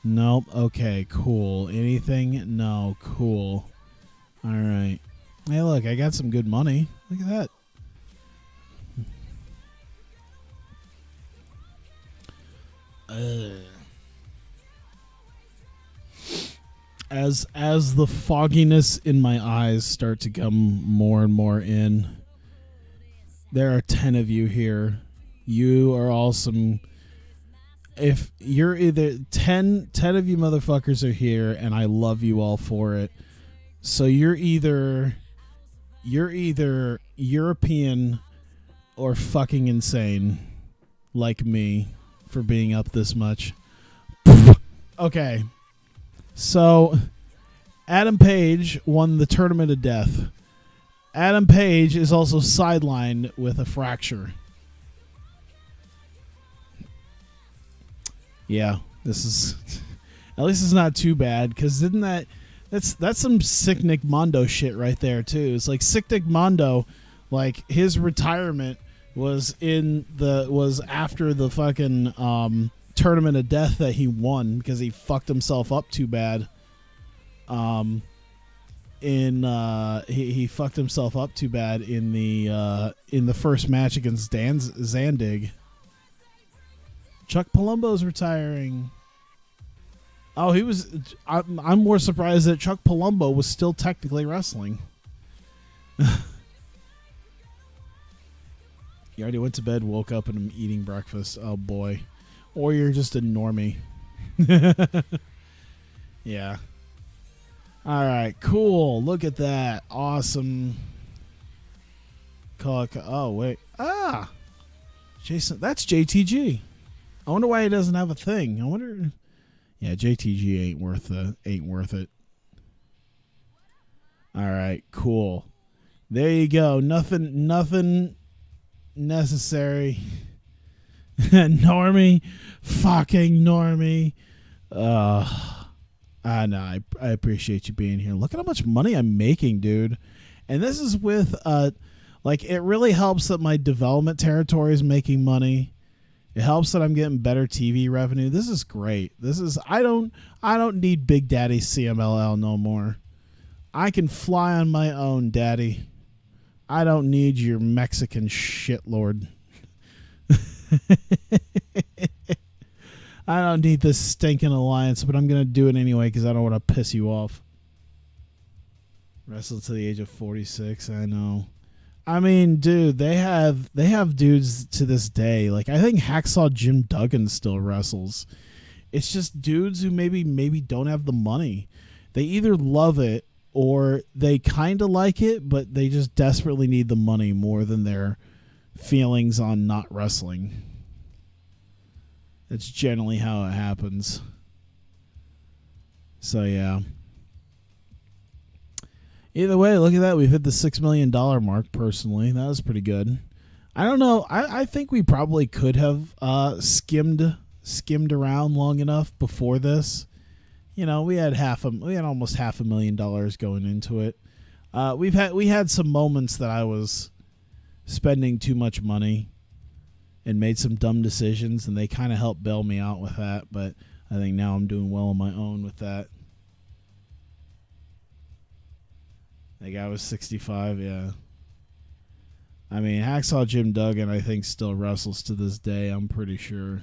Nope. Okay, cool. Anything? No, cool. All right. Hey, look, I got some good money. Look at that. As the fogginess in my eyes start to come more and more in, there are 10 of you here. You are all some... If you're either 10 of you motherfuckers are here, and I love you all for it. So you're either European or fucking insane, like me, for being up this much. Okay. So Adam Page won the Tournament of Death. Adam Page is also sidelined with a fracture. Yeah, this is at least it's not too bad, because didn't that's some sick Nick Mondo shit right there too. It's like sick Nick Mondo, like his retirement was after the fucking tournament of death that he won because he fucked himself up too bad. He fucked himself up too bad in the first match against Zandig. Chuck Palumbo's retiring. Oh, he was. I'm more surprised that Chuck Palumbo was still technically wrestling. You already went to bed, woke up, and I'm eating breakfast. Oh boy. Or you're just a normie. Yeah. All right, cool. Look at that. Awesome. Oh, wait. Jason, that's JTG. I wonder why he doesn't have a thing. I wonder. Yeah, JTG ain't worth it. All right, cool. There you go. Nothing necessary. Normie. Fucking normie. No, I appreciate you being here. Look at how much money I'm making, dude. And this is with like, it really helps that my development territory is making money. It helps that I'm getting better TV revenue. This is great. I don't need Big Daddy CMLL no more. I can fly on my own, Daddy. I don't need your Mexican shitlord. I don't need this stinking alliance, but I'm going to do it anyway because I don't want to piss you off. Wrestled to the age of 46, I know. I mean, dude, they have dudes to this day. Like, I think Hacksaw Jim Duggan still wrestles. It's just dudes who maybe don't have the money. They either love it or they kind of like it, but they just desperately need the money more than their feelings on not wrestling. That's generally how it happens. So, yeah. Either way, look at that. We've hit the $6 million mark, personally. That was pretty good. I don't know. I think we probably could have skimmed around long enough before this. You know, we had almost $500,000 going into it. We had some moments that I was spending too much money and made some dumb decisions, and they kind of helped bail me out with that. But I think now I'm doing well on my own with that. That guy was 65, yeah. I mean, Hacksaw Jim Duggan, I think, still wrestles to this day, I'm pretty sure.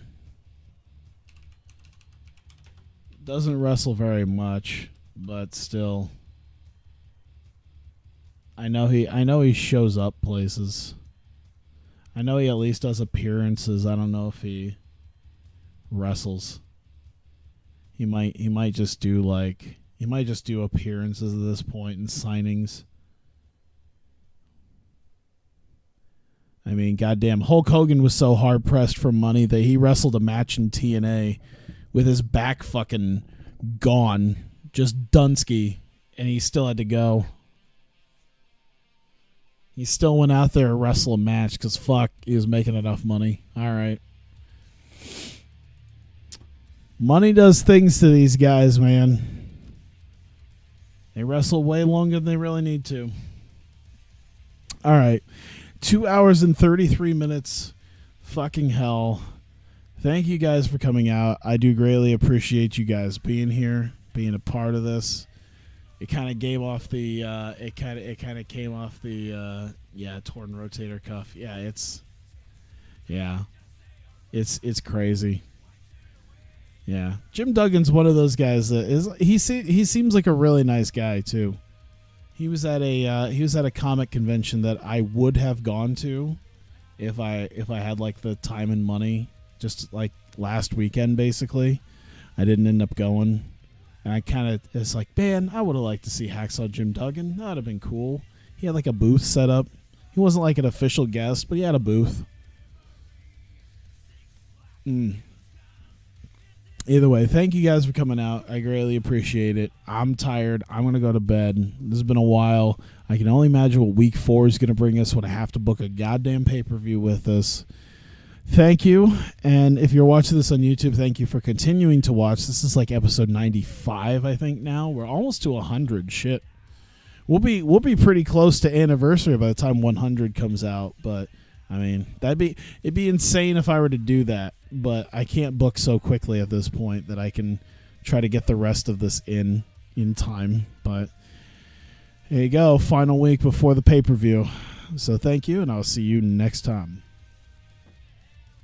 Doesn't wrestle very much, but still. I know he shows up places. I know he at least does appearances. I don't know if he wrestles. He might just do appearances at this point and signings. I mean, goddamn, Hulk Hogan was so hard pressed for money that he wrestled a match in TNA with his back fucking gone, just Dunsky, and he still had to go. He still went out there to wrestle a match because, fuck, he was making enough money. All right. Money does things to these guys, man. They wrestle way longer than they really need to. All right. 2 hours and 33 minutes. Fucking hell. Thank you guys for coming out. I do greatly appreciate you guys being here, being a part of this. It kind of gave off the it kind of came off the torn rotator cuff. It's crazy. Yeah, Jim Duggan's one of those guys that is he seems like a really nice guy too. He was at a comic convention that I would have gone to if I had like the time and money, just like last weekend basically. I didn't end up going. And I kind of, it's like, man, I would have liked to see Hacksaw Jim Duggan. That would have been cool. He had like a booth set up. He wasn't like an official guest, but he had a booth. Either way, thank you guys for coming out. I greatly appreciate it. I'm tired. I'm going to go to bed. This has been a while. I can only imagine what week 4 is going to bring us when I have to book a goddamn pay-per-view with us. Thank you. And if you're watching this on YouTube, thank you for continuing to watch. This is like episode 95, I think now. We're almost to 100. Shit. We'll be pretty close to anniversary by the time 100 comes out, but I mean, it'd be insane if I were to do that, but I can't book so quickly at this point that I can try to get the rest of this in time. But here you go, final week before the pay-per-view. So thank you, and I'll see you next time.